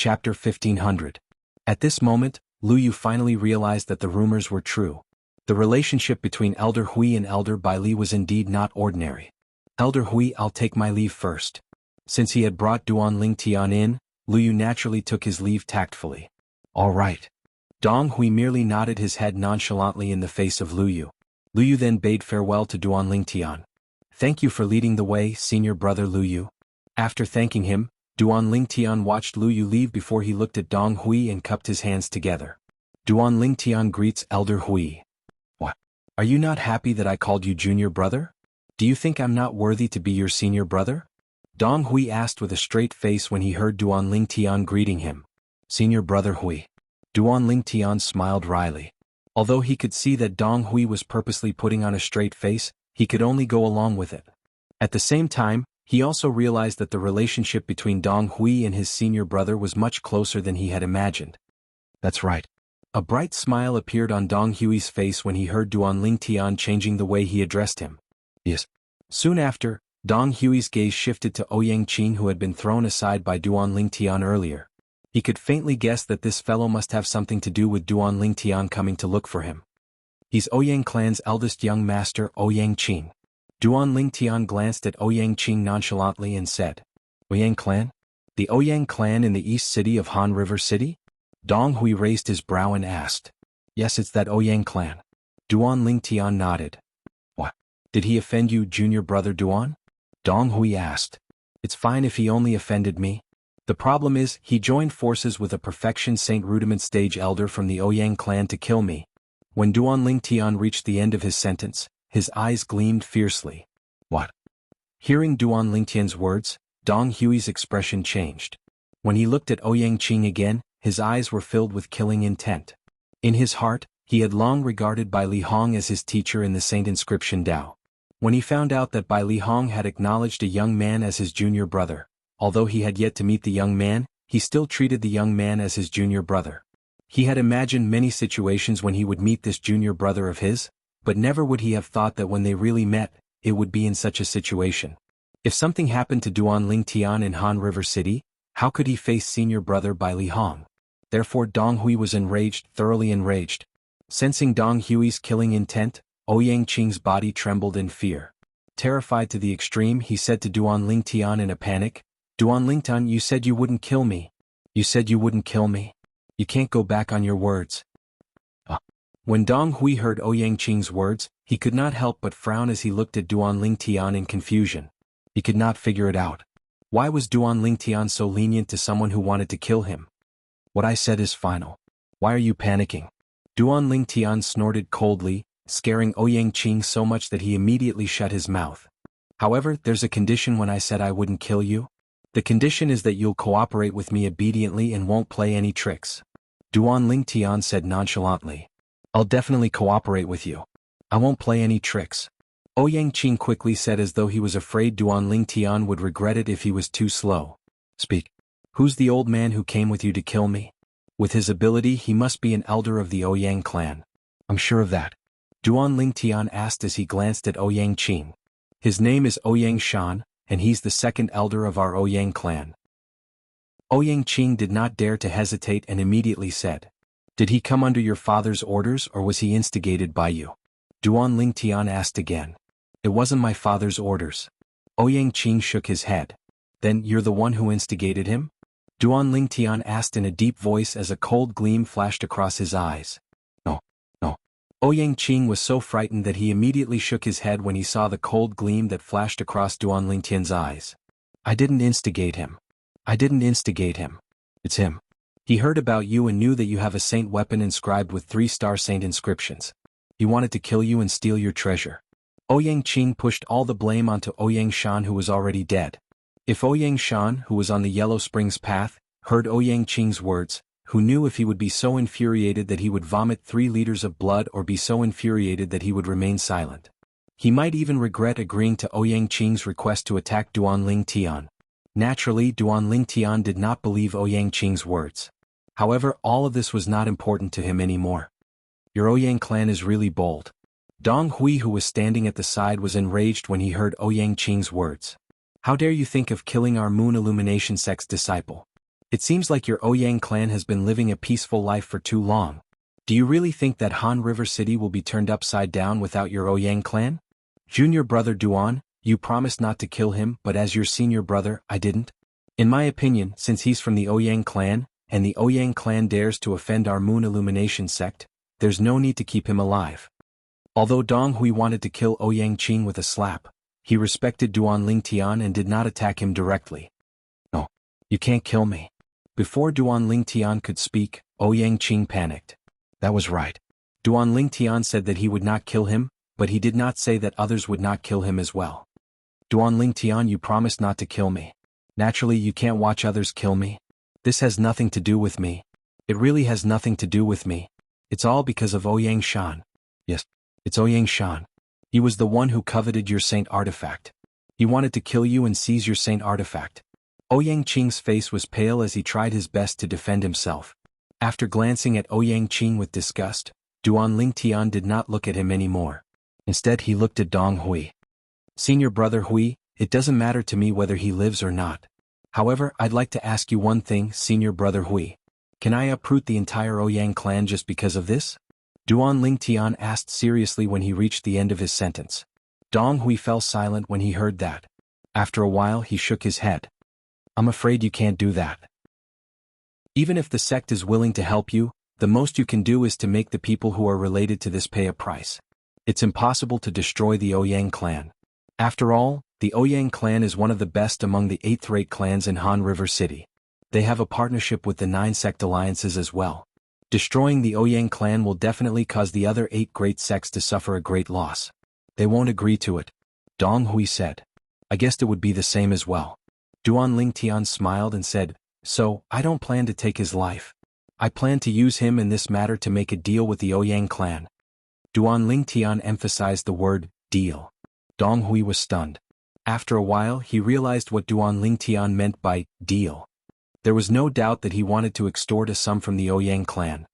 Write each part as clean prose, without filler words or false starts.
Chapter 1500. At this moment, Lu Yu finally realized that the rumors were true. The relationship between Elder Hui and Elder Bai Li was indeed not ordinary. Elder Hui, I'll take my leave first. Since he had brought Duan Ling Tian in, Lu Yu naturally took his leave tactfully. All right. Dong Hui merely nodded his head nonchalantly in the face of Lu Yu. Lu Yu then bade farewell to Duan Ling Tian. Thank you for leading the way, senior brother Lu Yu. After thanking him, Duan Ling Tian watched Lu Yu leave before he looked at Dong Hui and cupped his hands together. Duan Ling Tian greets Elder Hui. What? Are you not happy that I called you junior brother? Do you think I'm not worthy to be your senior brother? Dong Hui asked with a straight face when he heard Duan Ling Tian greeting him. Senior brother Hui. Duan Ling Tian smiled wryly. Although he could see that Dong Hui was purposely putting on a straight face, he could only go along with it. At the same time, he also realized that the relationship between Dong Hui and his senior brother was much closer than he had imagined. That's right. A bright smile appeared on Dong Hui's face when he heard Duan Ling Tian changing the way he addressed him. Yes. Soon after, Dong Hui's gaze shifted to Ouyang Qing, who had been thrown aside by Duan Ling Tian earlier. He could faintly guess that this fellow must have something to do with Duan Ling Tian coming to look for him. He's Ouyang clan's eldest young master, Ouyang Qing. Duan Ling Tian glanced at Ouyang Qing nonchalantly and said, Ouyang clan? The Ouyang clan in the east city of Han River City? Dong Hui raised his brow and asked. Yes, it's that Ouyang clan. Duan Ling Tian nodded. What? Did he offend you, junior brother Duan? Dong Hui asked. It's fine if he only offended me. The problem is, he joined forces with a Perfection Saint Rudiment stage elder from the Ouyang clan to kill me. When Duan Ling Tian reached the end of his sentence, his eyes gleamed fiercely. What? Hearing Duan Ling Tian's words, Dong Hui's expression changed. When he looked at Ouyang Qing again, his eyes were filled with killing intent. In his heart, he had long regarded Bai Li Hong as his teacher in the Saint Inscription Dao. When he found out that Bai Li Hong had acknowledged a young man as his junior brother, although he had yet to meet the young man, he still treated the young man as his junior brother. He had imagined many situations when he would meet this junior brother of his, but never would he have thought that when they really met, it would be in such a situation. If something happened to Duan Ling Tian in Han River City, how could he face senior brother Bai Li Hong? Therefore Dong Hui was enraged, thoroughly enraged. Sensing Dong Hui's killing intent, Ouyang Qing's body trembled in fear. Terrified to the extreme, he said to Duan Ling Tian in a panic, Duan Ling Tian, you said you wouldn't kill me. You said you wouldn't kill me. You can't go back on your words. When Dong Hui heard Ouyang Qing's words, he could not help but frown as he looked at Duan Ling Tian in confusion. He could not figure it out. Why was Duan Ling Tian so lenient to someone who wanted to kill him? What I said is final. Why are you panicking? Duan Ling Tian snorted coldly, scaring Ouyang Qing so much that he immediately shut his mouth. However, there's a condition when I said I wouldn't kill you. The condition is that you'll cooperate with me obediently and won't play any tricks. Duan Ling Tian said nonchalantly. I'll definitely cooperate with you. I won't play any tricks. Ouyang Qing quickly said as though he was afraid Duan Ling Tian would regret it if he was too slow. Speak. Who's the old man who came with you to kill me? With his ability, he must be an elder of the Ouyang clan. I'm sure of that. Duan Ling Tian asked as he glanced at Ouyang Qing. His name is Ouyang Shan, and he's the second elder of our Ouyang clan. Ouyang Qing did not dare to hesitate and immediately said, Did he come under your father's orders or was he instigated by you? Duan Ling Tian asked again. It wasn't my father's orders. Ouyang Qing shook his head. Then you're the one who instigated him? Duan Ling Tian asked in a deep voice as a cold gleam flashed across his eyes. No. Ouyang Qing was so frightened that he immediately shook his head when he saw the cold gleam that flashed across Duan Ling Tian's eyes. I didn't instigate him. It's him. He heard about you and knew that you have a saint weapon inscribed with 3-star saint inscriptions. He wanted to kill you and steal your treasure. Ouyang Qing pushed all the blame onto Ouyang Shan, who was already dead. If Ouyang Shan, who was on the Yellow Springs path, heard Ouyang Qing's words, who knew if he would be so infuriated that he would vomit 3 liters of blood or be so infuriated that he would remain silent. He might even regret agreeing to Ouyang Qing's request to attack Duan Ling Tian. Naturally, Duan Ling Tian did not believe Ouyang Qing's words. However, all of this was not important to him anymore. Your Ouyang clan is really bold. Dong Hui, who was standing at the side, was enraged when he heard Ouyang Qing's words. How dare you think of killing our Moon Illumination sect's disciple? It seems like your Ouyang clan has been living a peaceful life for too long. Do you really think that Han River City will be turned upside down without your Ouyang clan? Junior brother Duan, you promised not to kill him, but as your senior brother, I didn't. In my opinion, since he's from the Ouyang clan, and the Ouyang clan dares to offend our Moon Illumination sect, there's no need to keep him alive. Although Dong Hui wanted to kill Ouyang Qing with a slap, he respected Duan Lingtian and did not attack him directly. No, you can't kill me. Before Duan Lingtian could speak, Ouyang Qing panicked. That was right. Duan Lingtian said that he would not kill him, but he did not say that others would not kill him as well. Duan Lingtian, you promised not to kill me. Naturally you can't watch others kill me. This has nothing to do with me. It really has nothing to do with me. It's all because of Ouyang Shan. Yes, it's Ouyang Shan. He was the one who coveted your saint artifact. He wanted to kill you and seize your saint artifact. Ouyang Qing's face was pale as he tried his best to defend himself. After glancing at Ouyang Qing with disgust, Duan Lingtian did not look at him anymore. Instead he looked at Dong Hui. Senior brother Hui, it doesn't matter to me whether he lives or not. However, I'd like to ask you one thing, senior brother Hui. Can I uproot the entire Ouyang clan just because of this? Duan Lingtian asked seriously when he reached the end of his sentence. Dong Hui fell silent when he heard that. After a while he shook his head. I'm afraid you can't do that. Even if the sect is willing to help you, the most you can do is to make the people who are related to this pay a price. It's impossible to destroy the Ouyang clan. After all, the Ouyang clan is one of the best among the 8th-rate clans in Han River City. They have a partnership with the 9 sect alliances as well. Destroying the Ouyang clan will definitely cause the other 8 great sects to suffer a great loss. They won't agree to it. Dong Hui said. I guessed it would be the same as well. Duan Lingtian smiled and said, so, I don't plan to take his life. I plan to use him in this matter to make a deal with the Ouyang clan. Duan Lingtian emphasized the word, deal. Dong Hui was stunned. After a while he realized what Duan Lingtian meant by, deal. There was no doubt that he wanted to extort a sum from the Ouyang clan.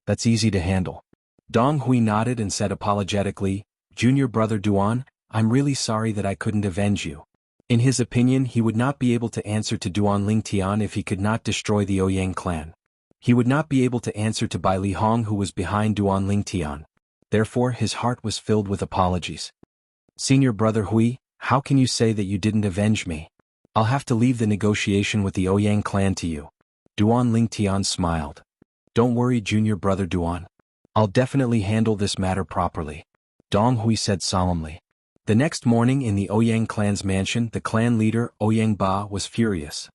That's easy to handle. Dong Hui nodded and said apologetically, Junior brother Duan, I'm really sorry that I couldn't avenge you. In his opinion he would not be able to answer to Duan Lingtian if he could not destroy the Ouyang clan. He would not be able to answer to Bai Li Hong who was behind Duan Lingtian. Therefore his heart was filled with apologies. Senior brother Hui, how can you say that you didn't avenge me? I'll have to leave the negotiation with the Ouyang clan to you. Duan Lingtian smiled. Don't worry junior brother Duan. I'll definitely handle this matter properly. Dong Hui said solemnly. The next morning in the Ouyang clan's mansion the clan leader Ouyang Ba was furious.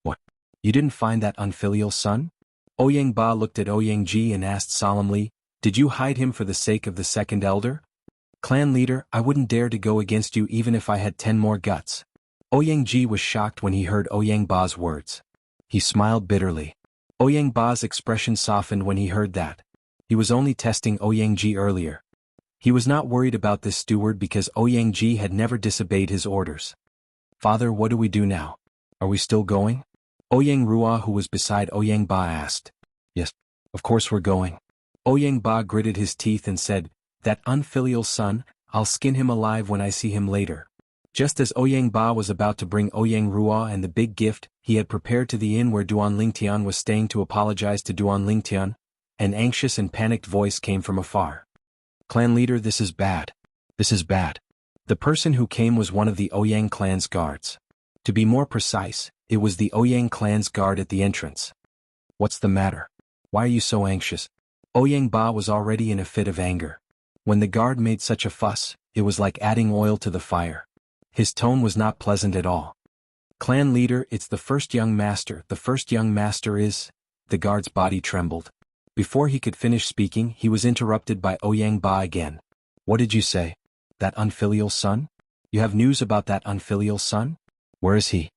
What? You didn't find that unfilial son? Ouyang Ba looked at Ouyang Ji and asked solemnly, did you hide him for the sake of the second elder? Clan leader, I wouldn't dare to go against you even if I had 10 more guts. Ouyang Ji was shocked when he heard Ouyang Ba's words. He smiled bitterly. Ouyang Ba's expression softened when he heard that. He was only testing Ouyang Ji earlier. He was not worried about this steward because Ouyang Ji had never disobeyed his orders. Father, what do we do now? Are we still going? Ouyang Rua who was beside Ouyang Ba asked. Yes, of course we're going. Ouyang Ba gritted his teeth and said, that unfilial son, I'll skin him alive when I see him later. Just as Ouyang Ba was about to bring Ouyang Rua and the big gift he had prepared to the inn where Duan Lingtian was staying to apologize to Duan Lingtian, an anxious and panicked voice came from afar. Clan leader, this is bad. This is bad. The person who came was one of the Ouyang clan's guards. To be more precise, it was the Ouyang clan's guard at the entrance. What's the matter? Why are you so anxious? Ouyang Ba was already in a fit of anger. When the guard made such a fuss, it was like adding oil to the fire. His tone was not pleasant at all. Clan leader, it's the first young master. The first young master is... The guard's body trembled. Before he could finish speaking, he was interrupted by Ouyang Ba again. What did you say? That unfilial son? You have news about that unfilial son? Where is he?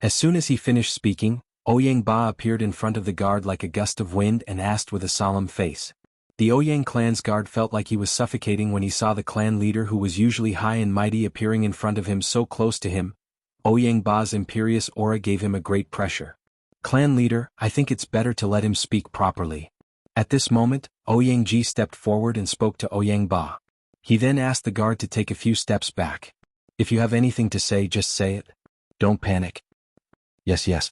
As soon as he finished speaking, Ouyang Ba appeared in front of the guard like a gust of wind and asked with a solemn face. The Ouyang clan's guard felt like he was suffocating when he saw the clan leader who was usually high and mighty appearing in front of him so close to him. Ouyang Ba's imperious aura gave him a great pressure. Clan leader, I think it's better to let him speak properly. At this moment, Ouyang Ji stepped forward and spoke to Ouyang Ba. He then asked the guard to take a few steps back. If you have anything to say, just say it. Don't panic. Yes.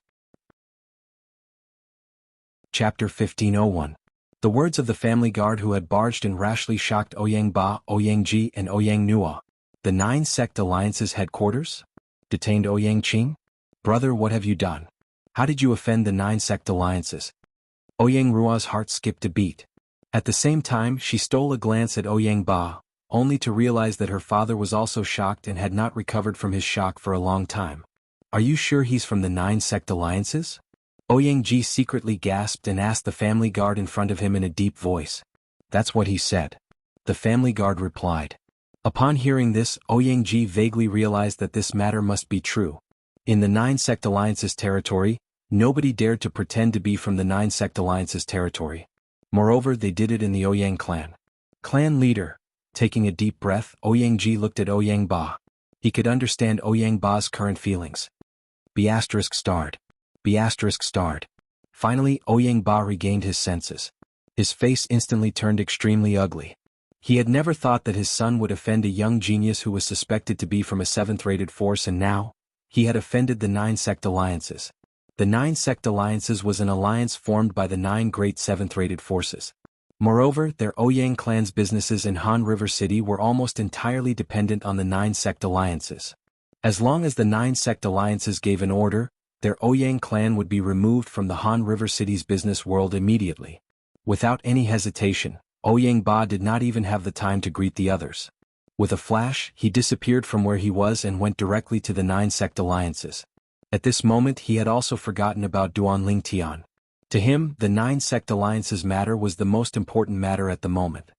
Chapter 1501. The words of the family guard who had barged in rashly shocked Ouyang Ba, Ouyang Ji and Ouyang Nua. The Nine Sect Alliance's headquarters? Detained Ouyang Qing? Brother, what have you done? How did you offend the Nine Sect Alliances? Ouyang Rua's heart skipped a beat. At the same time, she stole a glance at Ouyang Ba, only to realize that her father was also shocked and had not recovered from his shock for a long time. Are you sure he's from the Nine Sect Alliances? Ouyang Ji secretly gasped and asked the family guard in front of him in a deep voice. That's what he said. The family guard replied. Upon hearing this, Ouyang Ji vaguely realized that this matter must be true. In the Nine Sect Alliance's territory, nobody dared to pretend to be from the Nine Sect Alliance's territory. Moreover, they did it in the Ouyang clan. Clan leader. Taking a deep breath, Ouyang Ji looked at Ouyang Ba. He could understand Ouyang Ba's current feelings. B*****. Finally, Ouyang Ba regained his senses. His face instantly turned extremely ugly. He had never thought that his son would offend a young genius who was suspected to be from a 7th-rated force, and now, he had offended the Nine Sect Alliances. The Nine Sect Alliances was an alliance formed by the 9 great 7th-rated forces. Moreover, their Ouyang clan's businesses in Han River City were almost entirely dependent on the Nine Sect Alliances. As long as the Nine Sect Alliances gave an order, their Ouyang clan would be removed from the Han River City's business world immediately. Without any hesitation, Ouyang Ba did not even have the time to greet the others. With a flash, he disappeared from where he was and went directly to the Nine Sect Alliances. At this moment, he had also forgotten about Duan Lingtian. To him, the Nine Sect Alliances matter was the most important matter at the moment.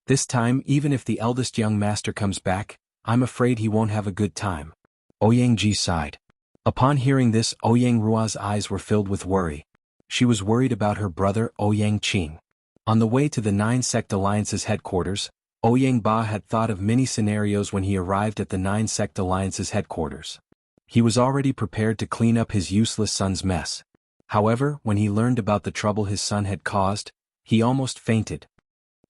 This time, even if the eldest young master comes back, I'm afraid he won't have a good time. Ouyang Ji sighed. Upon hearing this, Ouyang Rua's eyes were filled with worry. She was worried about her brother, Ouyang Qing. On the way to the Nine Sect Alliance's headquarters, Ouyang Ba had thought of many scenarios when he arrived at the Nine Sect Alliance's headquarters. He was already prepared to clean up his useless son's mess. However, when he learned about the trouble his son had caused, he almost fainted.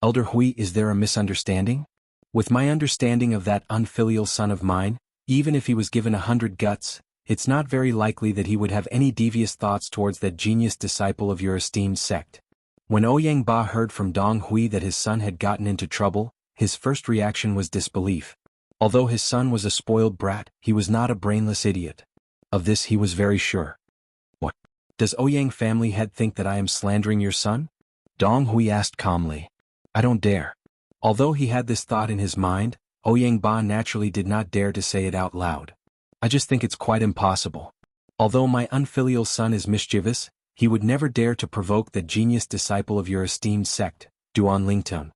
Elder Hui, is there a misunderstanding? With my understanding of that unfilial son of mine, even if he was given 100 guts, it's not very likely that he would have any devious thoughts towards that genius disciple of your esteemed sect. When Ouyang Ba heard from Dong Hui that his son had gotten into trouble, his first reaction was disbelief. Although his son was a spoiled brat, he was not a brainless idiot. Of this he was very sure. What? Does Ouyang family head think that I am slandering your son? Dong Hui asked calmly. I don't dare. Although he had this thought in his mind, Ouyang Ba naturally did not dare to say it out loud. I just think it's quite impossible. Although my unfilial son is mischievous, he would never dare to provoke the genius disciple of your esteemed sect, Duan Lingtun.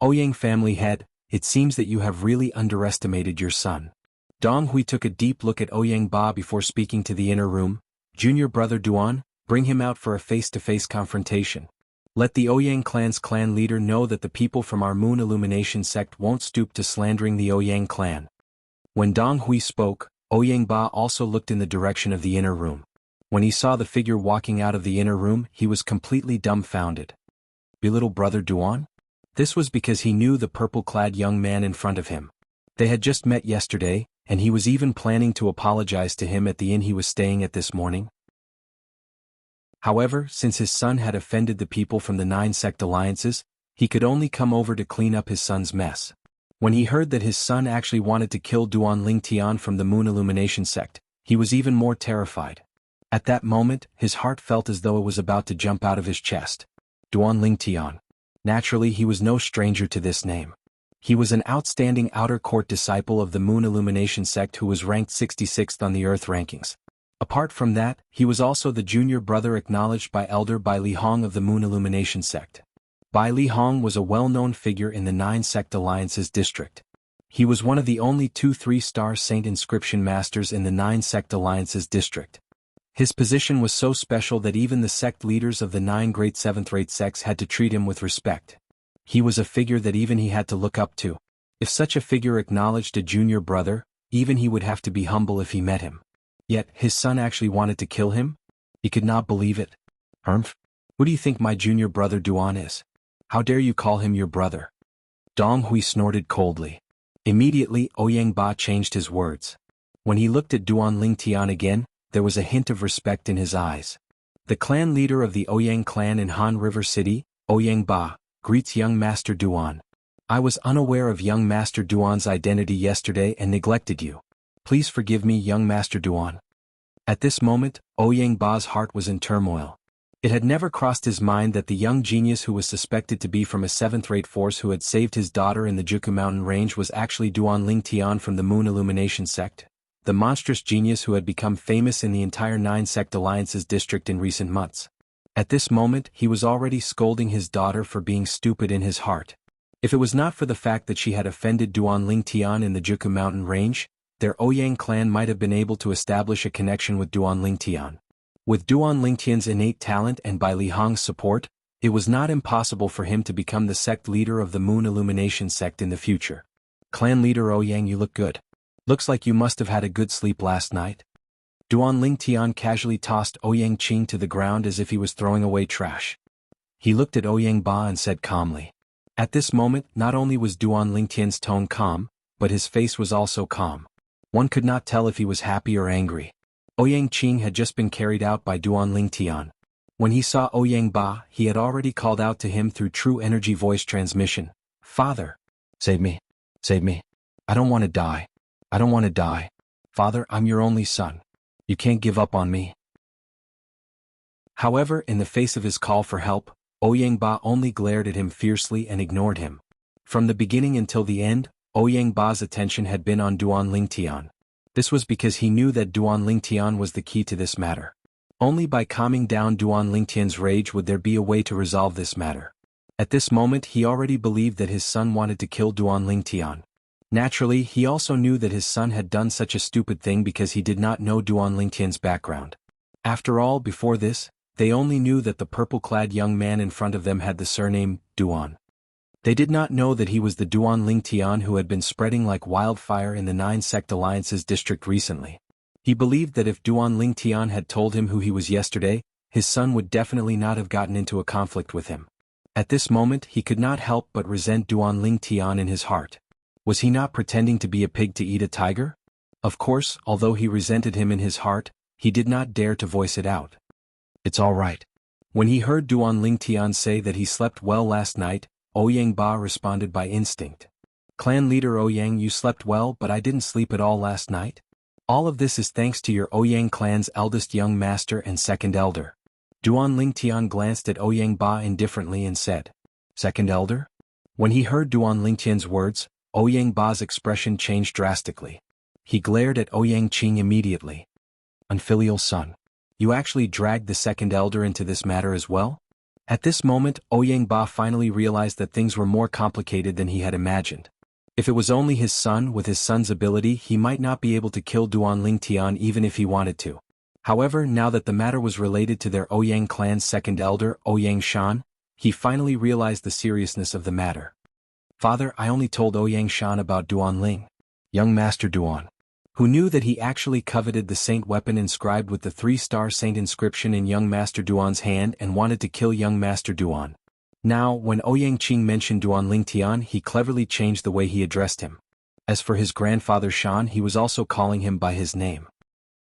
Ouyang family head, it seems that you have really underestimated your son. Dong Hui took a deep look at Ouyang Ba before speaking to the inner room. Junior brother Duan, bring him out for a face-to-face confrontation. Let the Ouyang clan's clan leader know that the people from our Moon Illumination sect won't stoop to slandering the Ouyang clan. When Dong Hui spoke, Ouyang Ba also looked in the direction of the inner room. When he saw the figure walking out of the inner room, he was completely dumbfounded. Be little brother Duan? This was because he knew the purple-clad young man in front of him. They had just met yesterday, and he was even planning to apologize to him at the inn he was staying at this morning. However, since his son had offended the people from the Nine Sect Alliances, he could only come over to clean up his son's mess. When he heard that his son actually wanted to kill Duan Lingtian from the Moon Illumination sect, he was even more terrified. At that moment, his heart felt as though it was about to jump out of his chest. Duan Lingtian. Naturally, he was no stranger to this name. He was an outstanding outer court disciple of the Moon Illumination sect who was ranked 66th on the Earth rankings. Apart from that, he was also the junior brother acknowledged by Elder Bai Li Hong of the Moon Illumination sect. Bai Li Hong was a well-known figure in the Nine Sect Alliance's district. He was one of the only 2 3-star Saint Inscription Masters in the Nine Sect Alliance's district. His position was so special that even the sect leaders of the 9 great 7th-rate sects had to treat him with respect. He was a figure that even he had to look up to. If such a figure acknowledged a junior brother, even he would have to be humble if he met him. Yet, his son actually wanted to kill him? He could not believe it. Who do you think my junior brother Duan is? How dare you call him your brother? Dong Hui snorted coldly. Immediately, Ouyang Ba changed his words. When he looked at Duan Lingtian again, there was a hint of respect in his eyes. The clan leader of the Ouyang clan in Han River City, Ouyang Ba, greets young Master Duan. I was unaware of young Master Duan's identity yesterday and neglected you. Please forgive me, young Master Duan. At this moment, Ouyang Ba's heart was in turmoil. It had never crossed his mind that the young genius who was suspected to be from a 7th-rate force who had saved his daughter in the Jianghu mountain range was actually Duan Lingtian from the Moon Illumination sect, the monstrous genius who had become famous in the entire 9-sect alliances district in recent months. At this moment, he was already scolding his daughter for being stupid in his heart. If it was not for the fact that she had offended Duan Lingtian in the Jianghu mountain range, their Ouyang clan might have been able to establish a connection with Duan Lingtian. With Duan Lingtian's innate talent and by Li Hong's support, it was not impossible for him to become the sect leader of the Moon Illumination sect in the future. Clan leader Ouyang, you look good. Looks like you must have had a good sleep last night. Duan Lingtian casually tossed Ouyang Qing to the ground as if he was throwing away trash. He looked at Ouyang Ba and said calmly. At this moment, not only was Duan Lingtian's tone calm, but his face was also calm. One could not tell if he was happy or angry. Ouyang Qing had just been carried out by Duan Lingtian. When he saw Ouyang Ba, he had already called out to him through true energy voice transmission. Father! Save me! Save me! I don't want to die. I don't want to die. Father, I'm your only son. You can't give up on me. However, in the face of his call for help, Ouyang Ba only glared at him fiercely and ignored him. From the beginning until the end, Ouyang Ba's attention had been on Duan Lingtian. This was because he knew that Duan Lingtian was the key to this matter. Only by calming down Duan Lingtian's rage would there be a way to resolve this matter. At this moment he already believed that his son wanted to kill Duan Lingtian. Naturally, he also knew that his son had done such a stupid thing because he did not know Duan Lingtian's background. After all, before this, they only knew that the purple-clad young man in front of them had the surname Duan. They did not know that he was the Duan Lingtian who had been spreading like wildfire in the 9-sect alliances district recently. He believed that if Duan Lingtian had told him who he was yesterday, his son would definitely not have gotten into a conflict with him. At this moment he could not help but resent Duan Lingtian in his heart. Was he not pretending to be a pig to eat a tiger? Of course, although he resented him in his heart, he did not dare to voice it out. It's all right. When he heard Duan Lingtian say that he slept well last night, Ouyang Ba responded by instinct. Clan leader Ouyang, you slept well, but I didn't sleep at all last night. All of this is thanks to your Ouyang clan's eldest young master and second elder. Duan Lingtian glanced at Ouyang Ba indifferently and said, Second elder? When he heard Duan Lingtian's words, Ouyang Ba's expression changed drastically. He glared at Ouyang Qing immediately. Unfilial son. You actually dragged the second elder into this matter as well? At this moment, Ouyang Ba finally realized that things were more complicated than he had imagined. If it was only his son, with his son's ability, he might not be able to kill Duan Lingtian even if he wanted to. However, now that the matter was related to their Ouyang clan's second elder, Ouyang Shan, he finally realized the seriousness of the matter. Father, I only told Ouyang Shan about Duan Ling, young Master Duan, who knew that he actually coveted the saint weapon inscribed with the 3-star saint inscription in young Master Duan's hand and wanted to kill young Master Duan. Now, when Ouyang Qing mentioned Duan Lingtian, he cleverly changed the way he addressed him. As for his grandfather Shan, he was also calling him by his name.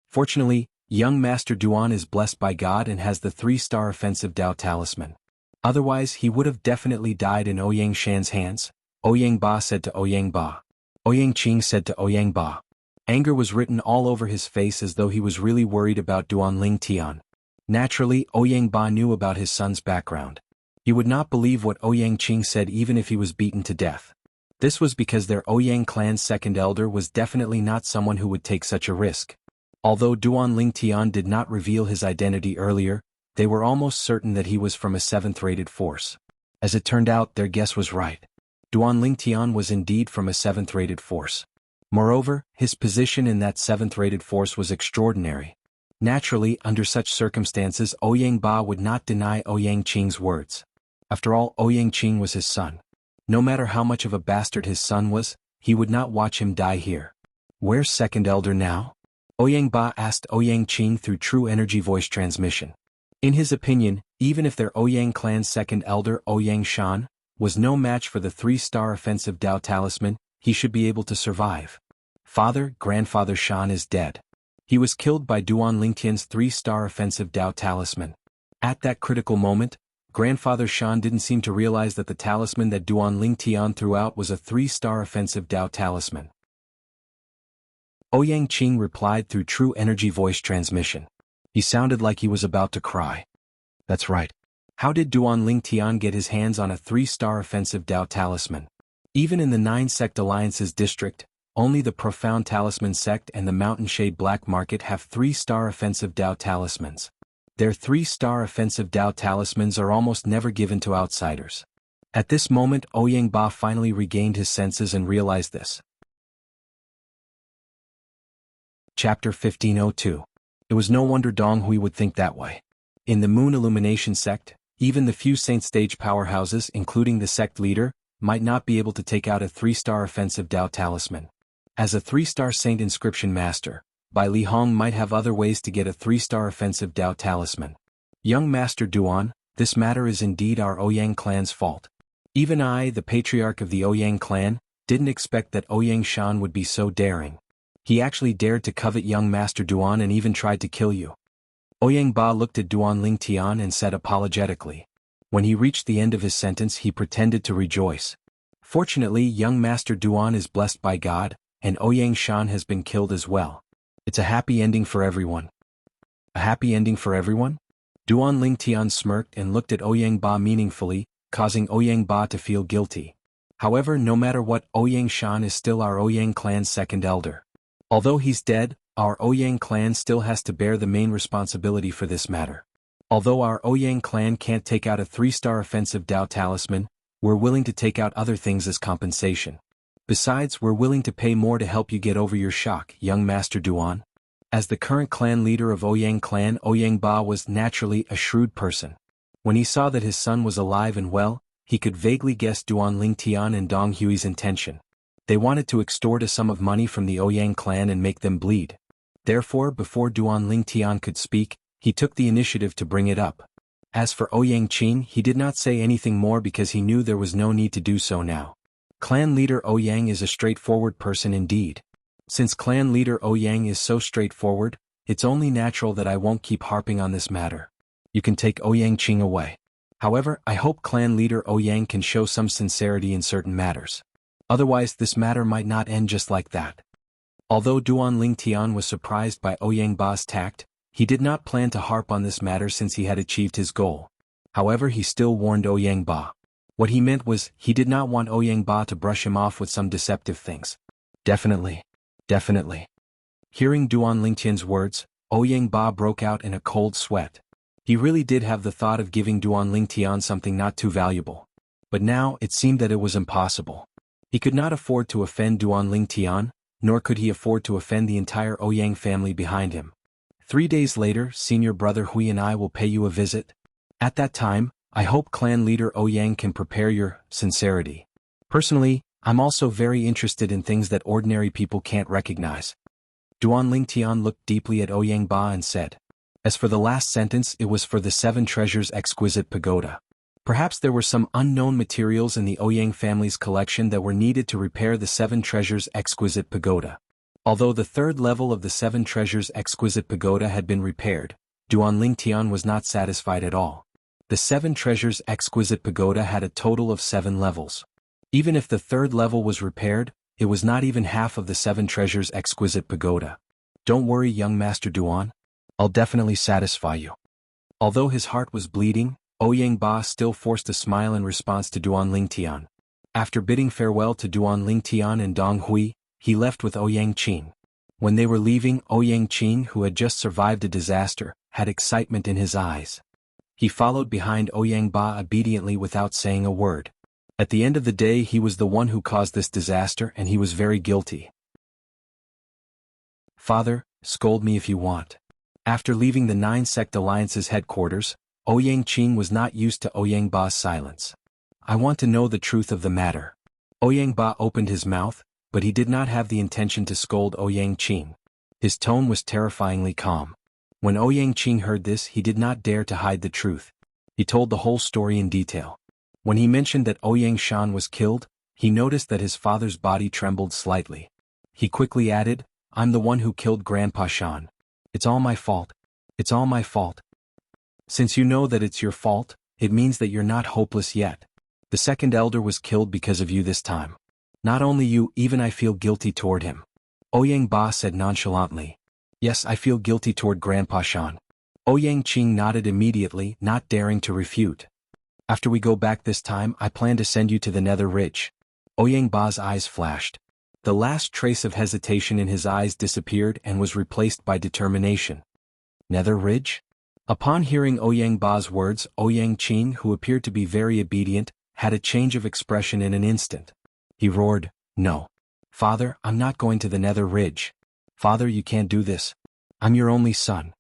Fortunately, young Master Duan is blessed by God and has the 3-star offensive Dao talisman. Otherwise, he would have definitely died in Ouyang Shan's hands. Ouyang Ba said to Ouyang Ba. Ouyang Qing said to Ouyang Ba. Anger was written all over his face as though he was really worried about Duan Lingtian. Naturally, Ouyang Ba knew about his son's background. He would not believe what Ouyang Qing said even if he was beaten to death. This was because their Ouyang clan's second elder was definitely not someone who would take such a risk. Although Duan Lingtian did not reveal his identity earlier, they were almost certain that he was from a 7th-rated force. As it turned out, their guess was right. Duan Lingtian was indeed from a 7th-rated force. Moreover, his position in that 7th-rated force was extraordinary. Naturally, under such circumstances, Ouyang Ba would not deny Ouyang Qing's words. After all, Ouyang Qing was his son. No matter how much of a bastard his son was, he would not watch him die here. Where's second elder now? Ouyang Ba asked Ouyang Qing through true energy voice transmission. In his opinion, even if their Ouyang clan's second elder, Ouyang Shan, was no match for the 3-star offensive Dao talisman, he should be able to survive. Grandfather Shan is dead. He was killed by Duan Lingtian's 3-star offensive Dao talisman. At that critical moment, Grandfather Shan didn't seem to realize that the talisman that Duan Ling Tian threw out was a 3-star offensive Dao talisman. Ouyang Qing replied through true energy voice transmission. He sounded like he was about to cry. That's right. How did Duan Ling Tian get his hands on a 3-star offensive Dao talisman? Even in the 9-sect alliances district, only the Profound Talisman sect and the Mountain Shade Black Market have 3-star offensive Dao talismans. Their 3-star offensive Dao talismans are almost never given to outsiders. At this moment, Ouyang Ba finally regained his senses and realized this. Chapter 1502. It was no wonder Dong Hui would think that way. In the Moon Illumination sect, even the few Saint Stage powerhouses, including the sect leader, might not be able to take out a 3-star offensive Dao talisman. As a 3-star Saint Inscription Master, Bai Li Hong might have other ways to get a 3-star offensive Dao talisman. Young Master Duan, this matter is indeed our Ouyang clan's fault. Even I, the patriarch of the Ouyang clan, didn't expect that Ouyang Shan would be so daring. He actually dared to covet young Master Duan and even tried to kill you. Ouyang Ba looked at Duan Ling Tian and said apologetically. When he reached the end of his sentence, he pretended to rejoice. Fortunately, young Master Duan is blessed by God, and Ouyang Shan has been killed as well. It's a happy ending for everyone. A happy ending for everyone? Duan Ling Tian smirked and looked at Ouyang Ba meaningfully, causing Ouyang Ba to feel guilty. However, no matter what, Ouyang Shan is still our Ouyang clan's second elder. Although he's dead, our Ouyang clan still has to bear the main responsibility for this matter. Although our Ouyang clan can't take out a 3-star offensive Dao talisman, we're willing to take out other things as compensation. Besides, we're willing to pay more to help you get over your shock, young Master Duan. As the current clan leader of Ouyang clan, Ouyang Ba was naturally a shrewd person. When he saw that his son was alive and well, he could vaguely guess Duan Ling Tian and Dong Hui's intention. They wanted to extort a sum of money from the Ouyang clan and make them bleed. Therefore, before Duan Ling Tian could speak, he took the initiative to bring it up. As for Ouyang Qing, he did not say anything more because he knew there was no need to do so now. Clan leader Ouyang is a straightforward person indeed. Since clan leader Ouyang is so straightforward, it's only natural that I won't keep harping on this matter. You can take Ouyang Qing away. However, I hope clan leader Ouyang can show some sincerity in certain matters. Otherwise, this matter might not end just like that. Although Duan Ling Tian was surprised by Ouyang Ba's tact, he did not plan to harp on this matter since he had achieved his goal. However, he still warned Ouyang Ba. What he meant was, he did not want Ouyang Ba to brush him off with some deceptive things. Definitely. Definitely. Hearing Duan Ling Tian's words, Ouyang Ba broke out in a cold sweat. He really did have the thought of giving Duan Ling Tian something not too valuable. But now, it seemed that it was impossible. He could not afford to offend Duan Ling Tian, nor could he afford to offend the entire Ouyang family behind him. 3 days later, senior brother Hui and I will pay you a visit. At that time, I hope clan leader Ouyang can prepare your sincerity. Personally, I'm also very interested in things that ordinary people can't recognize. Duan Ling Tian looked deeply at Ouyang Ba and said. As for the last sentence, it was for the 7 treasures exquisite pagoda. Perhaps there were some unknown materials in the Ouyang family's collection that were needed to repair the 7 treasures exquisite pagoda. Although the 3rd level of the 7 treasures exquisite pagoda had been repaired, Duan Ling Tian was not satisfied at all. The 7 treasures exquisite pagoda had a total of 7 levels. Even if the 3rd level was repaired, it was not even half of the 7 treasures exquisite pagoda. Don't worry, young Master Duan. I'll definitely satisfy you. Although his heart was bleeding, Ouyang Ba still forced a smile in response to Duan Ling Tian. After bidding farewell to Duan Ling Tian and Dong Hui, he left with Ouyang Qing. When they were leaving, Ouyang Qing, who had just survived a disaster, had excitement in his eyes. He followed behind Ouyang Ba obediently without saying a word. At the end of the day, he was the one who caused this disaster and he was very guilty. Father, scold me if you want. After leaving the 9-sect alliance's headquarters, Ouyang Qing was not used to Ouyang Ba's silence. I want to know the truth of the matter. Ouyang Ba opened his mouth, but he did not have the intention to scold Ouyang Qing. His tone was terrifyingly calm. When Ouyang Qing heard this, he did not dare to hide the truth. He told the whole story in detail. When he mentioned that Ouyang Shan was killed, he noticed that his father's body trembled slightly. He quickly added, I'm the one who killed Grandpa Shan. It's all my fault. It's all my fault. Since you know that it's your fault, it means that you're not hopeless yet. The second elder was killed because of you this time. Not only you, even I feel guilty toward him. Ouyang Ba said nonchalantly. Yes, I feel guilty toward Grandpa Shan. Ouyang Qing nodded immediately, not daring to refute. After we go back this time, I plan to send you to the Nether Ridge. Ouyang Ba's eyes flashed. The last trace of hesitation in his eyes disappeared and was replaced by determination. Nether Ridge? Upon hearing Ouyang Ba's words, Ouyang Qing, who appeared to be very obedient, had a change of expression in an instant. He roared, No. Father, I'm not going to the Nether Ridge. Father, you can't do this. I'm your only son.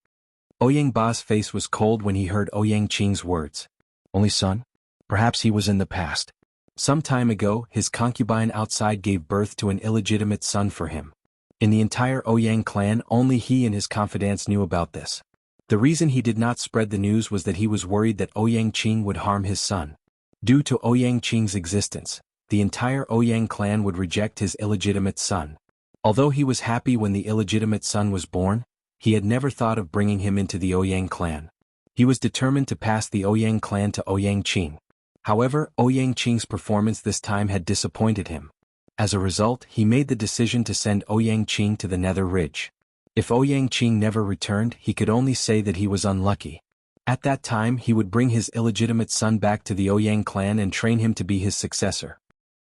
Ouyang Ba's face was cold when he heard Ouyang Qing's words. Only son? Perhaps he was in the past. Some time ago, his concubine outside gave birth to an illegitimate son for him. In the entire Ouyang clan, only he and his confidants knew about this. The reason he did not spread the news was that he was worried that Ouyang Qing would harm his son. Due to Ouyang Qing's existence, the entire Ouyang clan would reject his illegitimate son. Although he was happy when the illegitimate son was born, he had never thought of bringing him into the Ouyang clan. He was determined to pass the Ouyang clan to Ouyang Qing. However, Ouyang Qing's performance this time had disappointed him. As a result, he made the decision to send Ouyang Qing to the Nether Ridge. If Ouyang Qing never returned, he could only say that he was unlucky. At that time, he would bring his illegitimate son back to the Ouyang clan and train him to be his successor.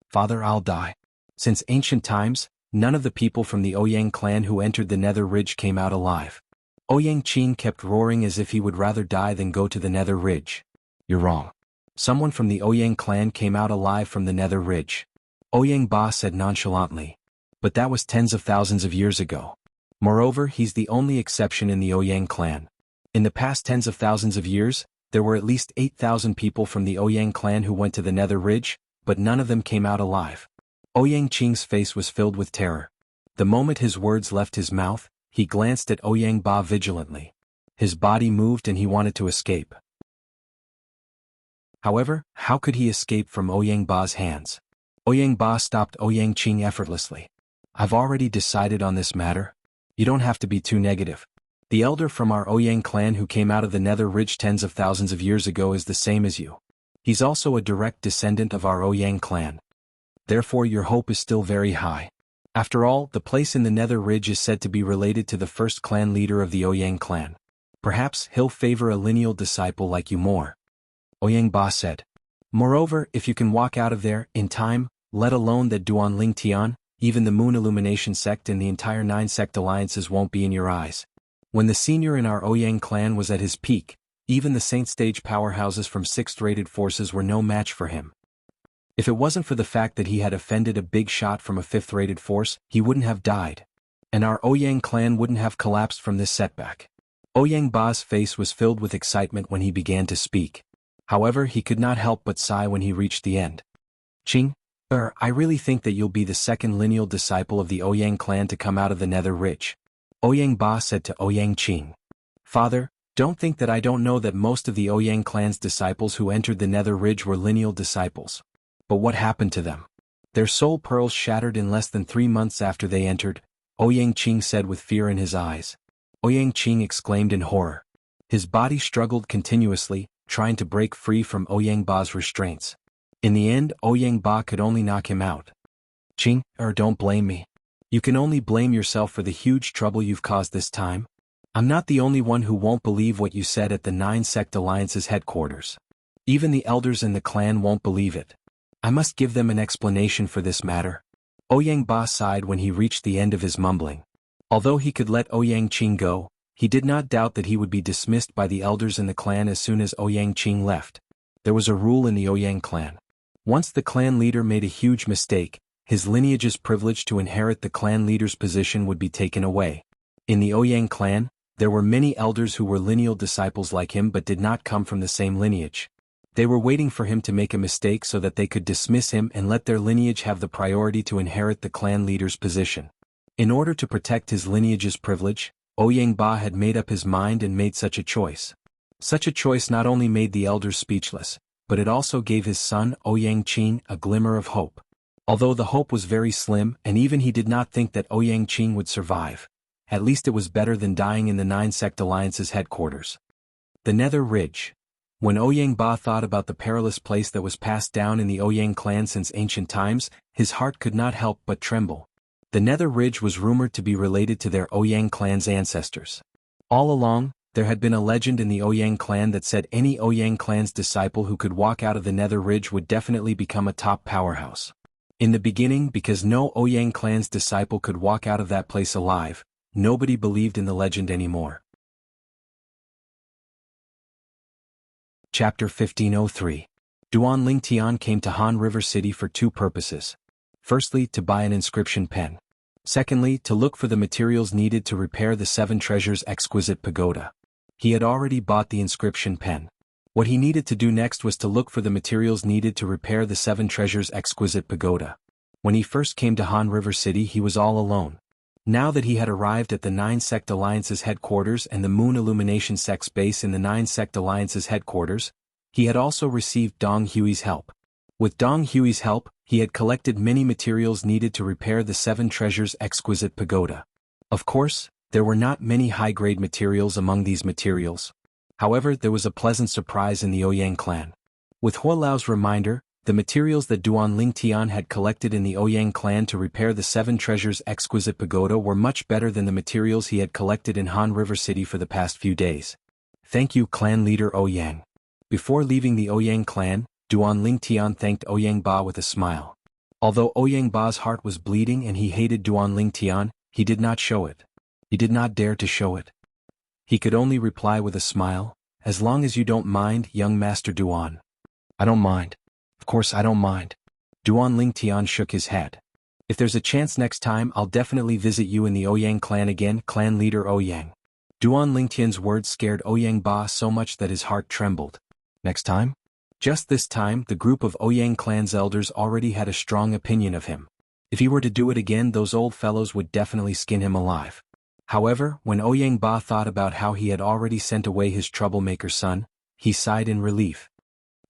Father, I'll die. Since ancient times, none of the people from the Ouyang clan who entered the Nether Ridge came out alive. Ouyang Qing kept roaring as if he would rather die than go to the Nether Ridge. You're wrong. Someone from the Ouyang clan came out alive from the Nether Ridge. Ouyang Ba said nonchalantly. But that was tens of thousands of years ago. Moreover, he's the only exception in the Ouyang clan. In the past tens of thousands of years, there were at least 8,000 people from the Ouyang clan who went to the Nether Ridge, but none of them came out alive. Ouyang Qing's face was filled with terror. The moment his words left his mouth, he glanced at Ouyang Ba vigilantly. His body moved and he wanted to escape. However, how could he escape from Ouyang Ba's hands? Ouyang Ba stopped Ouyang Qing effortlessly. I've already decided on this matter. You don't have to be too negative. The elder from our Ouyang clan who came out of the Nether Ridge tens of thousands of years ago is the same as you. He's also a direct descendant of our Ouyang clan. Therefore your hope is still very high. After all, the place in the Nether Ridge is said to be related to the first clan leader of the Ouyang clan. Perhaps he'll favor a lineal disciple like you more. Ouyang Ba said. Moreover, if you can walk out of there, in time, let alone that Duan Ling Tian, even the Moon Illumination sect and the entire 9-sect alliances won't be in your eyes. When the senior in our Ouyang clan was at his peak, even the Saint Stage powerhouses from 6th-rated forces were no match for him. If it wasn't for the fact that he had offended a big shot from a 5th-rated force, he wouldn't have died. And our Ouyang clan wouldn't have collapsed from this setback. Ouyang Ba's face was filled with excitement when he began to speak. However, he could not help but sigh when he reached the end. Qing, I really think that you'll be the second lineal disciple of the Ouyang clan to come out of the Nether Ridge. Ouyang Ba said to Ouyang Qing. Father, don't think that I don't know that most of the Ouyang clan's disciples who entered the Nether Ridge were lineal disciples. But what happened to them? Their soul pearls shattered in less than 3 months after they entered, Ouyang Qing said with fear in his eyes. Ouyang Qing exclaimed in horror. His body struggled continuously, trying to break free from Ouyang Ba's restraints. In the end, Ouyang Ba could only knock him out. Qing, don't blame me. You can only blame yourself for the huge trouble you've caused this time. I'm not the only one who won't believe what you said at the 9-sect alliance's headquarters. Even the elders in the clan won't believe it. I must give them an explanation for this matter. Ouyang Ba sighed when he reached the end of his mumbling. Although he could let Ouyang Qing go, he did not doubt that he would be dismissed by the elders in the clan as soon as Ouyang Qing left. There was a rule in the Ouyang clan. Once the clan leader made a huge mistake, his lineage's privilege to inherit the clan leader's position would be taken away. In the Ouyang clan, there were many elders who were lineal disciples like him but did not come from the same lineage. They were waiting for him to make a mistake so that they could dismiss him and let their lineage have the priority to inherit the clan leader's position. In order to protect his lineage's privilege, Ouyang Ba had made up his mind and made such a choice. Such a choice not only made the elders speechless, but it also gave his son, Ouyang Qing, a glimmer of hope. Although the hope was very slim and even he did not think that Ouyang Qing would survive, at least it was better than dying in the 9-sect alliance's headquarters. The Nether Ridge. When Ouyang Ba thought about the perilous place that was passed down in the Ouyang clan since ancient times, his heart could not help but tremble. The Nether Ridge was rumored to be related to their Ouyang clan's ancestors. All along, there had been a legend in the Ouyang clan that said any Ouyang clan's disciple who could walk out of the Nether Ridge would definitely become a top powerhouse. In the beginning, because no Ouyang clan's disciple could walk out of that place alive, nobody believed in the legend anymore. Chapter 1503. Duan Lingtian came to Han River City for two purposes. Firstly, to buy an inscription pen. Secondly, to look for the materials needed to repair the Seven Treasures' exquisite pagoda. He had already bought the inscription pen. What he needed to do next was to look for the materials needed to repair the Seven Treasures' exquisite pagoda. When he first came to Han River City, he was all alone. Now that he had arrived at the Nine Sect Alliance's headquarters and the Moon Illumination Sect's base in the Nine Sect Alliance's headquarters, he had also received Dong Hui's help. With Dong Hui's help, he had collected many materials needed to repair the Seven Treasures' exquisite pagoda. Of course, there were not many high-grade materials among these materials. However, there was a pleasant surprise in the Ouyang clan. With Hua Lao's reminder, the materials that Duan Lingtian had collected in the Ouyang clan to repair the Seven Treasures' exquisite pagoda were much better than the materials he had collected in Han River City for the past few days. Thank you, clan leader Ouyang. Before leaving the Ouyang clan, Duan Lingtian thanked Ouyang Ba with a smile. Although Ouyang Ba's heart was bleeding and he hated Duan Lingtian, he did not show it. He did not dare to show it. He could only reply with a smile, "As long as you don't mind, young Master Duan." "I don't mind. Of course I don't mind." Duan Lingtian shook his head. "If there's a chance next time, I'll definitely visit you in the Ouyang clan again, clan leader Ouyang." Duan Lingtian's words scared Ouyang Ba so much that his heart trembled. Next time? Just this time, the group of Ouyang clan's elders already had a strong opinion of him. If he were to do it again, those old fellows would definitely skin him alive. However, when Ouyang Ba thought about how he had already sent away his troublemaker son, he sighed in relief.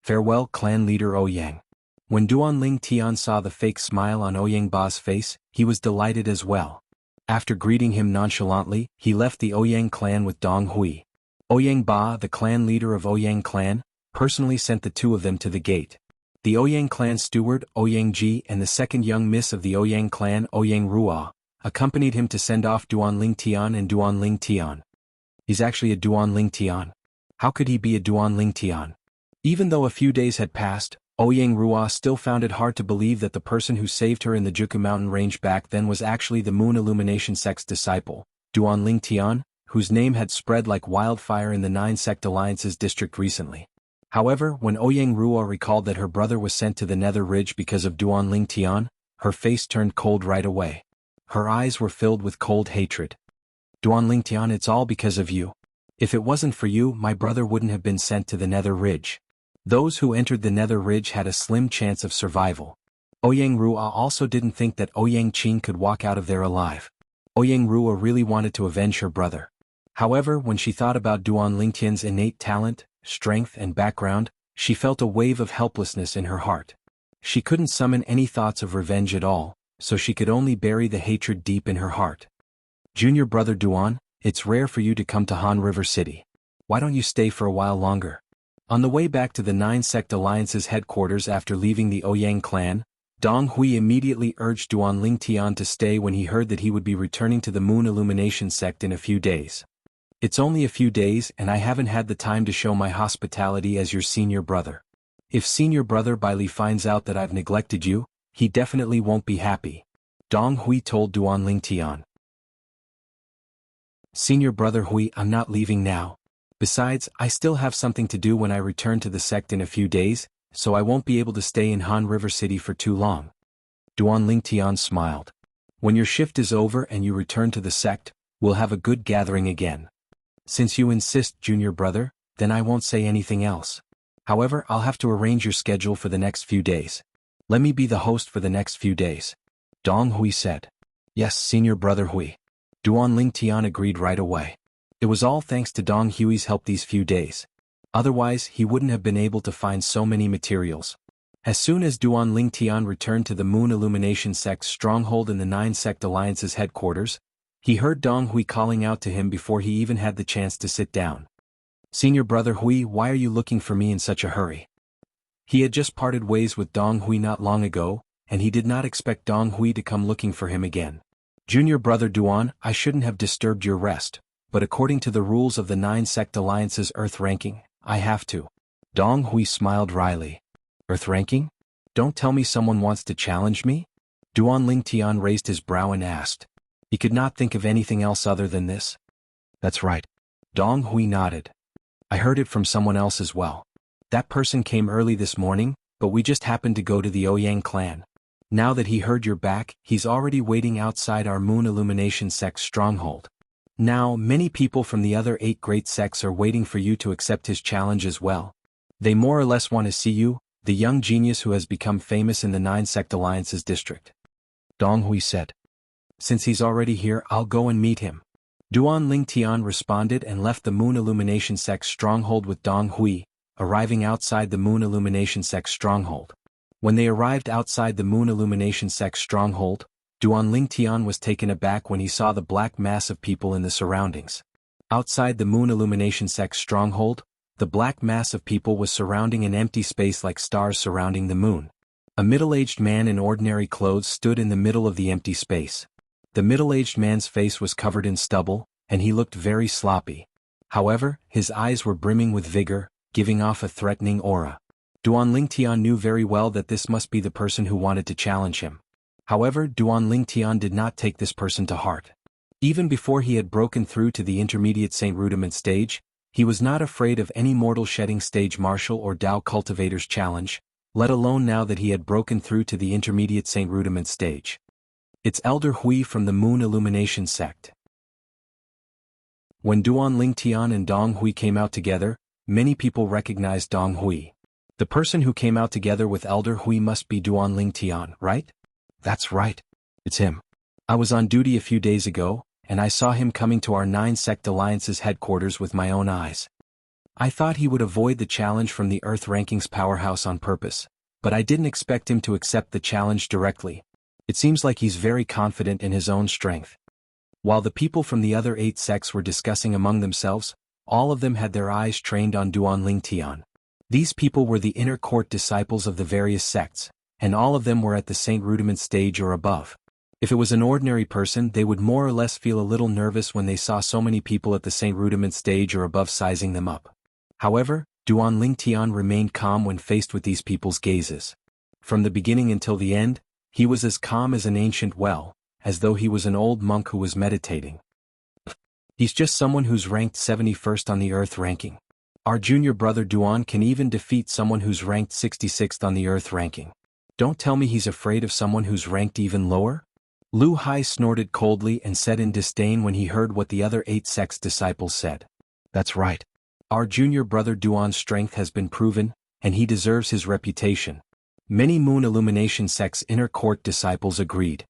"Farewell, clan leader Ouyang." When Duan Lingtian saw the fake smile on Ouyang Ba's face, he was delighted as well. After greeting him nonchalantly, he left the Ouyang clan with Dong Hui. Ouyang Ba, the clan leader of Ouyang clan, personally sent the two of them to the gate. The Ouyang clan steward, Ouyang Ji, and the second young miss of the Ouyang clan, Ouyang Rua, accompanied him to send off Duan Lingtian and Duan Lingtian. He's actually a Duan Lingtian. How could he be a Duan Lingtian? Even though a few days had passed, Ouyang Rua still found it hard to believe that the person who saved her in the Jianghu mountain range back then was actually the Moon Illumination Sect's disciple, Duan Lingtian, whose name had spread like wildfire in the Nine Sect Alliance's district recently. However, when Ouyang Rua recalled that her brother was sent to the Nether Ridge because of Duan Lingtian, her face turned cold right away. Her eyes were filled with cold hatred. "Duan Lingtian, it's all because of you. If it wasn't for you, my brother wouldn't have been sent to the Nether Ridge." Those who entered the Nether Ridge had a slim chance of survival. Ouyang Rua also didn't think that Ouyang Qin could walk out of there alive. Ouyang Rua really wanted to avenge her brother. However, when she thought about Duan Lingtian's innate talent, strength and background, she felt a wave of helplessness in her heart. She couldn't summon any thoughts of revenge at all, so she could only bury the hatred deep in her heart. "Junior brother Duan, it's rare for you to come to Han River City. Why don't you stay for a while longer?" On the way back to the Nine Sect Alliance's headquarters after leaving the Ouyang clan, Dong Hui immediately urged Duan Lingtian to stay when he heard that he would be returning to the Moon Illumination Sect in a few days. "It's only a few days and I haven't had the time to show my hospitality as your senior brother. If senior brother Bailey finds out that I've neglected you, he definitely won't be happy," Dong Hui told Duan Lingtian. "Senior brother Hui, I'm not leaving now. Besides, I still have something to do when I return to the sect in a few days, so I won't be able to stay in Han River City for too long." Duan Lingtian smiled. "When your shift is over and you return to the sect, we'll have a good gathering again. Since you insist, junior brother, then I won't say anything else. However, I'll have to arrange your schedule for the next few days. Let me be the host for the next few days," Dong Hui said. "Yes, senior brother Hui." Duan Lingtian agreed right away. It was all thanks to Dong Hui's help these few days. Otherwise, he wouldn't have been able to find so many materials. As soon as Duan Lingtian returned to the Moon Illumination Sect's stronghold in the Nine Sect Alliance's headquarters, he heard Dong Hui calling out to him before he even had the chance to sit down. Senior brother Hui, why are you looking for me in such a hurry? He had just parted ways with Dong Hui not long ago, and he did not expect Dong Hui to come looking for him again. Junior brother Duan, I shouldn't have disturbed your rest, but according to the rules of the 9-sect alliance's Earth ranking, I have to. Dong Hui smiled wryly. Earth ranking? Don't tell me someone wants to challenge me? Duan Lingtian raised his brow and asked. He could not think of anything else other than this. That's right. Dong Hui nodded. I heard it from someone else as well. That person came early this morning, but we just happened to go to the Ouyang clan. Now that he heard you're back, he's already waiting outside our Moon Illumination sect's stronghold. Now, many people from the other 8 great sects are waiting for you to accept his challenge as well. They more or less want to see you, the young genius who has become famous in the 9-sect alliance's district. Dong Hui said. Since he's already here, I'll go and meet him. Duan Lingtian responded and left the Moon Illumination sect's stronghold with Dong Hui, arriving outside the Moon Illumination sect's stronghold. When they arrived outside the Moon Illumination sect's stronghold, Duan Lingtian was taken aback when he saw the black mass of people in the surroundings. Outside the Moon Illumination sect's stronghold, the black mass of people was surrounding an empty space like stars surrounding the moon. A middle-aged man in ordinary clothes stood in the middle of the empty space. The middle-aged man's face was covered in stubble, and he looked very sloppy. However, his eyes were brimming with vigor, giving off a threatening aura. Duan Lingtian knew very well that this must be the person who wanted to challenge him. However, Duan Lingtian did not take this person to heart. Even before he had broken through to the intermediate Saint Rudiment stage, he was not afraid of any mortal shedding stage martial or Dao cultivator's challenge, let alone now that he had broken through to the intermediate Saint Rudiment stage. It's Elder Hui from the Moon Illumination sect. When Duan Lingtian and Dong Hui came out together, many people recognized Dong Hui. The person who came out together with Elder Hui must be Duan Lingtian, right? That's right. It's him. I was on duty a few days ago, and I saw him coming to our 9-sect alliance's headquarters with my own eyes. I thought he would avoid the challenge from the Earth Rankings powerhouse on purpose, but I didn't expect him to accept the challenge directly. It seems like he's very confident in his own strength. While the people from the other 8 sects were discussing among themselves, all of them had their eyes trained on Duan Lingtian. These people were the inner court disciples of the various sects, and all of them were at the Saint Rudiment stage or above. If it was an ordinary person, they would more or less feel a little nervous when they saw so many people at the Saint Rudiment stage or above sizing them up. However, Duan Lingtian remained calm when faced with these people's gazes. From the beginning until the end, he was as calm as an ancient well, as though he was an old monk who was meditating. He's just someone who's ranked 71st on the Earth ranking. Our junior brother Duan can even defeat someone who's ranked 66th on the Earth ranking. Don't tell me he's afraid of someone who's ranked even lower? Lu Hai snorted coldly and said in disdain when he heard what the other 8 sects disciples said. That's right. Our junior brother Duan's strength has been proven, and he deserves his reputation. Many Moon Illumination sect's inner court disciples agreed.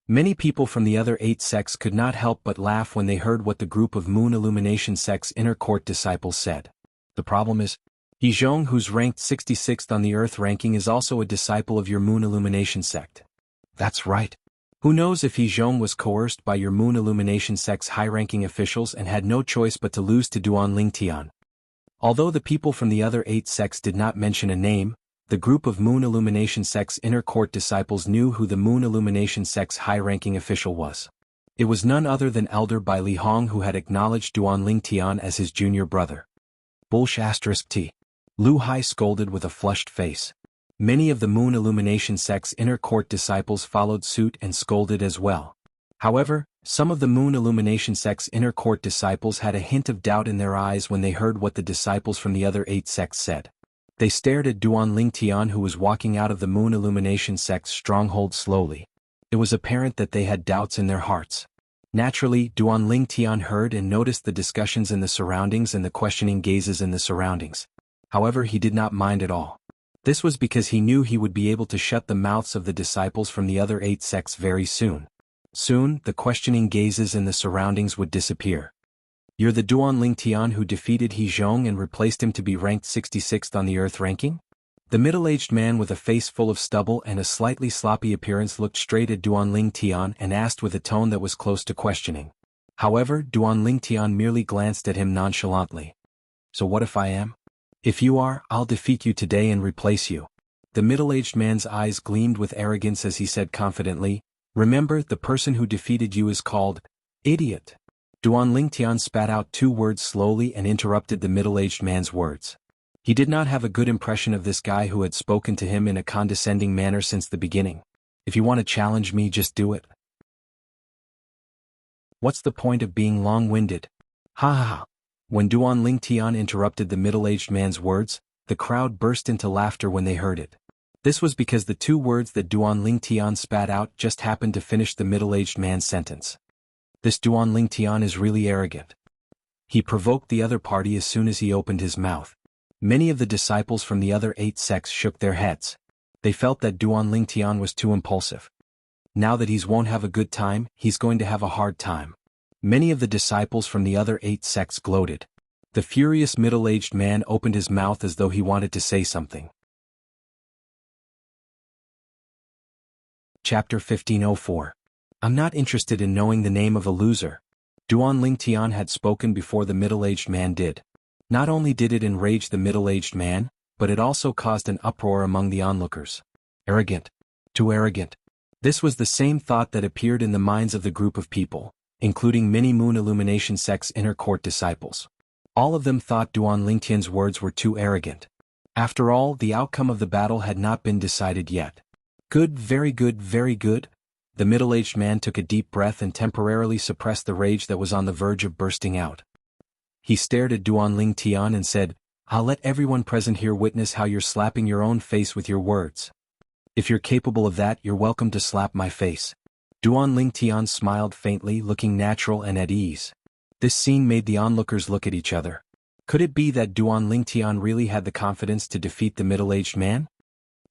Many people from the other 8 sects could not help but laugh when they heard what the group of Moon Illumination sect's inner court disciples said. The problem is, Yizhong, who's ranked 66th on the Earth ranking, is also a disciple of your Moon Illumination sect. That's right. Who knows if Yizhong was coerced by your Moon Illumination sect's high-ranking officials and had no choice but to lose to Duan Lingtian. Although the people from the other 8 sects did not mention a name, the group of Moon Illumination sect's inner court disciples knew who the Moon Illumination sect's high-ranking official was. It was none other than Elder Bai Li Hong, who had acknowledged Duan Lingtian as his junior brother. Bullsh****. Lu Hai scolded with a flushed face. Many of the Moon Illumination sect's inner court disciples followed suit and scolded as well. However, some of the Moon Illumination sect's inner court disciples had a hint of doubt in their eyes when they heard what the disciples from the other 8 sects said. They stared at Duan Lingtian, who was walking out of the Moon Illumination sect's stronghold slowly. It was apparent that they had doubts in their hearts. Naturally, Duan Lingtian heard and noticed the discussions in the surroundings and the questioning gazes in the surroundings. However, he did not mind at all. This was because he knew he would be able to shut the mouths of the disciples from the other 8 sects very soon. Soon, the questioning gazes in the surroundings would disappear. You're the Duan Lingtian who defeated Yizhong and replaced him to be ranked 66th on the Earth ranking? The middle-aged man with a face full of stubble and a slightly sloppy appearance looked straight at Duan Lingtian and asked with a tone that was close to questioning. However, Duan Lingtian merely glanced at him nonchalantly. So what if I am? If you are, I'll defeat you today and replace you. The middle-aged man's eyes gleamed with arrogance as he said confidently, remember, the person who defeated you is called idiot. Duan Lingtian spat out 2 words slowly and interrupted the middle-aged man's words. He did not have a good impression of this guy who had spoken to him in a condescending manner since the beginning. If you want to challenge me, just do it. What's the point of being long-winded? Ha ha ha. When Duan Lingtian interrupted the middle-aged man's words, the crowd burst into laughter when they heard it. This was because the 2 words that Duan Lingtian spat out just happened to finish the middle-aged man's sentence. This Duan Lingtian is really arrogant. He provoked the other party as soon as he opened his mouth. Many of the disciples from the other 8 sects shook their heads. They felt that Duan Lingtian was too impulsive. Now that he won't have a good time, he's going to have a hard time. Many of the disciples from the other 8 sects gloated. The furious middle-aged man opened his mouth as though he wanted to say something. Chapter 1504. I'm not interested in knowing the name of a loser. Duan Lingtian had spoken before the middle-aged man did. Not only did it enrage the middle-aged man, but it also caused an uproar among the onlookers. Arrogant. Too arrogant. This was the same thought that appeared in the minds of the group of people, including many Moon Illumination sect's inner court disciples. All of them thought Duan Lingtian's words were too arrogant. After all, the outcome of the battle had not been decided yet. Good, very good, very good. The middle-aged man took a deep breath and temporarily suppressed the rage that was on the verge of bursting out. He stared at Duan Lingtian and said, I'll let everyone present here witness how you're slapping your own face with your words. If you're capable of that, you're welcome to slap my face. Duan Lingtian smiled faintly, looking natural and at ease. This scene made the onlookers look at each other. Could it be that Duan Lingtian really had the confidence to defeat the middle-aged man?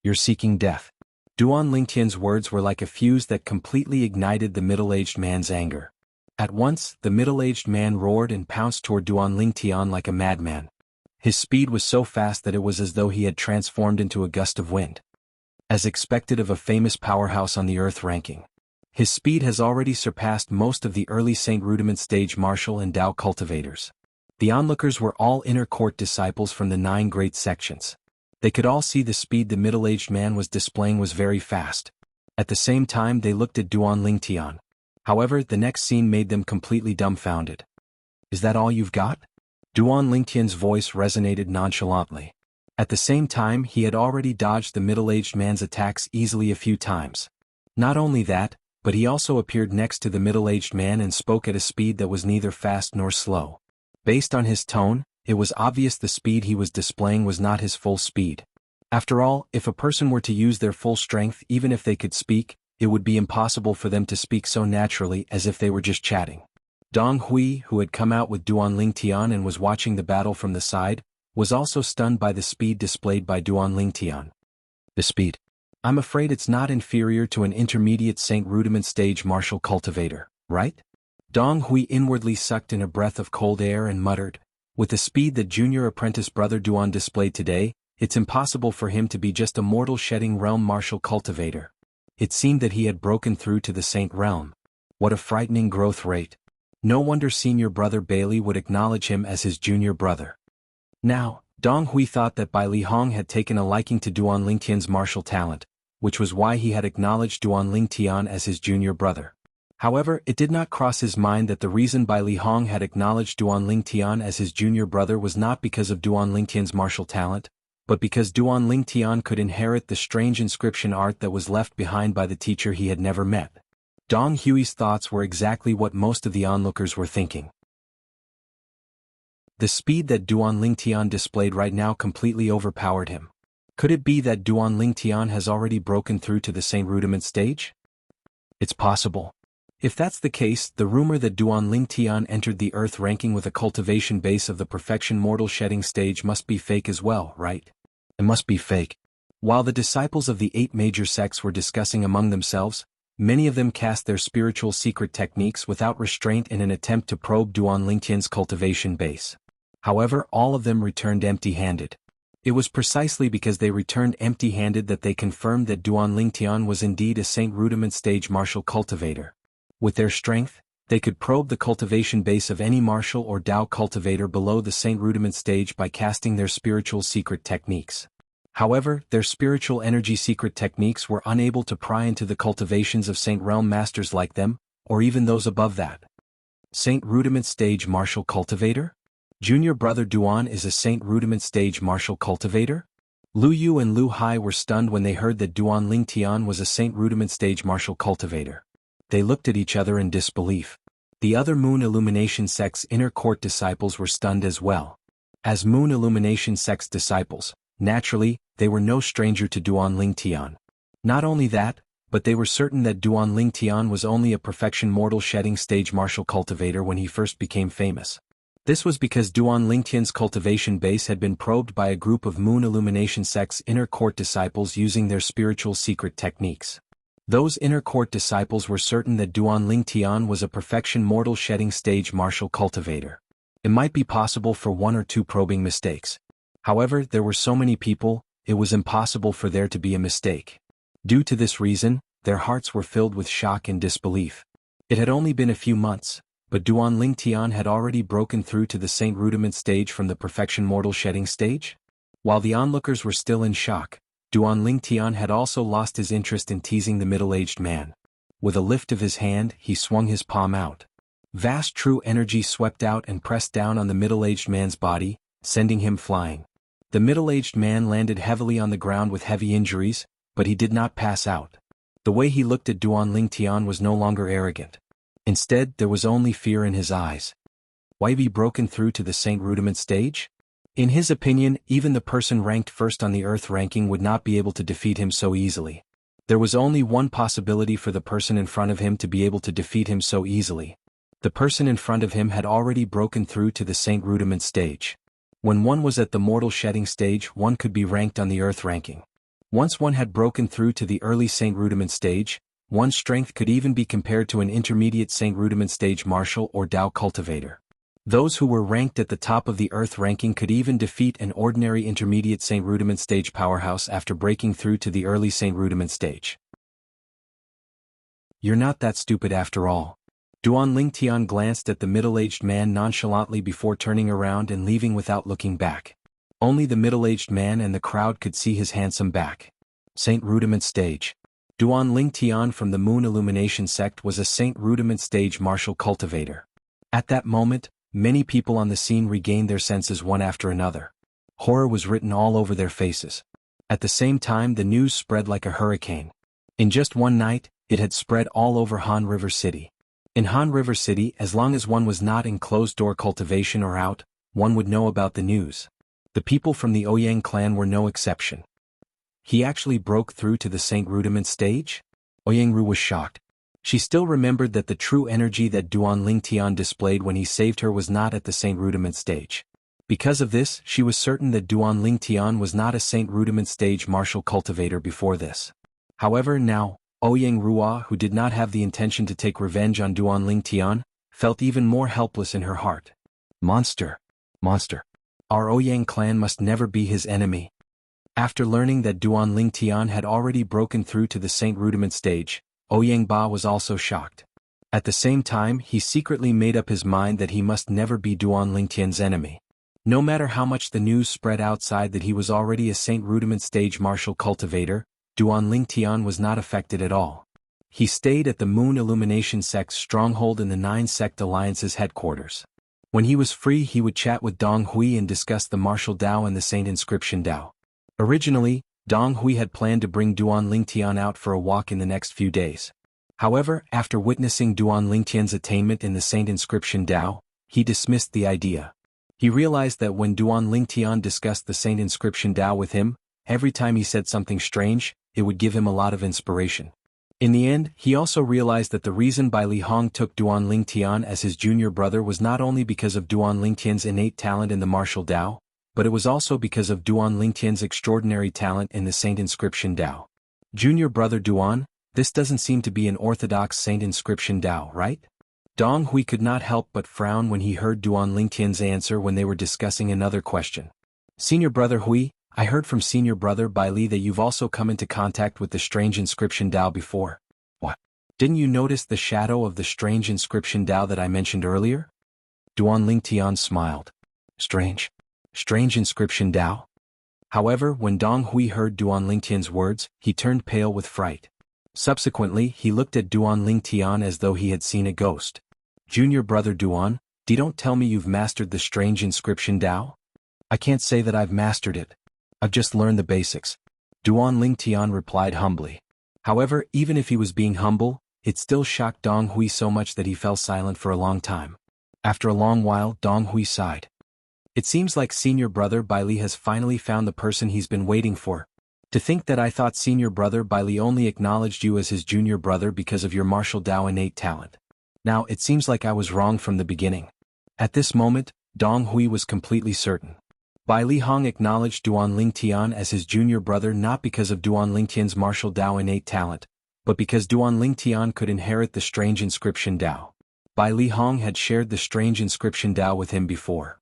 You're seeking death. Duan Lingtian's words were like a fuse that completely ignited the middle-aged man's anger. At once, the middle-aged man roared and pounced toward Duan Lingtian like a madman. His speed was so fast that it was as though he had transformed into a gust of wind. As expected of a famous powerhouse on the Earth ranking, his speed has already surpassed most of the early Saint Rudiment stage martial and Dao cultivators. The onlookers were all inner court disciples from the 9 great sections. They could all see the speed the middle-aged man was displaying was very fast. At the same time, they looked at Duan Lingtian. However, the next scene made them completely dumbfounded. Is that all you've got? Duan Lingtian's voice resonated nonchalantly. At the same time, he had already dodged the middle-aged man's attacks easily a few times. Not only that, but he also appeared next to the middle-aged man and spoke at a speed that was neither fast nor slow. Based on his tone, it was obvious the speed he was displaying was not his full speed. After all, if a person were to use their full strength even if they could speak, it would be impossible for them to speak so naturally as if they were just chatting. Dong Hui, who had come out with Duan Lingtian and was watching the battle from the side, was also stunned by the speed displayed by Duan Lingtian. The speed. I'm afraid it's not inferior to an intermediate Saint Rudiment stage martial cultivator, right? Dong Hui inwardly sucked in a breath of cold air and muttered, with the speed that junior apprentice brother Duan displayed today, it's impossible for him to be just a mortal shedding realm martial cultivator. It seemed that he had broken through to the Saint realm. What a frightening growth rate. No wonder senior brother Bailey would acknowledge him as his junior brother. Now, Dong Hui thought that Bai Li Hong had taken a liking to Duan Lingtian's martial talent, which was why he had acknowledged Duan Lingtian as his junior brother. However, it did not cross his mind that the reason Bai Li Hong had acknowledged Duan Lingtian as his junior brother was not because of Duan Lingtian's martial talent, but because Duan Lingtian could inherit the strange inscription art that was left behind by the teacher he had never met. Dong Hui's thoughts were exactly what most of the onlookers were thinking. The speed that Duan Lingtian displayed right now completely overpowered him. Could it be that Duan Lingtian has already broken through to the Saint Rudiment stage? It's possible. If that's the case, the rumor that Duan Lingtian entered the Earth ranking with a cultivation base of the perfection mortal shedding stage must be fake as well, right? It must be fake. While the disciples of the 8 major sects were discussing among themselves, many of them cast their spiritual secret techniques without restraint in an attempt to probe Duan Lingtian's cultivation base. However, all of them returned empty-handed. It was precisely because they returned empty-handed that they confirmed that Duan Lingtian was indeed a Saint Rudiment stage martial cultivator. With their strength, They could probe the cultivation base of any martial or Dao cultivator below the Saint Rudiment stage by casting their spiritual secret techniques. However, their spiritual energy secret techniques were unable to pry into the cultivations of Saint Realm masters like them, or even those above that. Saint Rudiment stage martial cultivator? Junior brother Duan is a Saint Rudiment stage martial cultivator? Lu Yu and Lu Hai were stunned when they heard that Duan Lingtian was a Saint Rudiment stage martial cultivator. They looked at each other in disbelief. The other Moon Illumination sect's inner court disciples were stunned as well. As Moon Illumination sect's disciples, naturally, they were no stranger to Duan Lingtian. Not only that, but they were certain that Duan Lingtian was only a perfection mortal shedding stage martial cultivator when he first became famous. This was because Duan Lingtian's cultivation base had been probed by a group of Moon Illumination sect's inner court disciples using their spiritual secret techniques. Those inner court disciples were certain that Duan Lingtian was a perfection mortal shedding stage martial cultivator. It might be possible for one or two probing mistakes. However, there were so many people, it was impossible for there to be a mistake. Due to this reason, their hearts were filled with shock and disbelief. It had only been a few months, but Duan Lingtian had already broken through to the Saint Rudiment stage from the perfection mortal shedding stage? While the onlookers were still in shock, Duan Lingtian had also lost his interest in teasing the middle-aged man. With a lift of his hand, he swung his palm out. Vast true energy swept out and pressed down on the middle-aged man's body, sending him flying. The middle-aged man landed heavily on the ground with heavy injuries, but he did not pass out. The way he looked at Duan Lingtian was no longer arrogant. Instead, there was only fear in his eyes. Why be broken through to the Saint Rudiment stage? In his opinion, even the person ranked first on the Earth ranking would not be able to defeat him so easily. There was only one possibility for the person in front of him to be able to defeat him so easily. The person in front of him had already broken through to the Saint Rudiment stage. When one was at the mortal shedding stage, one could be ranked on the Earth ranking. Once one had broken through to the early Saint Rudiment stage, one's strength could even be compared to an intermediate Saint Rudiment stage martial or Dao cultivator. Those who were ranked at the top of the Earth ranking could even defeat an ordinary intermediate Saint Rudiment stage powerhouse after breaking through to the early Saint Rudiment stage. You're not that stupid after all. Duan Lingtian glanced at the middle-aged man nonchalantly before turning around and leaving without looking back. Only the middle-aged man and the crowd could see his handsome back. Saint Rudiment stage. Duan Lingtian from the Moon Illumination sect was a Saint Rudiment stage martial cultivator. At that moment, many people on the scene regained their senses one after another. Horror was written all over their faces. At the same time, the news spread like a hurricane. In just one night, it had spread all over Han River City. In Han River City, as long as one was not in closed-door cultivation or out, one would know about the news. The people from the Ouyang clan were no exception. He actually broke through to the Saint Rudiment stage? Ouyangru was shocked. She still remembered that the true energy that Duan Lingtian displayed when he saved her was not at the Saint Rudiment stage. Because of this, she was certain that Duan Lingtian was not a Saint Rudiment stage martial cultivator before this. However, now, Ouyang Rua, who did not have the intention to take revenge on Duan Lingtian, felt even more helpless in her heart. Monster. Monster. Our Ouyang clan must never be his enemy. After learning that Duan Lingtian had already broken through to the Saint Rudiment stage, Ouyang Ba was also shocked. At the same time, he secretly made up his mind that he must never be Duan Lingtian's enemy. No matter how much the news spread outside that he was already a Saint Rudiment stage martial cultivator, Duan Lingtian was not affected at all. He stayed at the Moon Illumination sect's stronghold in the 9 Sect Alliance's headquarters. When he was free, he would chat with Dong Hui and discuss the martial Dao and the Saint Inscription Dao. Originally, Dong Hui had planned to bring Duan Lingtian out for a walk in the next few days. However, after witnessing Duan Lingtian's attainment in the Saint Inscription Dao, he dismissed the idea. He realized that when Duan Lingtian discussed the Saint Inscription Dao with him, every time he said something strange, it would give him a lot of inspiration. In the end, he also realized that the reason Bai Li Hong took Duan Lingtian as his junior brother was not only because of Duan Lingtian's innate talent in the martial Dao, but it was also because of Duan Lingtian's extraordinary talent in the Saint Inscription Dao. Junior brother Duan, this doesn't seem to be an orthodox Saint Inscription Dao, right? Dong Hui could not help but frown when he heard Duan Lingtian's answer when they were discussing another question. Senior brother Hui, I heard from senior brother Bai Li that you've also come into contact with the strange Inscription Dao before. What? Didn't you notice the shadow of the strange inscription Dao that I mentioned earlier? Duan Lingtian smiled. Strange? Strange inscription Dao? However, when Dong Hui heard Duan Lingtian's words, he turned pale with fright. Subsequently, he looked at Duan Lingtian as though he had seen a ghost. Junior brother Duan, don't tell me you've mastered the strange inscription Dao? I can't say that I've mastered it. I've just learned the basics. Duan Lingtian replied humbly. However, even if he was being humble, it still shocked Dong Hui so much that he fell silent for a long time. After a long while, Dong Hui sighed. It seems like senior brother Bai Li has finally found the person he's been waiting for. To think that I thought senior brother Bai Li only acknowledged you as his junior brother because of your martial Dao innate talent. Now it seems like I was wrong from the beginning. At this moment, Dong Hui was completely certain. Bai Li Hong acknowledged Duan Lingtian as his junior brother not because of Duan Lingtian's martial Dao innate talent, but because Duan Lingtian could inherit the strange inscription Dao. Bai Li Hong had shared the strange inscription Dao with him before.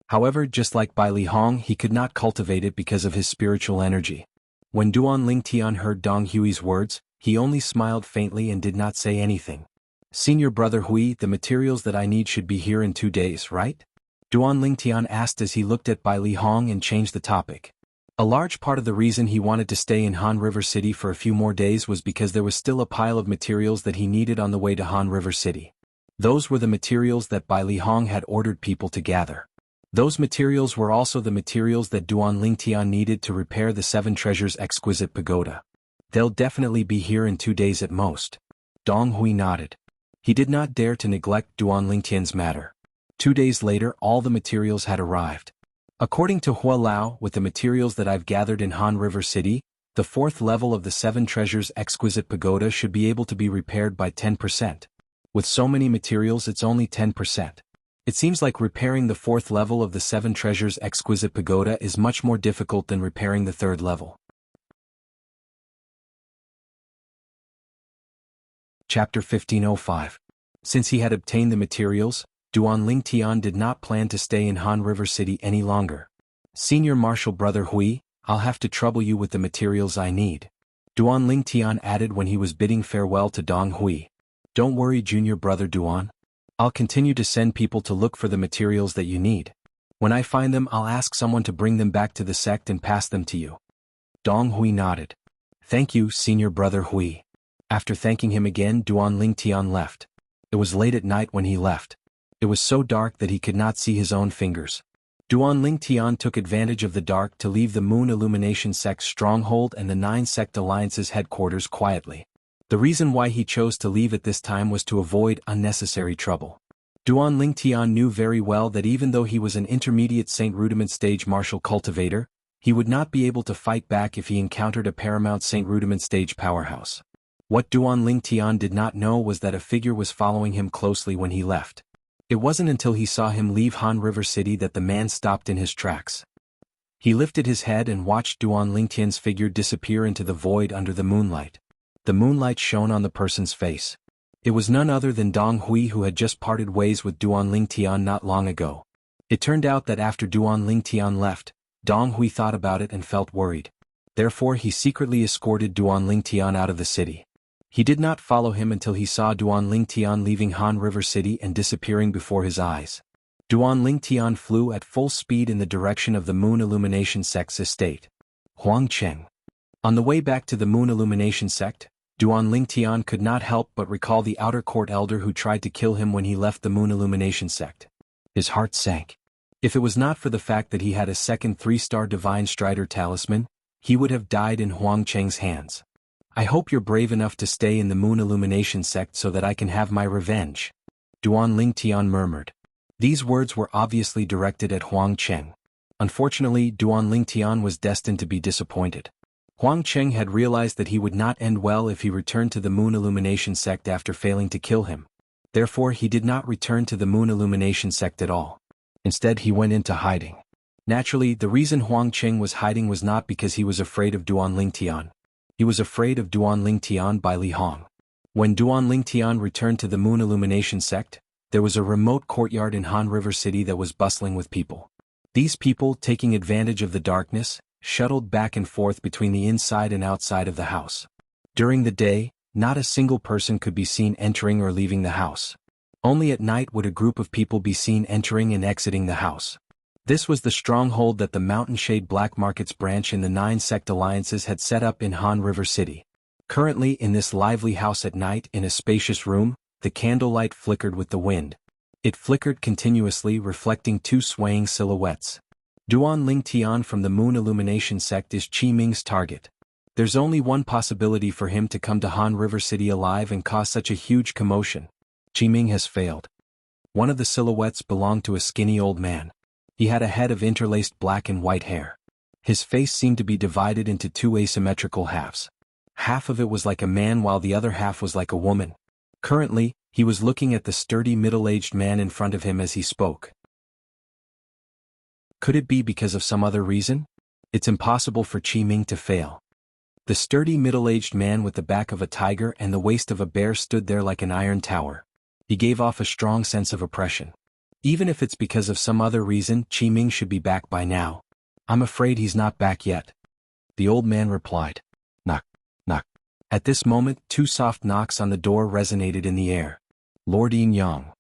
However, just like Bai Li Hong, he could not cultivate it because of his spiritual energy. When Duan Lingtian heard Dong Hui's words, he only smiled faintly and did not say anything. Senior brother Hui, the materials that I need should be here in 2 days, right? Duan Lingtian asked as he looked at Bai Li Hong and changed the topic. A large part of the reason he wanted to stay in Han River City for a few more days was because there was still a pile of materials that he needed on the way to Han River City. Those were the materials that Bai Li Hong had ordered people to gather. Those materials were also the materials that Duan Lingtian needed to repair the 7 Treasures exquisite pagoda. They'll definitely be here in 2 days at most. Dong Hui nodded. He did not dare to neglect Duan Lingtian's matter. 2 days later, all the materials had arrived. According to Hua Lao, with the materials that I've gathered in Han River City, the 4th level of the 7 Treasures exquisite pagoda should be able to be repaired by 10%. With so many materials, it's only 10%. It seems like repairing the 4th level of the 7 Treasures exquisite pagoda is much more difficult than repairing the 3rd level. Chapter 1505. Since he had obtained the materials, Duan Lingtian did not plan to stay in Han River City any longer. Senior Martial Brother Hui, I'll have to trouble you with the materials I need. Duan Lingtian added when he was bidding farewell to Dong Hui. Don't worry, Junior Brother Duan. I'll continue to send people to look for the materials that you need. When I find them, I'll ask someone to bring them back to the sect and pass them to you. Dong Hui nodded. Thank you, Senior Brother Hui. After thanking him again, Duan Lingtian left. It was late at night when he left. It was so dark that he could not see his own fingers. Duan Lingtian took advantage of the dark to leave the Moon Illumination Sect's stronghold and the 9 Sect Alliance's headquarters quietly. The reason why he chose to leave at this time was to avoid unnecessary trouble. Duan Lingtian knew very well that even though he was an intermediate Saint Rudiment stage martial cultivator, he would not be able to fight back if he encountered a paramount Saint Rudiment stage powerhouse. What Duan Lingtian did not know was that a figure was following him closely when he left. It wasn't until he saw him leave Han River City that the man stopped in his tracks. He lifted his head and watched Duan Lingtian's figure disappear into the void under the moonlight. The moonlight shone on the person's face. It was none other than Dong Hui, who had just parted ways with Duan Lingtian not long ago. It turned out that after Duan Lingtian left, Dong Hui thought about it and felt worried. Therefore he secretly escorted Duan Lingtian out of the city. He did not follow him until he saw Duan Lingtian leaving Han River City and disappearing before his eyes. Duan Lingtian flew at full speed in the direction of the Moon Illumination Sect's estate. Huangcheng. On the way back to the Moon Illumination Sect, Duan Lingtian could not help but recall the outer court elder who tried to kill him when he left the Moon Illumination Sect. His heart sank. If it was not for the fact that he had a second 3-star Divine Strider talisman, he would have died in Huangcheng's hands. I hope you're brave enough to stay in the Moon Illumination Sect so that I can have my revenge. Duan Lingtian murmured. These words were obviously directed at Huangcheng. Unfortunately, Duan Lingtian was destined to be disappointed. Huangcheng had realized that he would not end well if he returned to the Moon Illumination Sect after failing to kill him. Therefore he did not return to the Moon Illumination Sect at all. Instead he went into hiding. Naturally, the reason Huangcheng was hiding was not because he was afraid of Duan Lingtian. He was afraid of Duan Lingtian Bai Li Hong. When Duan Lingtian returned to the Moon Illumination Sect, there was a remote courtyard in Han River City that was bustling with people. These people, taking advantage of the darkness, shuttled back and forth between the inside and outside of the house. During the day, Not a single person could be seen entering or leaving the house. Only at night would a group of people be seen entering and exiting the house. This was the stronghold that the Mountain Shade Black Markets branch in the 9 sect alliances had set up in Han River City. Currently in this lively house at night in a spacious room, the candlelight flickered with the wind. It flickered continuously, reflecting 2 swaying silhouettes. Duan Ling Tian from the Moon Illumination sect is Qi Ming's target. There's only one possibility for him to come to Han River City alive and cause such a huge commotion. Qi Ming has failed. One of the silhouettes belonged to a skinny old man. He had a head of interlaced black and white hair. His face seemed to be divided into 2 asymmetrical halves. Half of it was like a man while the other half was like a woman. Currently, he was looking at the sturdy middle-aged man in front of him as he spoke. Could it be because of some other reason? It's impossible for Qi Ming to fail. The sturdy middle-aged man with the back of a tiger and the waist of a bear stood there like an iron tower. He gave off a strong sense of oppression. Even if it's because of some other reason, Qi Ming should be back by now. I'm afraid he's not back yet. The old man replied. Knock, knock. At this moment, 2 soft knocks on the door resonated in the air. Lord Yin Yang.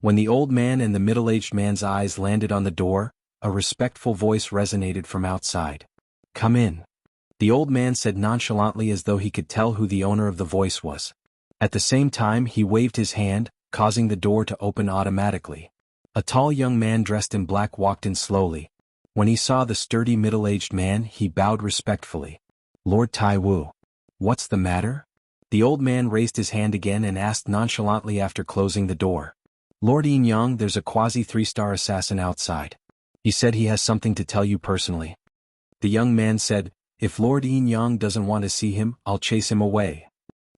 When the old man and the middle-aged man's eyes landed on the door, a respectful voice resonated from outside. Come in. The old man said nonchalantly as though he could tell who the owner of the voice was. At the same time he waved his hand, causing the door to open automatically. A tall young man dressed in black walked in slowly. When he saw the sturdy middle-aged man, he bowed respectfully. Lord Tai Wu. What's the matter? The old man raised his hand again and asked nonchalantly after closing the door. Lord Yin Yang, there's a quasi-3-star assassin outside. He said he has something to tell you personally. The young man said, if Lord Yin Yang doesn't want to see him, I'll chase him away.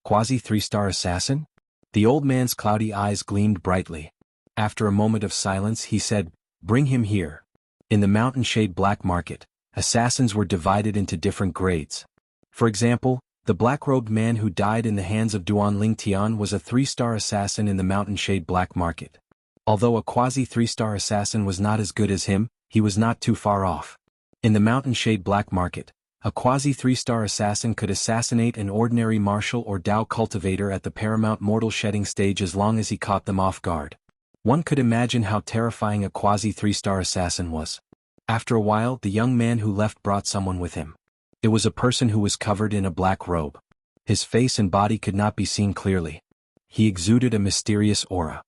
Quasi-3-star assassin? The old man's cloudy eyes gleamed brightly. After a moment of silence he said, bring him here. In the Mountain Shade Black Market, assassins were divided into different grades. For example, the black-robed man who died in the hands of Duan Ling Tian was a 3-star assassin in the Mountain Shade Black Market. Although a quasi-3-star assassin was not as good as him, he was not too far off. In the Mountain Shade Black Market, a quasi-3-star assassin could assassinate an ordinary martial or Dao cultivator at the paramount mortal shedding stage as long as he caught them off guard. One could imagine how terrifying a quasi-3-star assassin was. After a while, the young man who left brought someone with him. It was a person who was covered in a black robe. His face and body could not be seen clearly. He exuded a mysterious aura.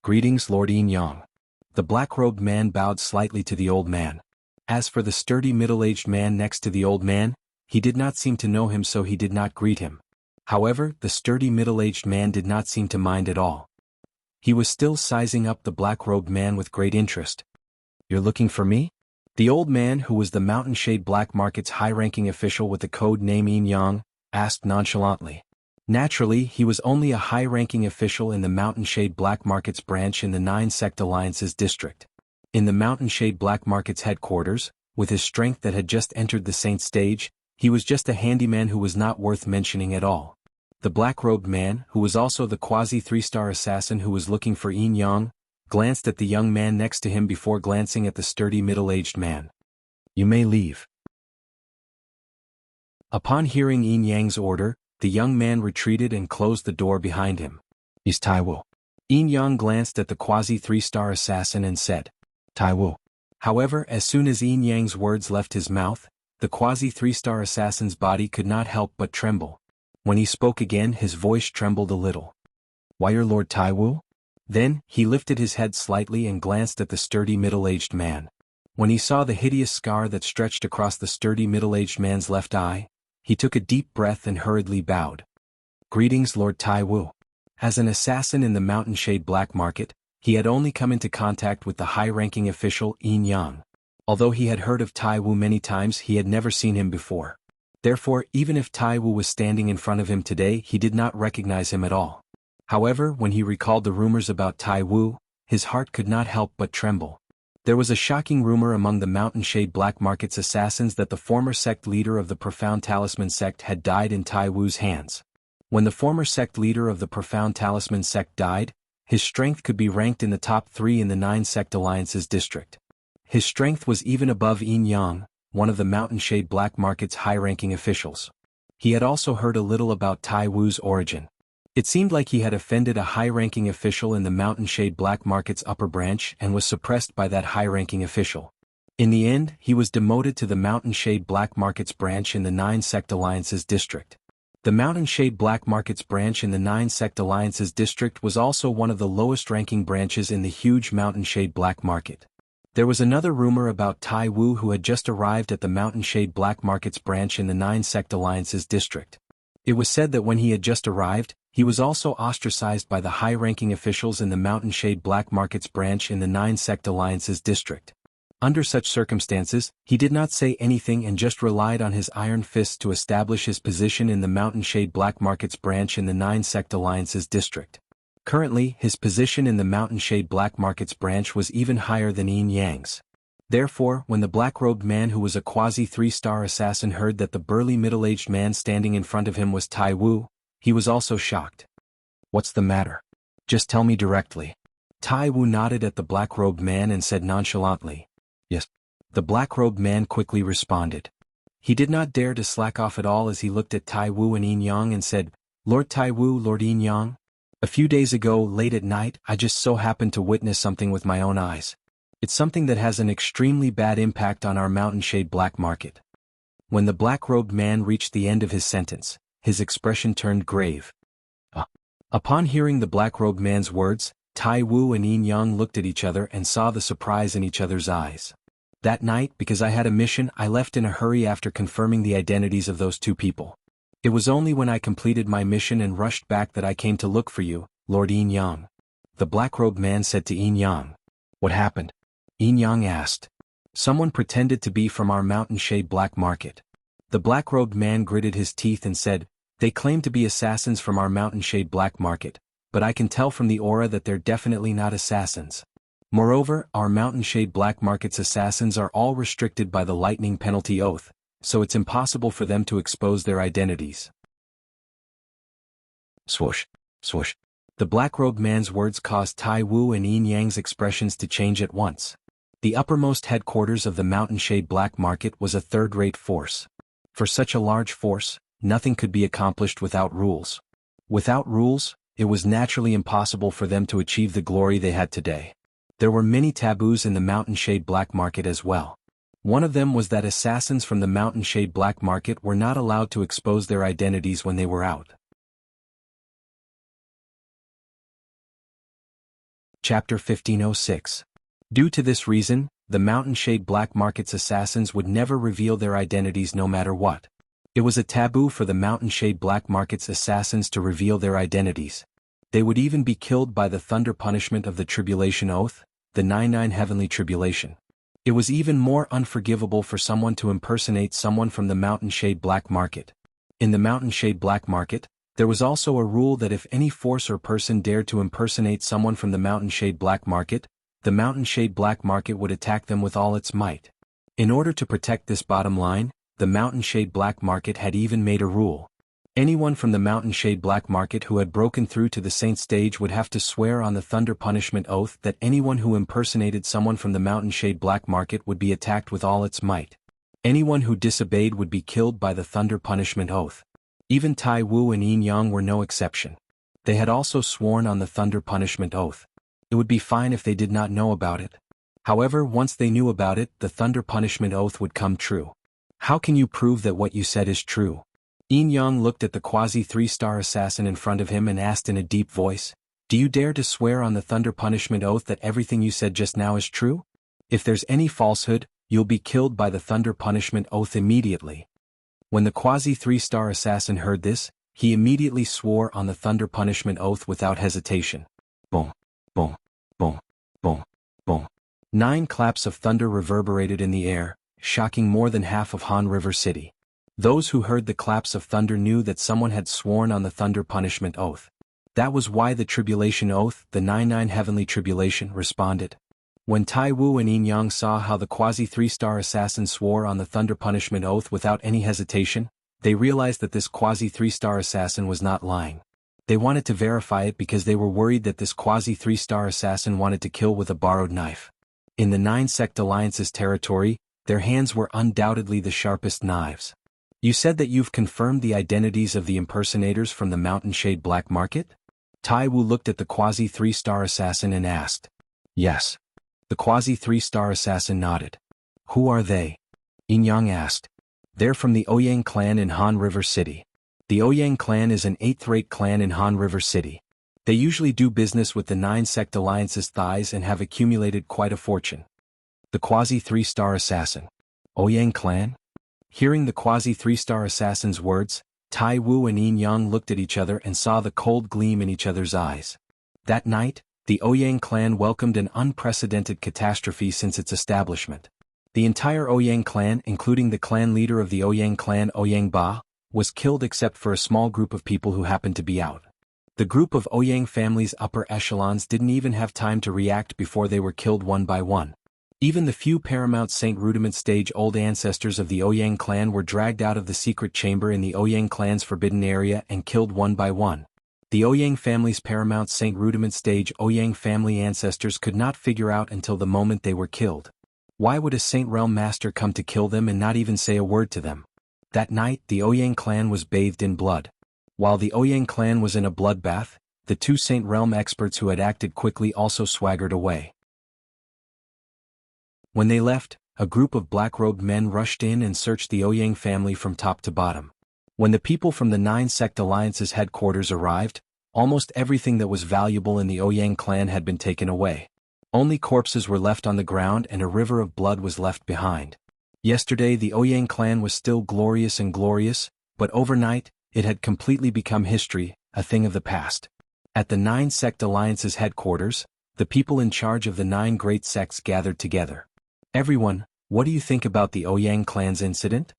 Greetings, Lord Yin Yang. The black-robed man bowed slightly to the old man. As for the sturdy middle-aged man next to the old man, he did not seem to know him, so he did not greet him. However, the sturdy middle-aged man did not seem to mind at all. He was still sizing up the black-robed man with great interest. You're looking for me? The old man, who was the Mountain Shade Black Market's high-ranking official with the code name Yin Yang, asked nonchalantly. Naturally, he was only a high-ranking official in the Mountain Shade Black Market's branch in the 9 Sect Alliances district. In the Mountain Shade Black Market's headquarters, with his strength that had just entered the Saint stage, he was just a handyman who was not worth mentioning at all. The black-robed man, who was also the quasi-3-star assassin who was looking for Yin Yang, glanced at the young man next to him before glancing at the sturdy middle-aged man. You may leave. Upon hearing Yin Yang's order, the young man retreated and closed the door behind him. Is Tai Wu. Yin Yang glanced at the quasi-3-star assassin and said, Tai Wu. However, as soon as Yin Yang's words left his mouth, the quasi-3-star assassin's body could not help but tremble. When he spoke again, his voice trembled a little. Why, your Lord Tai Wu? Then, he lifted his head slightly and glanced at the sturdy middle-aged man. When he saw the hideous scar that stretched across the sturdy middle-aged man's left eye, he took a deep breath and hurriedly bowed. Greetings, Lord Tai Wu. As an assassin in the Mountain Shade Black Market, he had only come into contact with the high-ranking official Yin Yang. Although he had heard of Tai Wu many times, he had never seen him before. Therefore, even if Tai Wu was standing in front of him today, he did not recognize him at all. However, when he recalled the rumors about Tai Wu, his heart could not help but tremble. There was a shocking rumor among the Mountain Shade Black Market's assassins that the former sect leader of the Profound Talisman sect had died in Tai Wu's hands. When the former sect leader of the Profound Talisman sect died, his strength could be ranked in the top 3 in the 9 Sect Alliances district. His strength was even above Yin Yang, one of the Mountain Shade Black Market's high-ranking officials. He had also heard a little about Tai Wu's origin. It seemed like he had offended a high-ranking official in the Mountain Shade Black Market's upper branch and was suppressed by that high-ranking official. In the end, he was demoted to the Mountain Shade Black Market's branch in the Nine Sect Alliances district. The Mountain Shade Black Market's branch in the Nine Sect Alliances district was also one of the lowest-ranking branches in the huge Mountain Shade Black Market. There was another rumor about Tai Wu who had just arrived at the Mountain Shade Black Market's branch in the Nine Sect Alliances district. It was said that when he had just arrived, he was also ostracized by the high-ranking officials in the Mountain Shade Black Market's branch in the Nine Sect Alliances district. Under such circumstances, he did not say anything and just relied on his iron fists to establish his position in the Mountain Shade Black Market's branch in the Nine Sect Alliances district. Currently, his position in the Mountain Shade Black Market's branch was even higher than Yin Yang's. Therefore, when the black-robed man who was a quasi-3-star assassin heard that the burly middle-aged man standing in front of him was Tai Wu, he was also shocked. "What's the matter? Just tell me directly." Tai Wu nodded at the black-robed man and said nonchalantly, "Yes." The black-robed man quickly responded. He did not dare to slack off at all as he looked at Tai Wu and Yin Yang and said, "Lord Tai Wu, Lord Yin Yang? A few days ago, late at night, I just so happened to witness something with my own eyes. It's something that has an extremely bad impact on our Mountain Shade Black Market." When the black-robed man reached the end of his sentence, his expression turned grave. Upon hearing the black-robed man's words, Tai Wu and Yin Yang looked at each other and saw the surprise in each other's eyes. That night, because I had a mission, I left in a hurry after confirming the identities of those two people. It was only when I completed my mission and rushed back that I came to look for you, Lord Yin Yang. The black-robed man said to Yin Yang. "What happened?" Yin Yang asked. "Someone pretended to be from our Mountain Shade Black Market." The black-robed man gritted his teeth and said, "They claim to be assassins from our Mountain Shade Black Market, but I can tell from the aura that they're definitely not assassins. Moreover, our Mountain Shade Black Market's assassins are all restricted by the lightning penalty oath, so it's impossible for them to expose their identities." Swoosh, swoosh. The black-robed man's words caused Tai Wu and Yin Yang's expressions to change at once. The uppermost headquarters of the Mountain Shade Black Market was a third-rate force. For such a large force, nothing could be accomplished without rules. Without rules, it was naturally impossible for them to achieve the glory they had today. There were many taboos in the Mountain Shade Black Market as well. One of them was that assassins from the Mountain Shade Black Market were not allowed to expose their identities when they were out. Chapter 1506. Due to this reason, the Mountain Shade Black Market's assassins would never reveal their identities no matter what. It was a taboo for the Mountain Shade Black Market's assassins to reveal their identities. They would even be killed by the thunder punishment of the Tribulation Oath, the 99 Heavenly Tribulation. It was even more unforgivable for someone to impersonate someone from the Mountain Shade Black Market. In the Mountain Shade Black Market, there was also a rule that if any force or person dared to impersonate someone from the Mountain Shade Black Market, the Mountain Shade Black Market would attack them with all its might. In order to protect this bottom line, the Mountain Shade Black Market had even made a rule. Anyone from the Mountain Shade Black Market who had broken through to the Saint Stage would have to swear on the Thunder Punishment Oath that anyone who impersonated someone from the Mountain Shade Black Market would be attacked with all its might. Anyone who disobeyed would be killed by the Thunder Punishment Oath. Even Tai Wu and Yin Yang were no exception. They had also sworn on the Thunder Punishment Oath. It would be fine if they did not know about it. However, once they knew about it, the Thunder Punishment Oath would come true. How can you prove that what you said is true? Yin Yang looked at the quasi-3-star assassin in front of him and asked in a deep voice, "Do you dare to swear on the Thunder Punishment Oath that everything you said just now is true? If there's any falsehood, you'll be killed by the Thunder Punishment Oath immediately." When the quasi-3-star assassin heard this, he immediately swore on the Thunder Punishment Oath without hesitation. Boom, boom, boom, boom, boom. 9 claps of thunder reverberated in the air, shocking more than half of Han River City. Those who heard the claps of thunder knew that someone had sworn on the Thunder Punishment Oath. That was why the Tribulation Oath, the 99 Heavenly Tribulation, responded. When Tai Wu and Yin Yang saw how the quasi-3-star assassin swore on the Thunder Punishment Oath without any hesitation, they realized that this quasi-3-star assassin was not lying. They wanted to verify it because they were worried that this quasi-3-star assassin wanted to kill with a borrowed knife. In the 9 Sect Alliance's territory, their hands were undoubtedly the sharpest knives. You said that you've confirmed the identities of the impersonators from the Mountain Shade Black Market? Tai Wu looked at the quasi-3-star assassin and asked. Yes. The quasi-3-star assassin nodded. Who are they? Yin Yang asked. They're from the Ouyang clan in Han River City. The Ouyang clan is an 8th-rate clan in Han River City. They usually do business with the 9-sect alliance's thighs and have accumulated quite a fortune. The quasi-3-star assassin. Ouyang clan? Hearing the quasi-3-star assassin's words, Tai Wu and Yin Yang looked at each other and saw the cold gleam in each other's eyes. That night, the Ouyang clan welcomed an unprecedented catastrophe since its establishment. The entire Ouyang clan, including the clan leader of the Ouyang clan, Ouyang Ba, was killed except for a small group of people who happened to be out. The group of Ouyang family's upper echelons didn't even have time to react before they were killed one by one. Even the few Paramount Saint Rudiment stage old ancestors of the Ouyang clan were dragged out of the secret chamber in the Ouyang clan's forbidden area and killed one by one. The Ouyang family's Paramount Saint Rudiment stage Ouyang family ancestors could not figure out until the moment they were killed. Why would a Saint Realm Master come to kill them and not even say a word to them? That night, the Ouyang clan was bathed in blood. While the Ouyang clan was in a bloodbath, the two Saint Realm experts who had acted quickly also swaggered away. When they left, a group of black-robed men rushed in and searched the Ouyang family from top to bottom. When the people from the 9-sect alliance's headquarters arrived, almost everything that was valuable in the Ouyang clan had been taken away. Only corpses were left on the ground and a river of blood was left behind. Yesterday the Ouyang clan was still glorious, but overnight, it had completely become history, a thing of the past. At the 9-sect alliance's headquarters, the people in charge of the 9 great sects gathered together. Everyone, what do you think about the Ouyang clan's incident?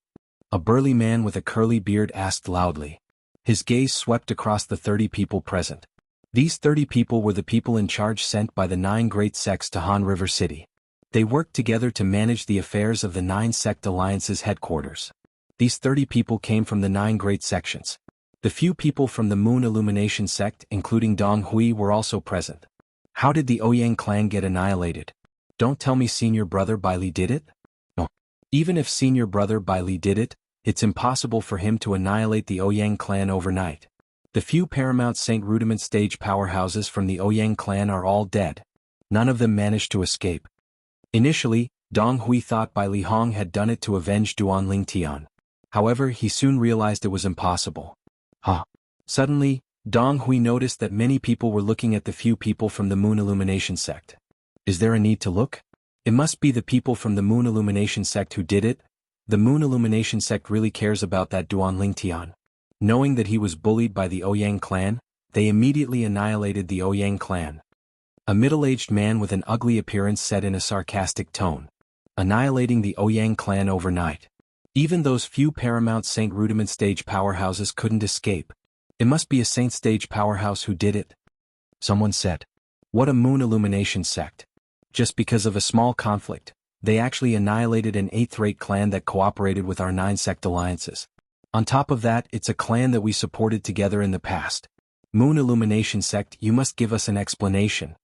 A burly man with a curly beard asked loudly. His gaze swept across the 30 people present. These 30 people were the people in charge sent by the 9 great sects to Han River City. They worked together to manage the affairs of the 9-sect alliance's headquarters. These 30 people came from the 9 great sections. The few people from the Moon Illumination sect, including Dong Hui, were also present. How did the Ouyang clan get annihilated? Don't tell me Senior Brother Bai Li did it? No. Even if Senior Brother Bai Li did it, it's impossible for him to annihilate the Ouyang clan overnight. The few Paramount Saint Rudiment stage powerhouses from the Ouyang clan are all dead. None of them managed to escape. Initially, Dong Hui thought Bai Li Hong had done it to avenge Duan Ling Tian. However, he soon realized it was impossible. Suddenly, Dong Hui noticed that many people were looking at the few people from the Moon Illumination sect. Is there a need to look? It must be the people from the Moon Illumination sect who did it. The Moon Illumination sect really cares about that Duan Ling Tian. Knowing that he was bullied by the Ouyang clan, they immediately annihilated the Ouyang clan. A middle-aged man with an ugly appearance said in a sarcastic tone. Annihilating the Ouyang clan overnight. Even those few Paramount Saint Rudiment stage powerhouses couldn't escape. It must be a Saint stage powerhouse who did it. Someone said. What a Moon Illumination sect. Just because of a small conflict, they actually annihilated an 8th-rate clan that cooperated with our 9-sect alliances. On top of that, it's a clan that we supported together in the past. Moon Illumination sect, you must give us an explanation.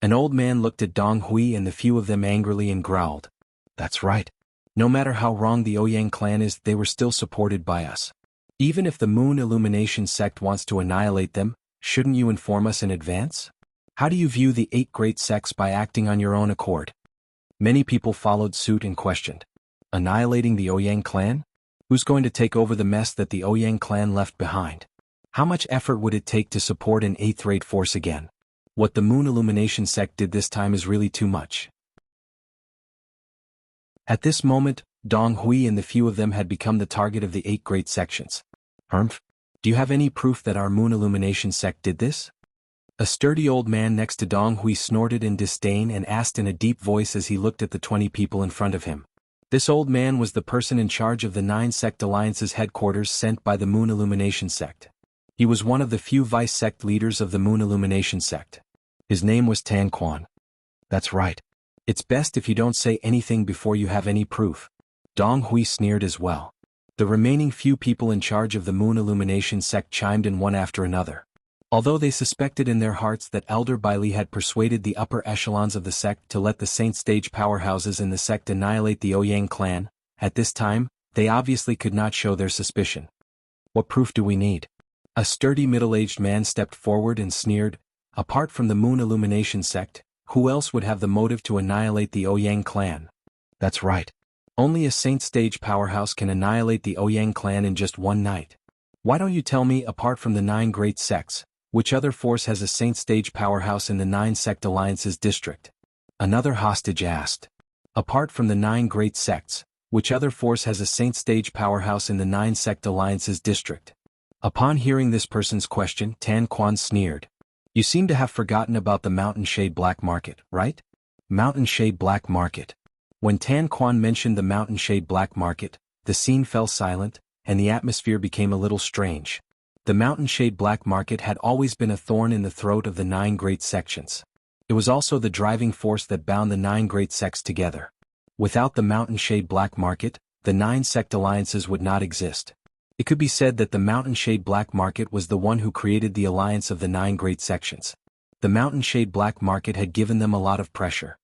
An old man looked at Dong Hui and the few of them angrily and growled. That's right. No matter how wrong the Ouyang clan is, they were still supported by us. Even if the Moon Illumination sect wants to annihilate them, shouldn't you inform us in advance? How do you view the 8 great sects by acting on your own accord? Many people followed suit and questioned. Annihilating the Ouyang clan? Who's going to take over the mess that the Ouyang clan left behind? How much effort would it take to support an 8th-rate force again? What the Moon Illumination sect did this time is really too much. At this moment, Dong Hui and the few of them had become the target of the 8 great sections. Do you have any proof that our Moon Illumination sect did this? A sturdy old man next to Dong Hui snorted in disdain and asked in a deep voice as he looked at the 20 people in front of him. This old man was the person in charge of the 9-sect alliance's headquarters sent by the Moon Illumination sect. He was one of the few vice-sect leaders of the Moon Illumination sect. His name was Tan Quan. That's right. It's best if you don't say anything before you have any proof. Dong Hui sneered as well. The remaining few people in charge of the Moon Illumination sect chimed in one after another. Although they suspected in their hearts that Elder Bai Li had persuaded the upper echelons of the sect to let the Saint stage powerhouses in the sect annihilate the Ouyang clan, at this time, They obviously could not show their suspicion. What proof do we need? A sturdy middle-aged man stepped forward and sneered, apart from the Moon Illumination sect, who else would have the motive to annihilate the Ouyang clan? That's right. Only a Saint Stage powerhouse can annihilate the Ouyang clan in just one night. Why don't you tell me, apart from the 9 great sects, which other force has a Saint Stage powerhouse in the 9 sect alliances district? Another hostage asked. Apart from the 9 great sects, which other force has a Saint Stage powerhouse in the 9 sect alliances district? Upon hearing this person's question, Tan Quan sneered. You seem to have forgotten about the Mountain Shade Black Market, right? Mountain Shade Black Market. When Tan Quan mentioned the Mountain Shade Black Market, the scene fell silent, and the atmosphere became a little strange. The Mountain Shade Black Market had always been a thorn in the throat of the 9 great sections. It was also the driving force that bound the 9 great sects together. Without the Mountain Shade Black Market, the 9 sect alliances would not exist. It could be said that the Mountain Shade Black Market was the one who created the alliance of the 9 great sections. The Mountain Shade Black Market had given them a lot of pressure.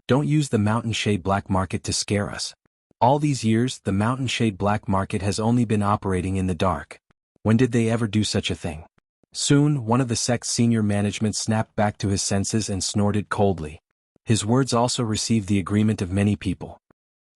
Don't use the Mountain Shade Black Market to scare us. All these years, the Mountain Shade Black Market has only been operating in the dark. When did they ever do such a thing? Soon, one of the sect's senior management snapped back to his senses and snorted coldly. His words also received the agreement of many people.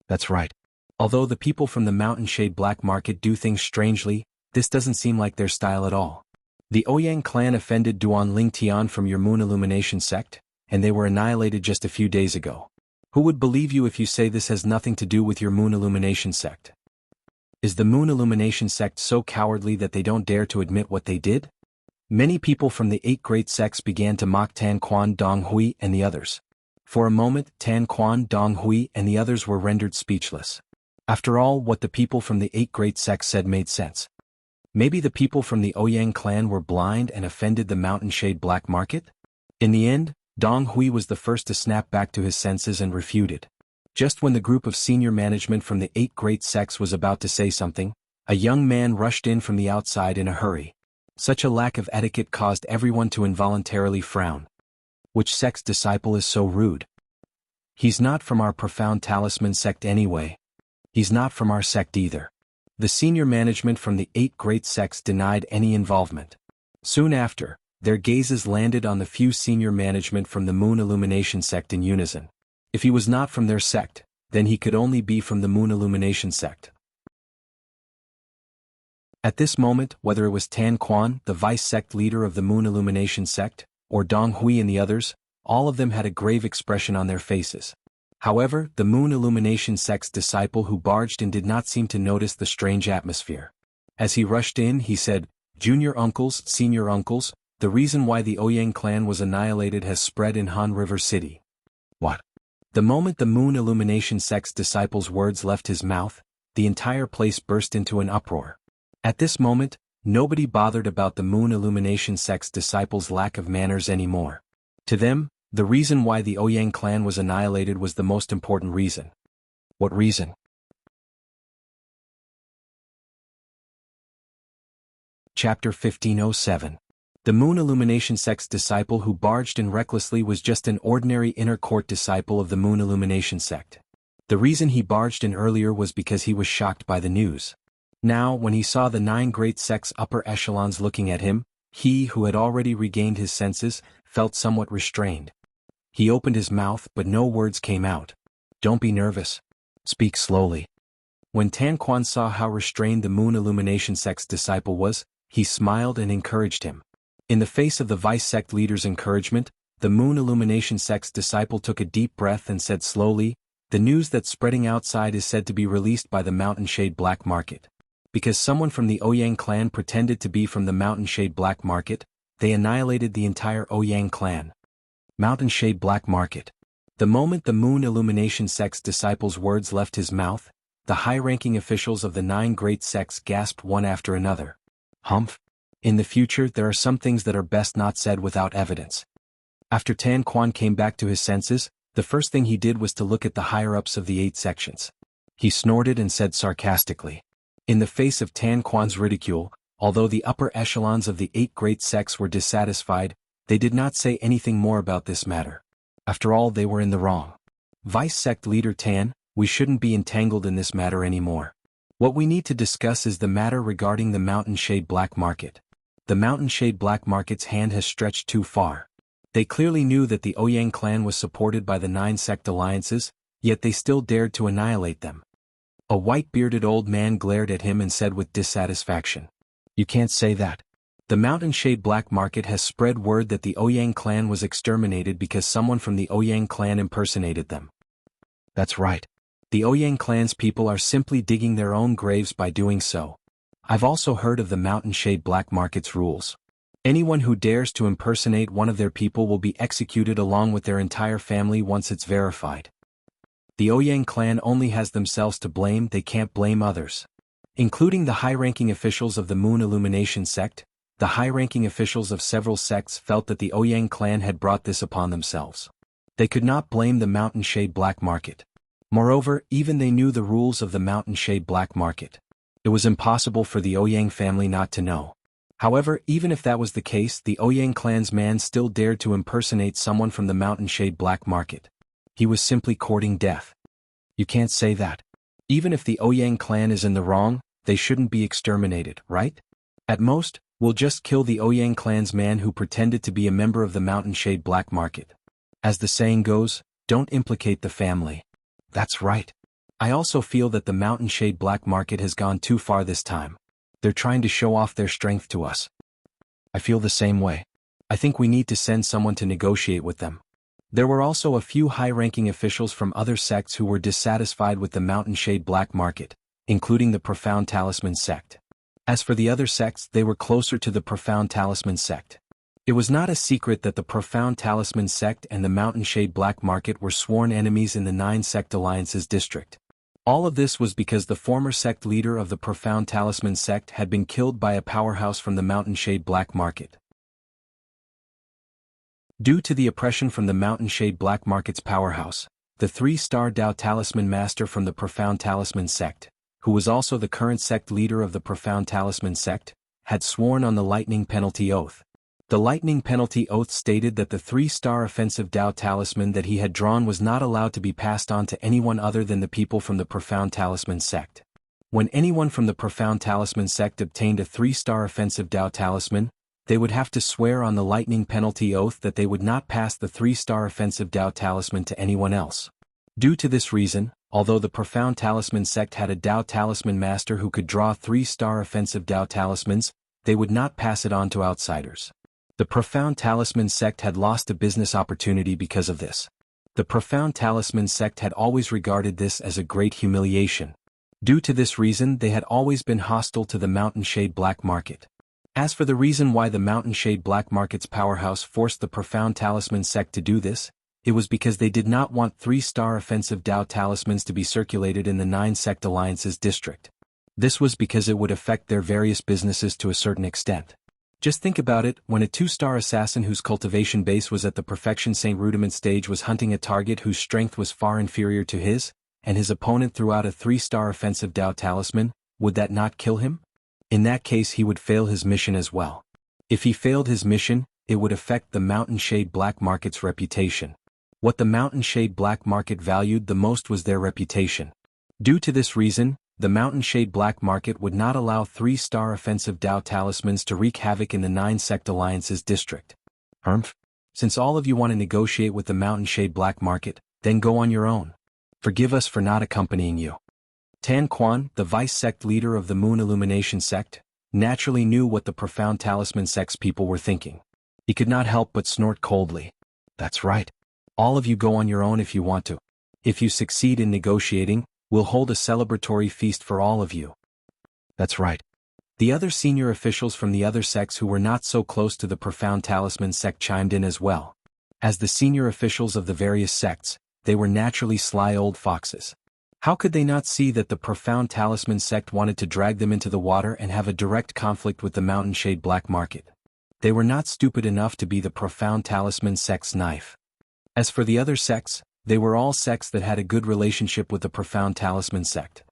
That's right. Although the people from the Mountain Shade Black Market do things strangely, this doesn't seem like their style at all. The Ouyang clan offended Duan Ling Tian from your Moon Illumination sect, and they were annihilated just a few days ago. Who would believe you if you say this has nothing to do with your Moon Illumination sect? Is the Moon Illumination sect so cowardly that they don't dare to admit what they did? Many people from the 8 great sects began to mock Tan Quan, Dong Hui, and the others. For a moment, Tan Quan, Dong Hui, and the others were rendered speechless. After all, what the people from the 8 great sects said made sense. Maybe the people from the Ouyang clan were blind and offended the Mountain Shade Black Market? In the end, Dong Hui was the first to snap back to his senses and refuted. Just when the group of senior management from the 8 great sects was about to say something, a young man rushed in from the outside in a hurry. Such a lack of etiquette caused everyone to involuntarily frown. Which sect's disciple is so rude? He's not from our Profound Talisman sect anyway. He's not from our sect either. The senior management from the 8 great sects denied any involvement. Soon after, their gazes landed on the few senior management from the Moon Illumination sect in unison. If he was not from their sect, then he could only be from the Moon Illumination sect. At this moment, whether it was Tan Quan, the vice-sect leader of the Moon Illumination sect, or Dong Hui and the others, all of them had a grave expression on their faces. However, the Moon Illumination sect's disciple who barged in did not seem to notice the strange atmosphere. As he rushed in, he said, "Junior uncles, senior uncles, the reason why the Ouyang clan was annihilated has spread in Han River City." What? The moment the Moon Illumination sect's disciple's words left his mouth, the entire place burst into an uproar. At this moment, nobody bothered about the Moon Illumination sect's disciple's lack of manners anymore. To them, the reason why the Ouyang clan was annihilated was the most important reason. What reason? Chapter 1507. The Moon Illumination sect's disciple who barged in recklessly was just an ordinary inner court disciple of the Moon Illumination sect. The reason he barged in earlier was because he was shocked by the news. Now, when he saw the 9 great sects' upper echelons looking at him, he, who had already regained his senses, felt somewhat restrained. He opened his mouth, but no words came out. Don't be nervous. Speak slowly. When Tan Quan saw how restrained the Moon Illumination sect's disciple was, he smiled and encouraged him. In the face of the vice-sect leader's encouragement, the Moon Illumination sect's disciple took a deep breath and said slowly, "The news that's spreading outside is said to be released by the Mountain Shade Black Market. Because someone from the Ouyang clan pretended to be from the Mountain Shade Black Market, they annihilated the entire Ouyang clan." Mountain Shade Black Market. The moment the Moon Illumination sect's disciple's words left his mouth, the high-ranking officials of the 9 great sects gasped one after another. Humph. In the future there are some things that are best not said without evidence. After Tan Quan came back to his senses, the first thing he did was to look at the higher-ups of the 8 sections. He snorted and said sarcastically. In the face of Tan Quan's ridicule, although the upper echelons of the 8 great sects were dissatisfied, they did not say anything more about this matter. After all, they were in the wrong. Vice-sect leader Tan, we shouldn't be entangled in this matter anymore. What we need to discuss is the matter regarding the Mountain Shade Black Market. The Mountain Shade Black Market's hand has stretched too far. They clearly knew that the Ouyang clan was supported by the 9 sect alliances, yet they still dared to annihilate them. A white-bearded old man glared at him and said with dissatisfaction, "You can't say that. The Mountain Shade Black Market has spread word that the Ouyang clan was exterminated because someone from the Ouyang clan impersonated them." That's right. The Ouyang clan's people are simply digging their own graves by doing so. I've also heard of the Mountain Shade Black Market's rules. Anyone who dares to impersonate one of their people will be executed along with their entire family once it's verified. The Ouyang clan only has themselves to blame, they can't blame others. Including the high-ranking officials of the Moon Illumination sect, the high-ranking officials of several sects felt that the Ouyang clan had brought this upon themselves. They could not blame the Mountain Shade Black Market. Moreover, even they knew the rules of the Mountain Shade Black Market. It was impossible for the Ouyang family not to know. However, even if that was the case, the Ouyang clan's man still dared to impersonate someone from the Mountain Shade Black Market. He was simply courting death. You can't say that. Even if the Ouyang clan is in the wrong, they shouldn't be exterminated, right? At most, we'll just kill the Ouyang clan's man who pretended to be a member of the Mountain Shade Black Market. As the saying goes, don't implicate the family. That's right. I also feel that the Mountain Shade Black Market has gone too far this time. They're trying to show off their strength to us. I feel the same way. I think we need to send someone to negotiate with them. There were also a few high-ranking officials from other sects who were dissatisfied with the Mountain Shade Black Market, including the Profound Talisman sect. As for the other sects, they were closer to the Profound Talisman sect. It was not a secret that the Profound Talisman sect and the Mountain Shade Black Market were sworn enemies in the 9 sect alliances district. All of this was because the former sect leader of the Profound Talisman sect had been killed by a powerhouse from the Mountain Shade Black Market. Due to the oppression from the Mountain Shade Black Market's powerhouse, the 3-star Dao Talisman Master from the Profound Talisman sect, who was also the current sect leader of the Profound Talisman sect, had sworn on the Lightning Penalty Oath. The Lightning Penalty Oath stated that the 3-star offensive Dao Talisman that he had drawn was not allowed to be passed on to anyone other than the people from the Profound Talisman sect. When anyone from the Profound Talisman sect obtained a 3-star offensive Dao Talisman, they would have to swear on the Lightning Penalty Oath that they would not pass the 3-star offensive Dao Talisman to anyone else. Due to this reason, although the Profound Talisman sect had a Dao Talisman Master who could draw 3-star offensive Dao Talismans, they would not pass it on to outsiders. The Profound Talisman sect had lost a business opportunity because of this. The Profound Talisman sect had always regarded this as a great humiliation. Due to this reason, they had always been hostile to the Mountain Shade Black Market. As for the reason why the Mountain Shade Black Market's powerhouse forced the Profound Talisman sect to do this, it was because they did not want 3-star offensive Dao Talismans to be circulated in the 9 sect alliances district. This was because it would affect their various businesses to a certain extent. Just think about it, when a 2-star assassin whose cultivation base was at the Perfection Saint Rudiment stage was hunting a target whose strength was far inferior to his, and his opponent threw out a 3-star offensive Dao Talisman, would that not kill him? In that case he would fail his mission as well. If he failed his mission, it would affect the Mountain Shade Black Market's reputation. What the Mountain Shade Black Market valued the most was their reputation. Due to this reason, the Mountain Shade Black Market would not allow 3-star offensive Dao Talismans to wreak havoc in the 9 sect alliances district. Since all of you want to negotiate with the Mountain Shade Black Market, then go on your own. Forgive us for not accompanying you. Tan Quan, the vice sect leader of the Moon Illumination sect, naturally knew what the Profound Talisman sect's people were thinking. He could not help but snort coldly. That's right. All of you go on your own if you want to. If you succeed in negotiating, we'll hold a celebratory feast for all of you. That's right. The other senior officials from the other sects who were not so close to the Profound Talisman sect chimed in as well. As the senior officials of the various sects, they were naturally sly old foxes. How could they not see that the Profound Talisman sect wanted to drag them into the water and have a direct conflict with the Mountain Shade Black Market? They were not stupid enough to be the Profound Talisman sect's knife. As for the other sects, they were all sects that had a good relationship with the Profound Talisman sect.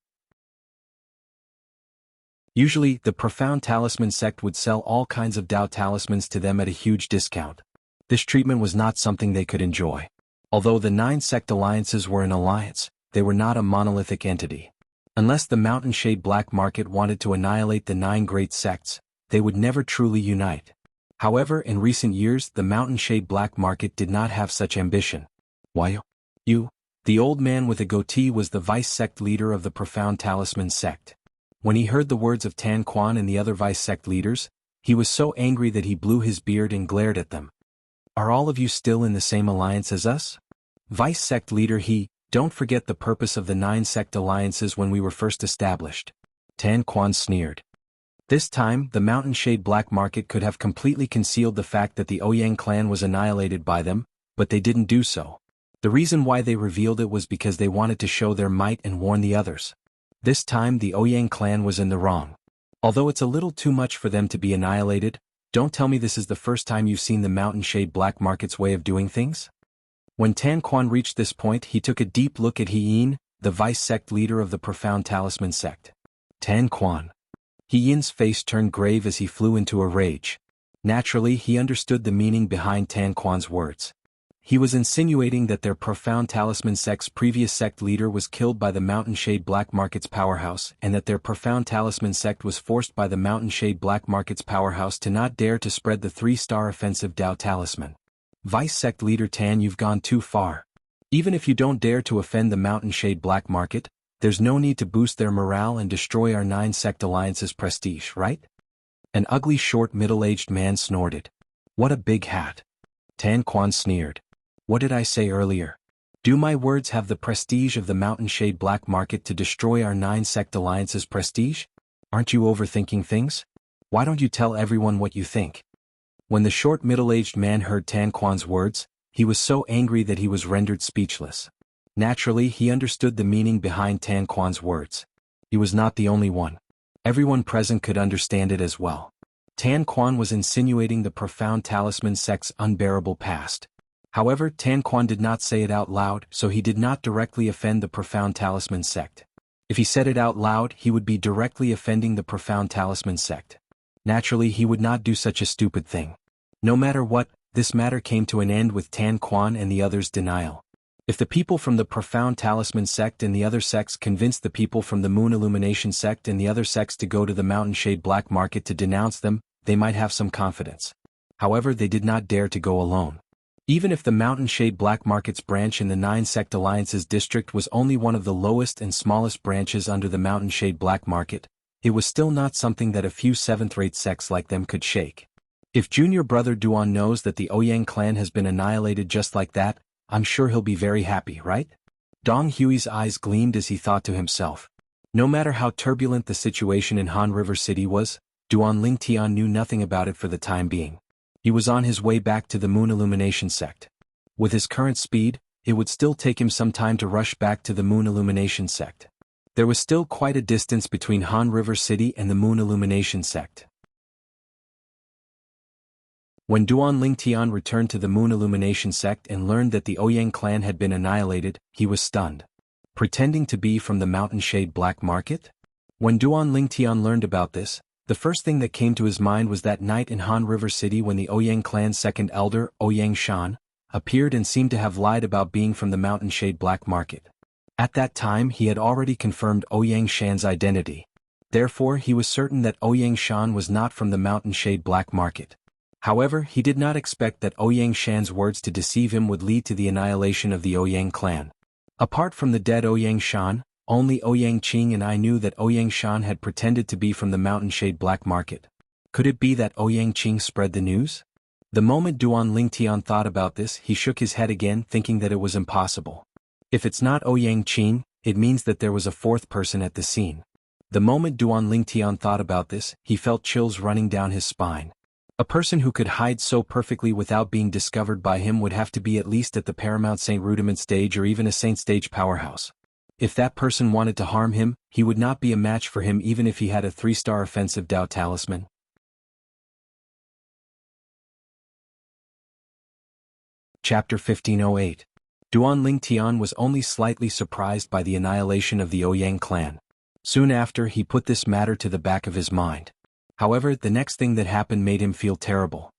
Usually, the Profound Talisman sect would sell all kinds of Dao Talismans to them at a huge discount. This treatment was not something they could enjoy. Although the 9 sect alliances were an alliance, they were not a monolithic entity. Unless the Mountain Shade Black Market wanted to annihilate the 9 great sects, they would never truly unite. However, in recent years the Mountain Shade Black Market did not have such ambition. Why? You? The old man with a goatee was the vice-sect leader of the Profound Talisman sect. When he heard the words of Tan Quan and the other vice-sect leaders, he was so angry that he blew his beard and glared at them. Are all of you still in the same alliance as us? Vice-sect leader don't forget the purpose of the 9 sect alliances when we were first established. Tan Quan sneered. This time, the Mountain Shade Black Market could have completely concealed the fact that the Ouyang clan was annihilated by them, but they didn't do so. The reason why they revealed it was because they wanted to show their might and warn the others. This time the Ouyang clan was in the wrong. Although it's a little too much for them to be annihilated, don't tell me this is the first time you've seen the Mountain Shade Black Market's way of doing things? When Tan Quan reached this point, he took a deep look at He, the vice-sect leader of the Profound Talisman sect. Tan Quan. He-Yin's face turned grave as he flew into a rage. Naturally, he understood the meaning behind Tan Quan's words. He was insinuating that their Profound Talisman sect's previous sect leader was killed by the Mountain Shade Black Market's powerhouse, and that their Profound Talisman sect was forced by the Mountain Shade Black Market's powerhouse to not dare to spread the 3-star offensive Dao Talisman. Vice-sect leader Tan, you've gone too far. Even if you don't dare to offend the Mountain Shade Black Market, there's no need to boost their morale and destroy our 9 sect alliance's prestige, right? An ugly short middle-aged man snorted. What a big hat. Tan Quan sneered. What did I say earlier? Do my words have the prestige of the Mountain Shade Black Market to destroy our 9 sect alliance's prestige? Aren't you overthinking things? Why don't you tell everyone what you think? When the short middle-aged man heard Tan Quan's words, he was so angry that he was rendered speechless. Naturally, he understood the meaning behind Tan Quan's words. He was not the only one. Everyone present could understand it as well. Tan Quan was insinuating the Profound Talisman sect's unbearable past. However, Tan Quan did not say it out loud, so he did not directly offend the Profound Talisman sect. If he said it out loud, he would be directly offending the Profound Talisman sect. Naturally, he would not do such a stupid thing. No matter what, this matter came to an end with Tan Quan and the others' denial. If the people from the Profound Talisman sect and the other sects convinced the people from the Moon Illumination sect and the other sects to go to the Mountain Shade Black Market to denounce them, they might have some confidence. However, they did not dare to go alone. Even if the Mountain Shade Black Market's branch in the 9 Sect Alliance's district was only one of the lowest and smallest branches under the Mountain Shade Black Market, it was still not something that a few 7th-rate sects like them could shake. If Junior Brother Duan knows that the Ouyang clan has been annihilated just like that, I'm sure he'll be very happy, right? Dong Hui's eyes gleamed as he thought to himself. No matter how turbulent the situation in Han River City was, Duan Lingtian knew nothing about it for the time being. He was on his way back to the Moon Illumination sect. With his current speed, it would still take him some time to rush back to the Moon Illumination sect. There was still quite a distance between Han River City and the Moon Illumination sect. When Duan Lingtian returned to the Moon Illumination sect and learned that the Ouyang clan had been annihilated, he was stunned. Pretending to be from the Mountain Shade Black Market? When Duan Lingtian learned about this, the first thing that came to his mind was that night in Han River City when the Ouyang clan's second elder, Ouyang Shan, appeared and seemed to have lied about being from the Mountain Shade Black Market. At that time he had already confirmed Ouyang Shan's identity. Therefore he was certain that Ouyang Shan was not from the Mountain Shade Black Market. However, he did not expect that Ouyang Shan's words to deceive him would lead to the annihilation of the Ouyang clan. Apart from the dead Ouyang Shan, only Ouyang Qing and I knew that Ouyang Shan had pretended to be from the Mountain Shade Black Market. Could it be that Ouyang Qing spread the news? The moment Duan Lingtian thought about this, he shook his head again, thinking that it was impossible. If it's not Ouyang Qing, it means that there was a 4th person at the scene. The moment Duan Lingtian thought about this, he felt chills running down his spine. A person who could hide so perfectly without being discovered by him would have to be at least at the Paramount Saint Rudiment stage or even a Saint stage powerhouse. If that person wanted to harm him, he would not be a match for him even if he had a 3-star offensive Dao Talisman. Chapter 1508. Duan Lingtian was only slightly surprised by the annihilation of the Ouyang clan. Soon after, he put this matter to the back of his mind. However, the next thing that happened made him feel terrible.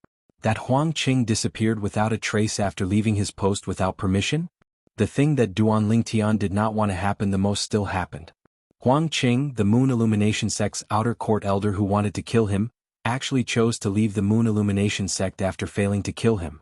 That Huang Qing disappeared without a trace after leaving his post without permission? The thing that Duan Lingtian did not want to happen the most still happened. Huang Qing, the Moon Illumination sect's outer court elder who wanted to kill him, actually chose to leave the Moon Illumination sect after failing to kill him.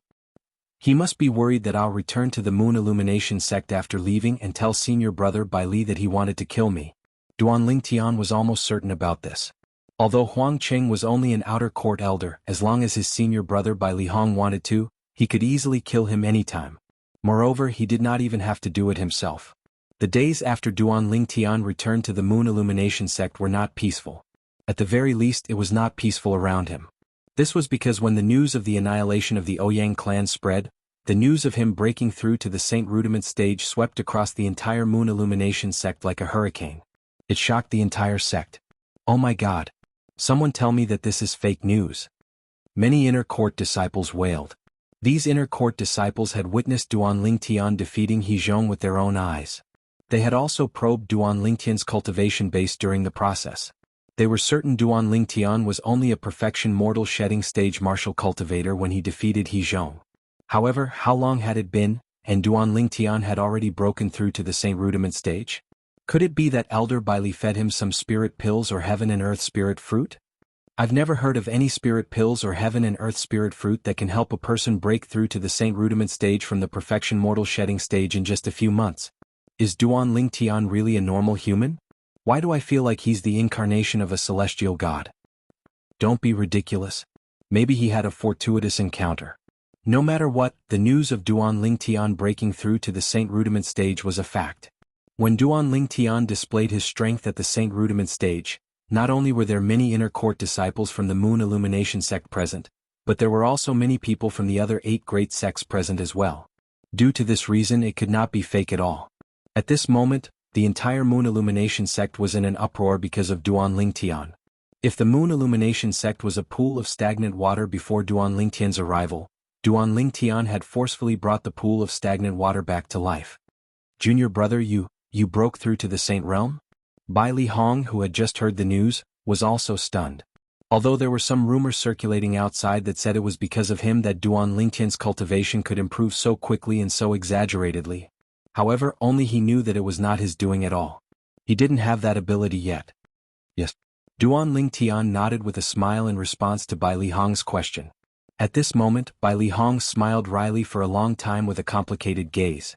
He must be worried that I'll return to the Moon Illumination sect after leaving and tell senior brother Bai Li that he wanted to kill me. Duan Lingtian was almost certain about this. Although Huang Qing was only an outer court elder, as long as his senior brother Bai Li Hong wanted to, he could easily kill him anytime. Moreover, he did not even have to do it himself. The days after Duan Lingtian returned to the Moon Illumination sect were not peaceful. At the very least, it was not peaceful around him. This was because when the news of the annihilation of the Ouyang clan spread, the news of him breaking through to the Saint Rudiment stage swept across the entire Moon Illumination sect like a hurricane. It shocked the entire sect. Oh my God! Someone tell me that this is fake news. Many inner court disciples wailed. These inner court disciples had witnessed Duan Lingtian defeating He Zhong with their own eyes. They had also probed Duan Lingtian's cultivation base during the process. They were certain Duan Lingtian was only a perfection mortal shedding stage martial cultivator when he defeated He Zhong. However, how long had it been, and Duan Lingtian had already broken through to the Saint Rudiment stage? Could it be that Elder Bai Li fed him some spirit pills or heaven and earth spirit fruit? I've never heard of any spirit pills or heaven and earth spirit fruit that can help a person break through to the Saint Rudiment stage from the perfection mortal shedding stage in just a few months. Is Duan Lingtian really a normal human? Why do I feel like he's the incarnation of a celestial god? Don't be ridiculous. Maybe he had a fortuitous encounter. No matter what, the news of Duan Lingtian breaking through to the Saint Rudiment stage was a fact. When Duan Lingtian displayed his strength at the Saint Rudiment stage, not only were there many inner court disciples from the Moon Illumination sect present, but there were also many people from the other 8 great sects present as well. Due to this reason, it could not be fake at all. At this moment, the entire Moon Illumination sect was in an uproar because of Duan Lingtian. If the Moon Illumination sect was a pool of stagnant water before Duan Lingtian's arrival, Duan Lingtian had forcefully brought the pool of stagnant water back to life. Junior brother, you broke through to the Saint Realm? Bai Li Hong, who had just heard the news, was also stunned. Although there were some rumors circulating outside that said it was because of him that Duan Lingtian's cultivation could improve so quickly and so exaggeratedly. However, only he knew that it was not his doing at all. He didn't have that ability yet. Yes. Duan Lingtian nodded with a smile in response to Bai Li Hong's question. At this moment, Bai Li Hong smiled wryly for a long time with a complicated gaze.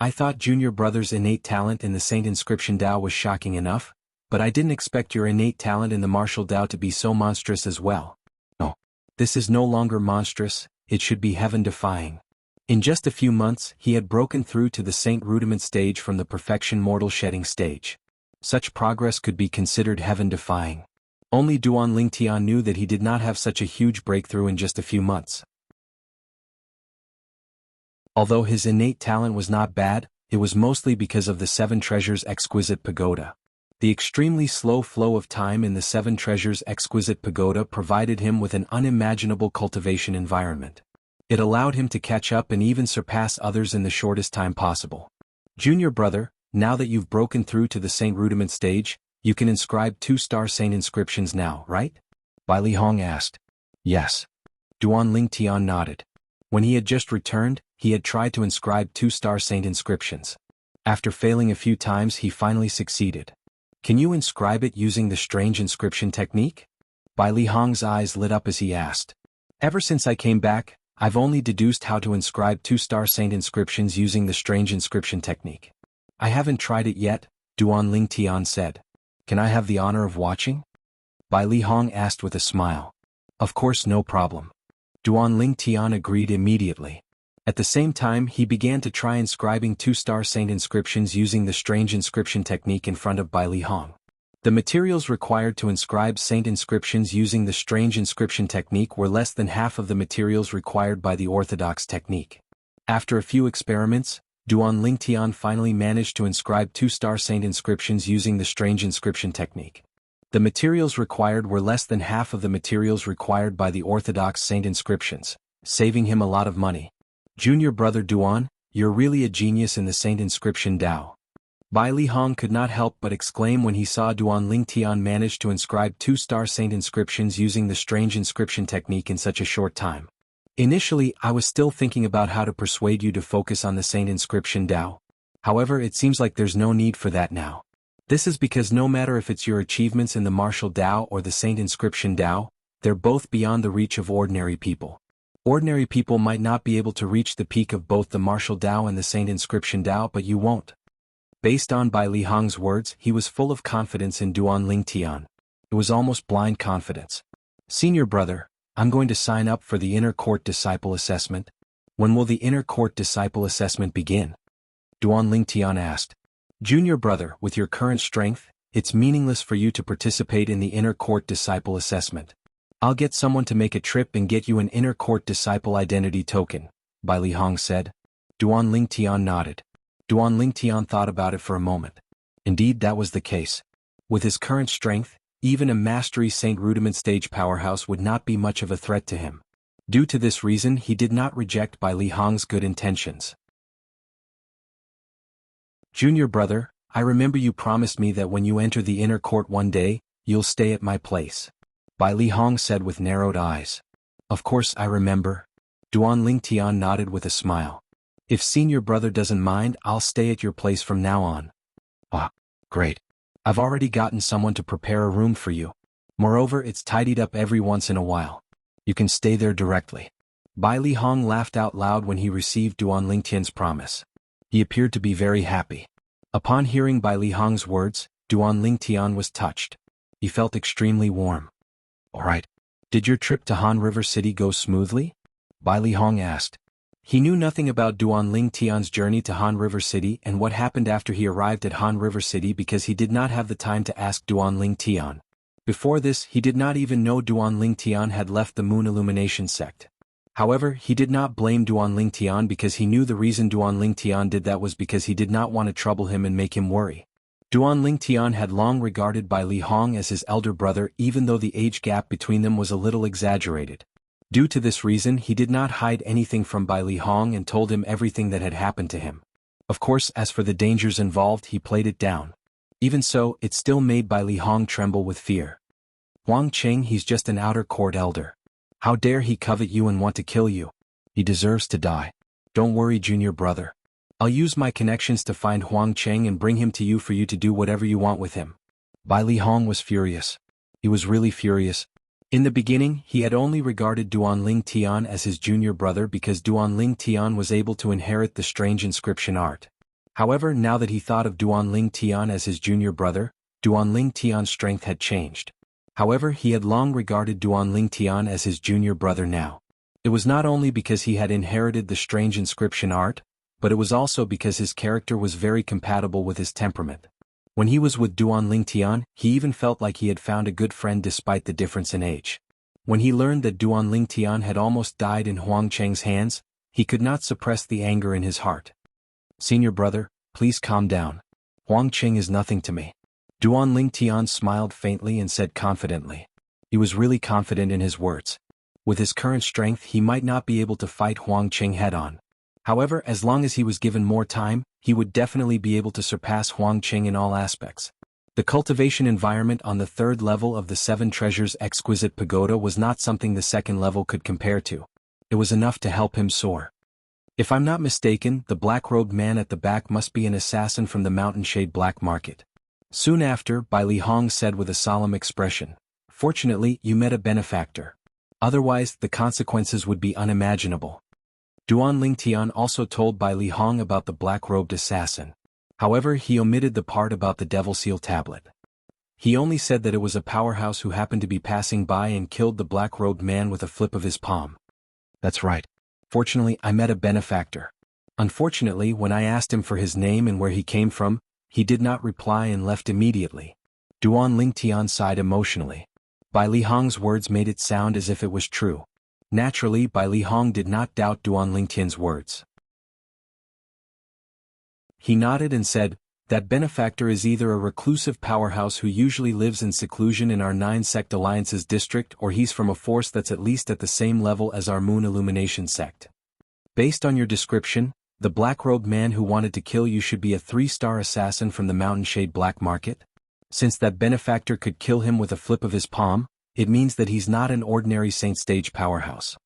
I thought junior brother's innate talent in the Saint Inscription Dao was shocking enough, but I didn't expect your innate talent in the martial Dao to be so monstrous as well. No. This is no longer monstrous, it should be heaven-defying. In just a few months, he had broken through to the Saint Rudiment stage from the perfection mortal shedding stage. Such progress could be considered heaven-defying. Only Duan Lingtian knew that he did not have such a huge breakthrough in just a few months. Although his innate talent was not bad, it was mostly because of the 7 Treasures' exquisite pagoda. The extremely slow flow of time in the 7 Treasures' exquisite pagoda provided him with an unimaginable cultivation environment. It allowed him to catch up and even surpass others in the shortest time possible. Junior brother, now that you've broken through to the Saint Rudiment stage, you can inscribe 2-star Saint inscriptions now, right? Bai Li Hong asked. Yes. Duan Lingtian nodded. When he had just returned, he had tried to inscribe 2-star Saint inscriptions. After failing a few times, he finally succeeded. Can you inscribe it using the strange inscription technique? Bai Li Hong's eyes lit up as he asked. Ever since I came back, I've only deduced how to inscribe 2-star Saint inscriptions using the strange inscription technique. I haven't tried it yet, Duan Lingtian said. Can I have the honor of watching? Bai Li Hong asked with a smile. Of course, no problem. Duan Lingtian agreed immediately. At the same time, he began to try inscribing 2-star Saint inscriptions using the strange inscription technique in front of Bai Li Hong. The materials required to inscribe Saint inscriptions using the strange inscription technique were less than half of the materials required by the orthodox technique. After a few experiments, Duan Lingtian finally managed to inscribe 2-star Saint inscriptions using the strange inscription technique. The materials required were less than half of the materials required by the orthodox Saint inscriptions, saving him a lot of money. Junior brother Duan, you're really a genius in the Saint inscription Dao. Bai Li Hong could not help but exclaim when he saw Duan Lingtian manage to inscribe 2-star Saint inscriptions using the strange inscription technique in such a short time. Initially, I was still thinking about how to persuade you to focus on the Saint Inscription Dao. However, it seems like there's no need for that now. This is because no matter if it's your achievements in the Martial Dao or the Saint Inscription Dao, they're both beyond the reach of ordinary people. Ordinary people might not be able to reach the peak of both the Martial Dao and the Saint Inscription Dao, but you won't. Based on Bai Li Hong's words, he was full of confidence in Duan Ling Tian. It was almost blind confidence. Senior brother, I'm going to sign up for the Inner Court Disciple Assessment. When will the Inner Court Disciple Assessment begin? Duan Ling Tian asked. Junior brother, with your current strength, it's meaningless for you to participate in the Inner Court Disciple Assessment. I'll get someone to make a trip and get you an Inner Court Disciple Identity Token, Bai Li Hong said. Duan Ling Tian nodded. Duan Ling Tian thought about it for a moment. Indeed, that was the case. With his current strength, even a Mastery Saint Rudiment stage powerhouse would not be much of a threat to him. Due to this reason, he did not reject Bai Li Hong's good intentions. Junior brother, I remember you promised me that when you enter the inner court one day, you'll stay at my place. Bai Li Hong said with narrowed eyes. Of course I remember. Duan Ling Tian nodded with a smile. If senior brother doesn't mind, I'll stay at your place from now on. Ah, great. I've already gotten someone to prepare a room for you. Moreover, it's tidied up every once in a while. You can stay there directly. Bai Li Hong laughed out loud when he received Duan Ling Tian's promise. He appeared to be very happy. Upon hearing Bai Li Hong's words, Duan Ling Tian was touched. He felt extremely warm. All right. Did your trip to Han River City go smoothly? Bai Li Hong asked. He knew nothing about Duan Ling Tian's journey to Han River City and what happened after he arrived at Han River City because he did not have the time to ask Duan Ling Tian. Before this, he did not even know Duan Ling Tian had left the Moon Illumination sect. However, he did not blame Duan Ling Tian because he knew the reason Duan Ling Tian did that was because he did not want to trouble him and make him worry. Duan Ling Tian had long regarded Bai Li Hong as his elder brother even though the age gap between them was a little exaggerated. Due to this reason, he did not hide anything from Bai Li Hong and told him everything that had happened to him. Of course, as for the dangers involved, he played it down. Even so, it still made Bai Li Hong tremble with fear. Huang Qing, he's just an outer court elder. How dare he covet you and want to kill you? He deserves to die. Don't worry, junior brother. I'll use my connections to find Huang Qing and bring him to you for you to do whatever you want with him. Bai Li Hong was furious. He was really furious. In the beginning, he had only regarded Duan Ling Tian as his junior brother because Duan Ling Tian was able to inherit the strange inscription art. However, now that he thought of Duan Ling Tian as his junior brother, Duan Ling Tian's strength had changed. However, he had long regarded Duan Ling Tian as his junior brother now. It was not only because he had inherited the strange inscription art, but it was also because his character was very compatible with his temperament. When he was with Duan Ling Tian, he even felt like he had found a good friend despite the difference in age. When he learned that Duan Ling Tian had almost died in Huang Qing's hands, he could not suppress the anger in his heart. Senior brother, please calm down. Huang Qing is nothing to me. Duan Ling Tian smiled faintly and said confidently. He was really confident in his words. With his current strength, he might not be able to fight Huang Qing head-on. However, as long as he was given more time, he would definitely be able to surpass Huang Qing in all aspects. The cultivation environment on the third level of the Seven Treasures Exquisite Pagoda was not something the second level could compare to. It was enough to help him soar. If I'm not mistaken, the black-robed man at the back must be an assassin from the Mountain Shade Black Market. Soon after, Bai Li Hong said with a solemn expression, "Fortunately, you met a benefactor. Otherwise, the consequences would be unimaginable." Duan Ling Tian also told Bai Li Hong about the black-robed assassin. However, he omitted the part about the Devil Seal tablet. He only said that it was a powerhouse who happened to be passing by and killed the black-robed man with a flip of his palm. That's right. Fortunately, I met a benefactor. Unfortunately, when I asked him for his name and where he came from, he did not reply and left immediately. Duan Ling Tian sighed emotionally. Bai Li Hong's words made it sound as if it was true. Naturally, Bai Li Hong did not doubt Duan Ling Tian's words. He nodded and said, "That benefactor is either a reclusive powerhouse who usually lives in seclusion in our 9-sect alliances district or he's from a force that's at least at the same level as our Moon Illumination sect. Based on your description, the black-robed man who wanted to kill you should be a 3-star assassin from the Mountain Shade Black Market? Since that benefactor could kill him with a flip of his palm, it means that he's not an ordinary Saint Stage powerhouse."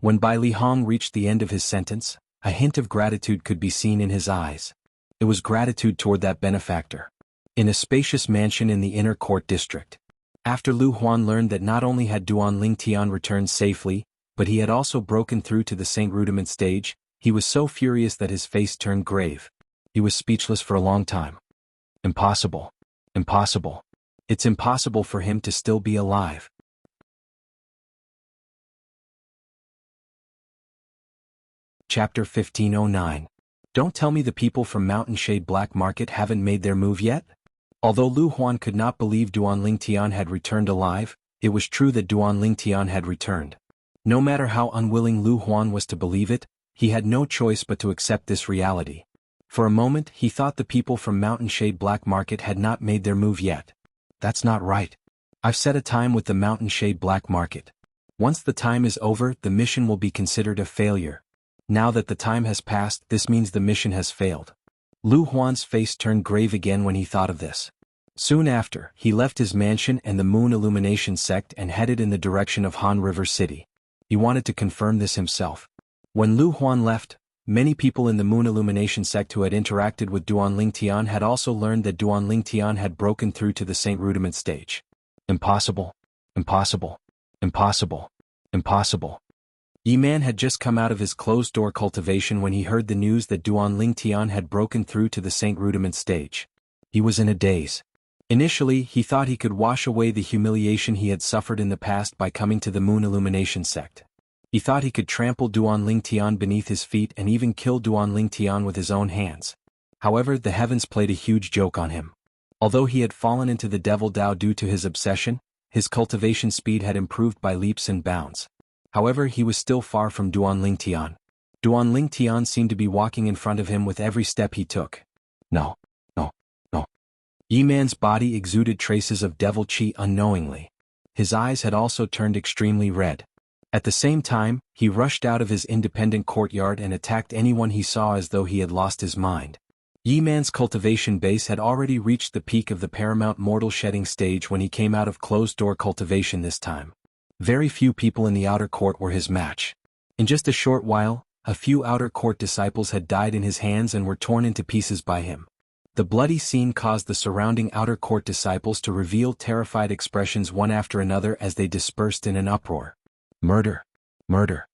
When Bai Li Hong reached the end of his sentence, a hint of gratitude could be seen in his eyes. It was gratitude toward that benefactor. In a spacious mansion in the inner court district. After Lu Huan learned that not only had Duan Lingtian returned safely, but he had also broken through to the Saint Rudiment stage, he was so furious that his face turned grave. He was speechless for a long time. Impossible. Impossible. It's impossible for him to still be alive. Chapter 1509. Don't tell me the people from Mountain Shade Black Market haven't made their move yet? Although Lu Huan could not believe Duan Lingtian had returned alive, it was true that Duan Lingtian had returned. No matter how unwilling Lu Huan was to believe it, he had no choice but to accept this reality. For a moment he thought the people from Mountain Shade Black Market had not made their move yet. That's not right. I've set a time with the Mountain Shade Black Market. Once the time is over, the mission will be considered a failure. Now that the time has passed, this means the mission has failed. Lu Huan's face turned grave again when he thought of this. Soon after, he left his mansion and the Moon Illumination sect and headed in the direction of Han River City. He wanted to confirm this himself. When Lu Huan left, many people in the Moon Illumination sect who had interacted with Duan Lingtian had also learned that Duan Lingtian had broken through to the Saint Rudiment stage. Impossible. Impossible. Impossible. Impossible. Yi Man had just come out of his closed-door cultivation when he heard the news that Duan Lingtian had broken through to the Saint Rudiment stage. He was in a daze. Initially, he thought he could wash away the humiliation he had suffered in the past by coming to the Moon Illumination sect. He thought he could trample Duan Lingtian beneath his feet and even kill Duan Lingtian with his own hands. However, the heavens played a huge joke on him. Although he had fallen into the Devil Dao due to his obsession, his cultivation speed had improved by leaps and bounds. However, he was still far from Duan Lingtian. Duan Lingtian seemed to be walking in front of him with every step he took. No. No. No. Yi Man's body exuded traces of devil qi unknowingly. His eyes had also turned extremely red. At the same time, he rushed out of his independent courtyard and attacked anyone he saw as though he had lost his mind. Yi Man's cultivation base had already reached the peak of the paramount mortal shedding stage when he came out of closed-door cultivation this time. Very few people in the outer court were his match. In just a short while, a few outer court disciples had died in his hands and were torn into pieces by him. The bloody scene caused the surrounding outer court disciples to reveal terrified expressions one after another as they dispersed in an uproar. Murder. Murder.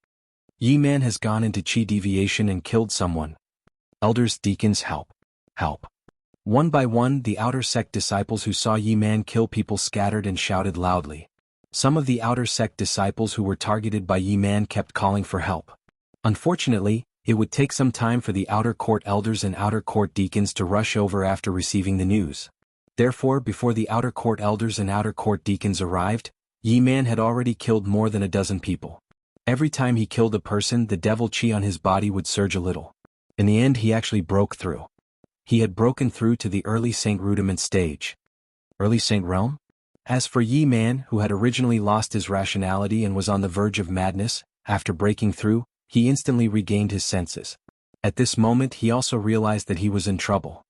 Yi Man has gone into chi deviation and killed someone. Elders, deacons, help. Help. One by one, the outer sect disciples who saw Yi Man kill people scattered and shouted loudly. Some of the outer sect disciples who were targeted by Yi Man kept calling for help. Unfortunately, it would take some time for the outer court elders and outer court deacons to rush over after receiving the news. Therefore, before the outer court elders and outer court deacons arrived, Yi Man had already killed more than a dozen people. Every time he killed a person, the devil qi on his body would surge a little. In the end, he actually broke through. He had broken through to the early Saint Rudiment stage. Early Saint Realm? As for Yi Man, who had originally lost his rationality and was on the verge of madness, after breaking through, he instantly regained his senses. At this moment he also realized that he was in trouble.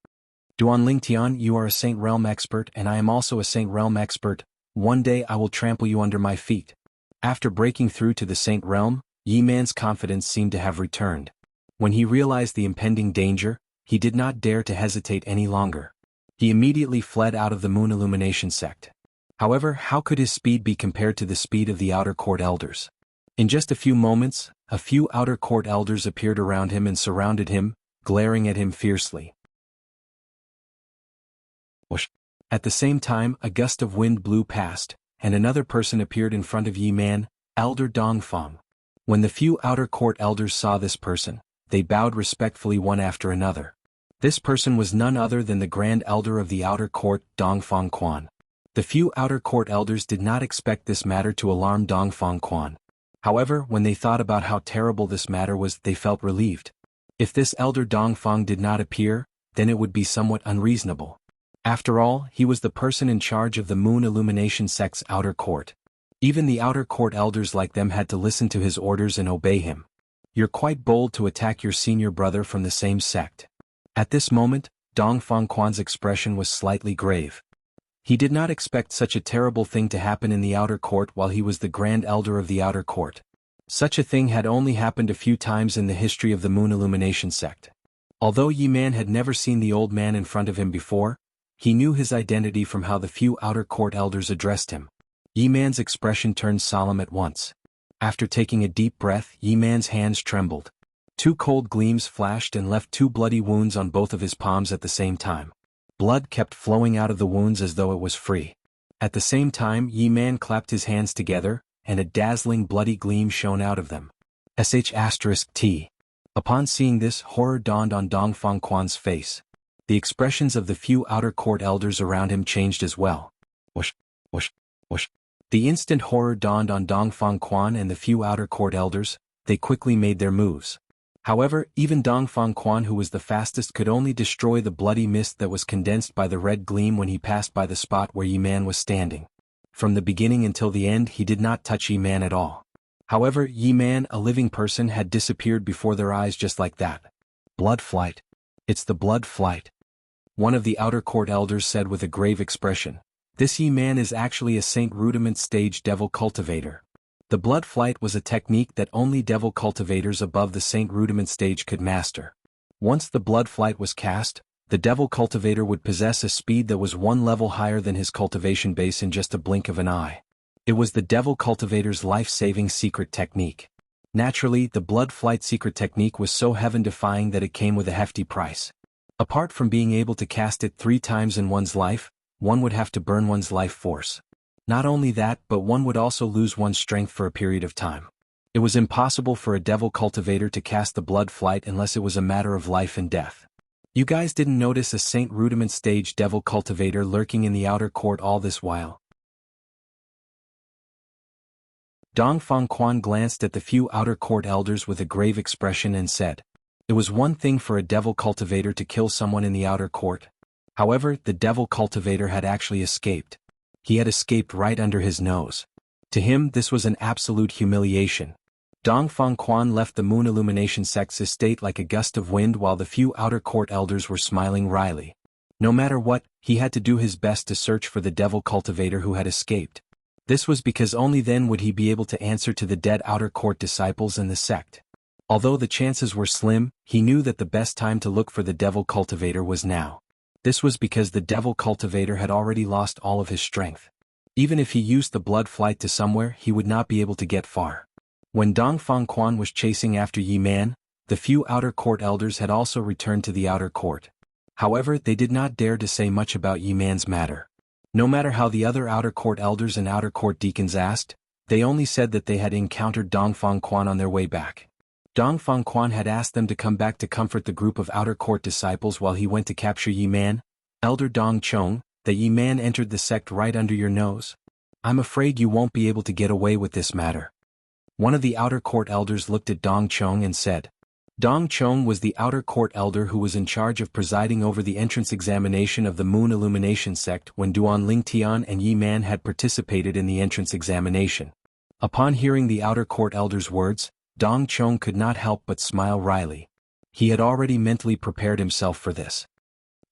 Duan Lingtian, you are a Saint Realm expert and I am also a Saint Realm expert. One day I will trample you under my feet. After breaking through to the Saint Realm, Yi Man's confidence seemed to have returned. When he realized the impending danger, he did not dare to hesitate any longer. He immediately fled out of the Moon Illumination sect. However, how could his speed be compared to the speed of the outer court elders? In just a few moments, a few outer court elders appeared around him and surrounded him, glaring at him fiercely. Whoosh. At the same time, a gust of wind blew past, and another person appeared in front of Yi Man, Elder Dongfang. When the few outer court elders saw this person, they bowed respectfully one after another. This person was none other than the Grand Elder of the outer court, Dongfang Quan. The few outer court elders did not expect this matter to alarm Dongfang Quan. However, when they thought about how terrible this matter was, they felt relieved. If this Elder Dongfang did not appear, then it would be somewhat unreasonable. After all, he was the person in charge of the Moon Illumination sect's outer court. Even the outer court elders like them had to listen to his orders and obey him. You're quite bold to attack your senior brother from the same sect. At this moment, Dongfang Quan's expression was slightly grave. He did not expect such a terrible thing to happen in the outer court while he was the Grand Elder of the outer court. Such a thing had only happened a few times in the history of the Moon Illumination sect. Although Yi Man had never seen the old man in front of him before, he knew his identity from how the few outer court elders addressed him. Yi Man's expression turned solemn at once. After taking a deep breath, Yi Man's hands trembled. 2 cold gleams flashed and left 2 bloody wounds on both of his palms at the same time. Blood kept flowing out of the wounds as though it was free. At the same time, Yi Man clapped his hands together, and a dazzling bloody gleam shone out of them. *T. Upon seeing this, horror dawned on Dong Fangquan's face. The expressions of the few outer court elders around him changed as well. Whoosh, whoosh, whoosh. The instant horror dawned on Dong Fangquan and the few outer court elders, they quickly made their moves. However, even Dong Fangquan, who was the fastest, could only destroy the bloody mist that was condensed by the red gleam when he passed by the spot where Yi Man was standing. From the beginning until the end, he did not touch Yi Man at all. However, Yi Man, a living person, had disappeared before their eyes just like that. Blood flight. It's the blood flight. One of the outer court elders said with a grave expression. This Yi Man is actually a Saint Rudiment stage devil cultivator. The blood flight was a technique that only devil cultivators above the Saint Rudiment stage could master. Once the blood flight was cast, the devil cultivator would possess a speed that was 1 level higher than his cultivation base in just a blink of an eye. It was the devil cultivator's life-saving secret technique. Naturally, the blood flight secret technique was so heaven-defying that it came with a hefty price. Apart from being able to cast it 3 times in one's life, one would have to burn one's life force. Not only that, but one would also lose one's strength for a period of time. It was impossible for a devil cultivator to cast the blood flight unless it was a matter of life and death. You guys didn't notice a Saint Rudiment stage devil cultivator lurking in the outer court all this while? Dong Fangquan glanced at the few outer court elders with a grave expression and said, "It was one thing for a devil cultivator to kill someone in the outer court. However, the devil cultivator had actually escaped. He had escaped right under his nose. To him, this was an absolute humiliation." Dong Fangquan left the Moon Illumination sect's estate like a gust of wind while the few outer court elders were smiling wryly. No matter what, he had to do his best to search for the devil cultivator who had escaped. This was because only then would he be able to answer to the dead outer court disciples and the sect. Although the chances were slim, he knew that the best time to look for the devil cultivator was now. This was because the devil cultivator had already lost all of his strength. Even if he used the blood flight to somewhere, he would not be able to get far. When Dong Fangquan was chasing after Yi Man, the few outer court elders had also returned to the outer court. However, they did not dare to say much about Yi Man's matter. No matter how the other outer court elders and outer court deacons asked, they only said that they had encountered Dong Fangquan on their way back. Dong Fangquan had asked them to come back to comfort the group of outer court disciples while he went to capture Yi Man. "Elder Dong Chong, that Yi Man entered the sect right under your nose. I'm afraid you won't be able to get away with this matter." One of the outer court elders looked at Dong Chong and said. Dong Chong was the outer court elder who was in charge of presiding over the entrance examination of the Moon Illumination sect when Duan Lingtian and Yi Man had participated in the entrance examination. Upon hearing the outer court elder's words, Dong Chong could not help but smile wryly. He had already mentally prepared himself for this.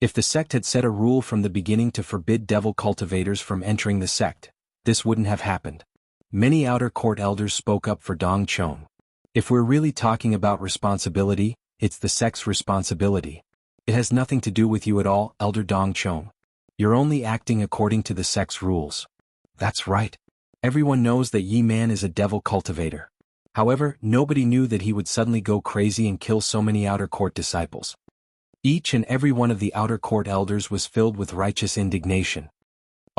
If the sect had set a rule from the beginning to forbid devil cultivators from entering the sect, this wouldn't have happened. Many outer court elders spoke up for Dong Chong. "If we're really talking about responsibility, it's the sect's responsibility. It has nothing to do with you at all, Elder Dong Chong. You're only acting according to the sect's rules." That's right. Everyone knows that Yi Man is a devil cultivator. However, nobody knew that he would suddenly go crazy and kill so many outer court disciples. Each and every one of the outer court elders was filled with righteous indignation.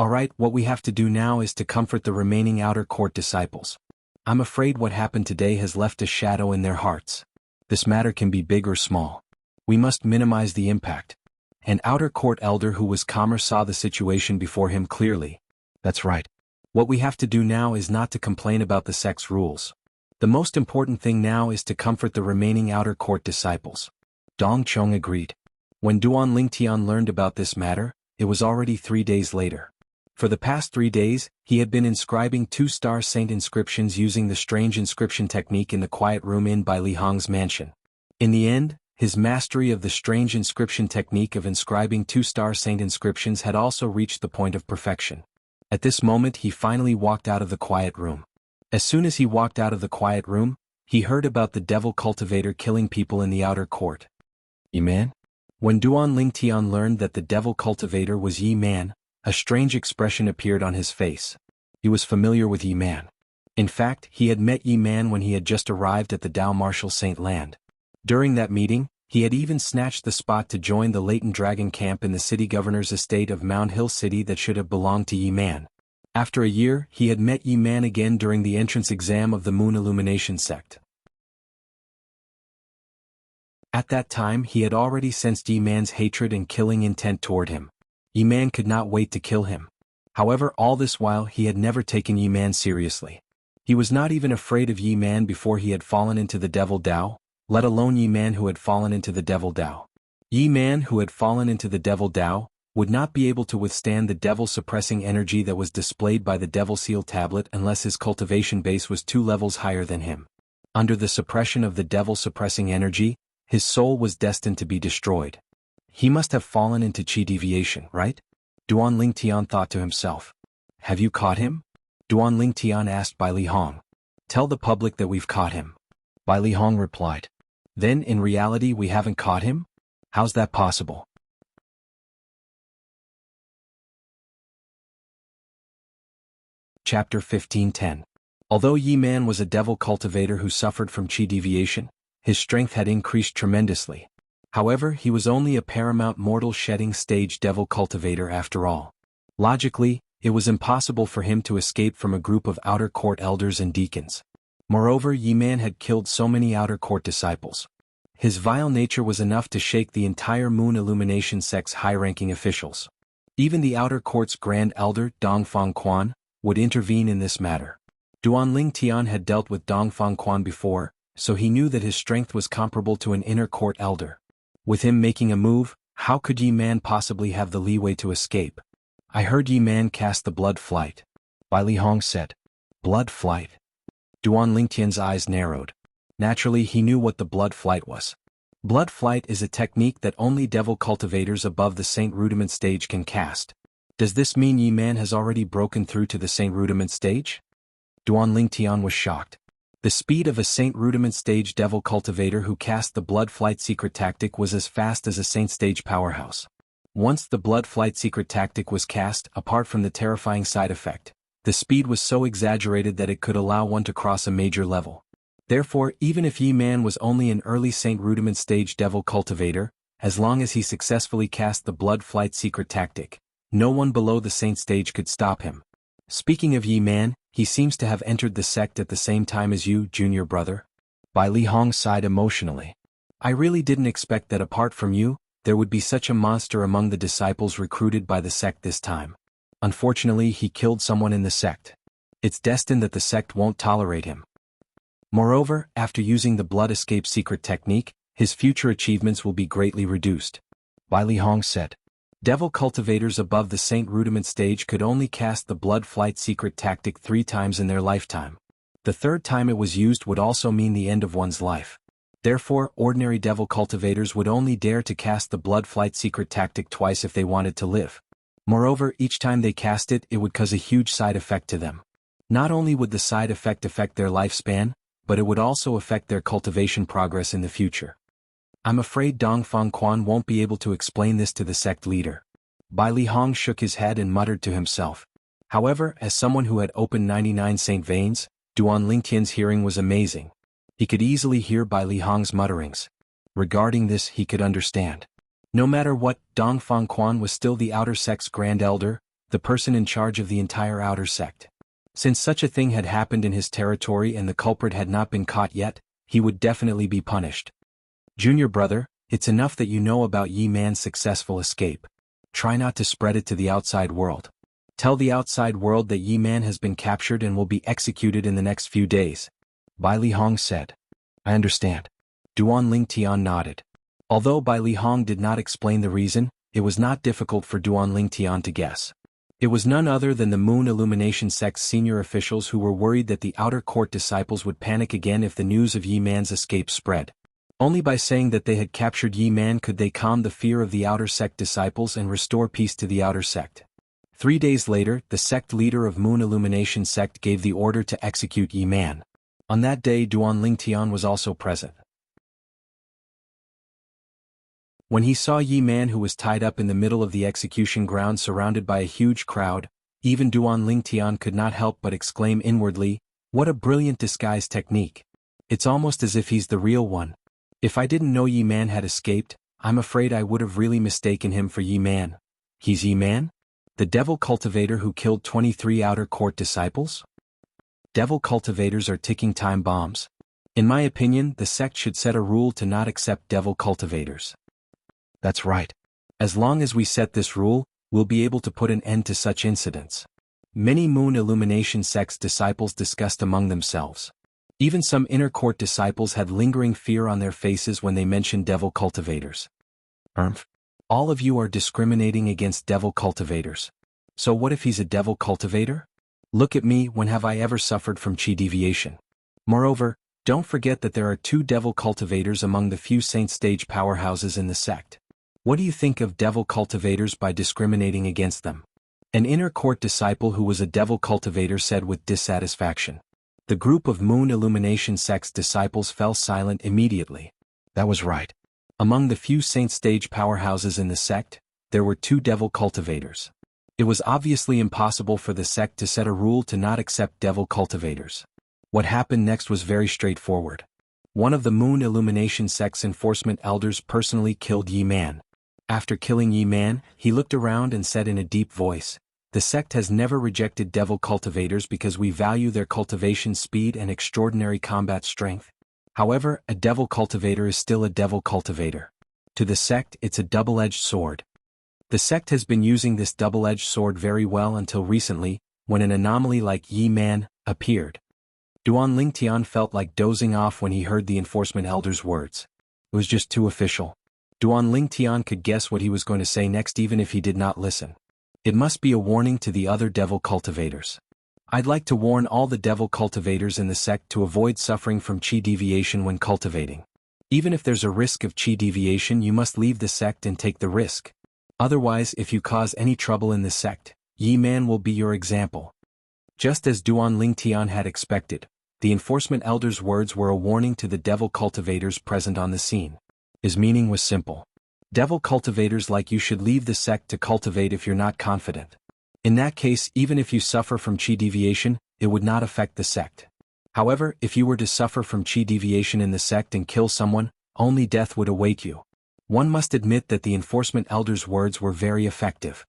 "Alright, what we have to do now is to comfort the remaining outer court disciples. I'm afraid what happened today has left a shadow in their hearts. This matter can be big or small. We must minimize the impact." An outer court elder who was calmer saw the situation before him clearly. "That's right. What we have to do now is not to complain about the sect's rules. The most important thing now is to comfort the remaining outer court disciples." Dong Chong agreed. When Duan Lingtian learned about this matter, it was already 3 days later. For the past 3 days, he had been inscribing 2-star saint inscriptions using the strange inscription technique in the quiet room in by Li Hong's mansion. In the end, his mastery of the strange inscription technique of inscribing 2-star saint inscriptions had also reached the point of perfection. At this moment he finally walked out of the quiet room. As soon as he walked out of the quiet room, he heard about the devil cultivator killing people in the outer court. Yi Man? When Duan Lingtian learned that the devil cultivator was Yi Man, a strange expression appeared on his face. He was familiar with Yi Man. In fact, he had met Yi Man when he had just arrived at the Dao Martial Saint Land. During that meeting, he had even snatched the spot to join the latent dragon camp in the city governor's estate of Mount Hill City that should have belonged to Yi Man. After a year, he had met Yi Man again during the entrance exam of the Moon Illumination sect. At that time he had already sensed Yi Man's hatred and killing intent toward him. Yi Man could not wait to kill him. However, all this while he had never taken Yi Man seriously. He was not even afraid of Yi Man before he had fallen into the Devil Dao, let alone Yi Man who had fallen into the Devil Dao. Yi Man who had fallen into the Devil Dao would not be able to withstand the devil-suppressing energy that was displayed by the Devil Seal tablet unless his cultivation base was 2 levels higher than him. Under the suppression of the devil-suppressing energy, his soul was destined to be destroyed. He must have fallen into chi deviation, right? Duan Lingtian thought to himself. Have you caught him? Duan Lingtian asked Bai Li Hong. Tell the public that we've caught him. Bai Li Hong replied. Then in reality we haven't caught him? How's that possible? Chapter 15:10. Although Yi Man was a devil cultivator who suffered from chi deviation, his strength had increased tremendously. However, he was only a paramount mortal shedding stage devil cultivator after all. Logically, it was impossible for him to escape from a group of outer court elders and deacons. Moreover, Yi Man had killed so many outer court disciples. His vile nature was enough to shake the entire Moon Illumination sect's high-ranking officials. Even the outer court's grand elder, Dongfang Quan, would intervene in this matter. Duan Lingtian had dealt with Dongfang Quan before, so he knew that his strength was comparable to an inner court elder. With him making a move, how could Yi Man possibly have the leeway to escape? I heard Yi Man cast the blood flight. Bai Li Hong said. Blood flight? Duan Lingtian's eyes narrowed. Naturally he knew what the blood flight was. Blood flight is a technique that only devil cultivators above the Saint Rudiment stage can cast. Does this mean Yi Man has already broken through to the Saint Rudiment stage? Duan Lingtian was shocked. The speed of a Saint Rudiment stage devil cultivator who cast the blood flight secret tactic was as fast as a Saint stage powerhouse. Once the blood flight secret tactic was cast, apart from the terrifying side effect, the speed was so exaggerated that it could allow one to cross a major level. Therefore, even if Yi Man was only an early Saint Rudiment stage devil cultivator, as long as he successfully cast the blood flight secret tactic, no one below the Saint stage could stop him. Speaking of Yi Man, he seems to have entered the sect at the same time as you, junior brother. Bai Li Hong sighed emotionally. I really didn't expect that apart from you, there would be such a monster among the disciples recruited by the sect this time. Unfortunately, he killed someone in the sect. It's destined that the sect won't tolerate him. Moreover, after using the blood escape secret technique, his future achievements will be greatly reduced. Bai Li Hong said. Devil cultivators above the Saint Rudiment stage could only cast the blood flight secret tactic 3 times in their lifetime. The 3rd time it was used would also mean the end of one's life. Therefore, ordinary devil cultivators would only dare to cast the blood flight secret tactic twice if they wanted to live. Moreover, each time they cast it, it would cause a huge side effect to them. Not only would the side effect affect their lifespan, but it would also affect their cultivation progress in the future. I'm afraid Dongfang Quan won't be able to explain this to the sect leader. Bai Li Hong shook his head and muttered to himself. However, as someone who had opened 99 Saint veins, Duan Lingtian's hearing was amazing. He could easily hear Bai Li Hong's mutterings. Regarding this, he could understand. No matter what, Dongfang Quan was still the outer sect's grand elder, the person in charge of the entire outer sect. Since such a thing had happened in his territory and the culprit had not been caught yet, he would definitely be punished. Junior brother, it's enough that you know about Yi Man's successful escape. Try not to spread it to the outside world. Tell the outside world that Yi Man has been captured and will be executed in the next few days. Bai Li Hong said. I understand. Duan Lingtian nodded. Although Bai Li Hong did not explain the reason, it was not difficult for Duan Lingtian to guess. It was none other than the Moon Illumination sect's senior officials who were worried that the outer court disciples would panic again if the news of Yi Man's escape spread. Only by saying that they had captured Yi Man could they calm the fear of the outer sect disciples and restore peace to the outer sect. 3 days later, the sect leader of Moon Illumination sect gave the order to execute Yi Man. On that day, Duan Lingtian was also present. When he saw Yi Man, who was tied up in the middle of the execution ground surrounded by a huge crowd, even Duan Lingtian could not help but exclaim inwardly, "What a brilliant disguise technique. It's almost as if he's the real one. If I didn't know Yi Man had escaped, I'm afraid I would have really mistaken him for Yi Man." He's Yi Man? The devil cultivator who killed 23 outer court disciples? Devil cultivators are ticking time bombs. In my opinion, the sect should set a rule to not accept devil cultivators. That's right. As long as we set this rule, we'll be able to put an end to such incidents. Many Moon Illumination sect's disciples discussed among themselves. Even some inner court disciples had lingering fear on their faces when they mentioned devil cultivators. All of you are discriminating against devil cultivators. So what if he's a devil cultivator? Look at me, when have I ever suffered from chi deviation? Moreover, don't forget that there are 2 devil cultivators among the few saint stage powerhouses in the sect. What do you think of devil cultivators by discriminating against them? An inner court disciple who was a devil cultivator said with dissatisfaction. The group of Moon Illumination sect's disciples fell silent immediately. That was right. Among the few saint stage powerhouses in the sect, there were 2 devil cultivators. It was obviously impossible for the sect to set a rule to not accept devil cultivators. What happened next was very straightforward. One of the Moon Illumination sect's enforcement elders personally killed Yi Man. After killing Yi Man, he looked around and said in a deep voice, "The sect has never rejected devil cultivators because we value their cultivation speed and extraordinary combat strength. However, a devil cultivator is still a devil cultivator. To the sect, it's a double-edged sword." The sect has been using this double-edged sword very well until recently, when an anomaly like Yi Man appeared. Duan Lingtian felt like dozing off when he heard the enforcement elder's words. It was just too official. Duan Lingtian could guess what he was going to say next even if he did not listen. It must be a warning to the other devil cultivators. I'd like to warn all the devil cultivators in the sect to avoid suffering from chi deviation when cultivating. Even if there's a risk of chi deviation, you must leave the sect and take the risk. Otherwise, if you cause any trouble in the sect, Yi Man will be your example. Just as Duan Lingtian had expected, the enforcement elder's words were a warning to the devil cultivators present on the scene. His meaning was simple. Devil cultivators like you should leave the sect to cultivate if you're not confident. In that case, even if you suffer from chi deviation, it would not affect the sect. However, if you were to suffer from chi deviation in the sect and kill someone, only death would await you. One must admit that the enforcement elder's words were very effective.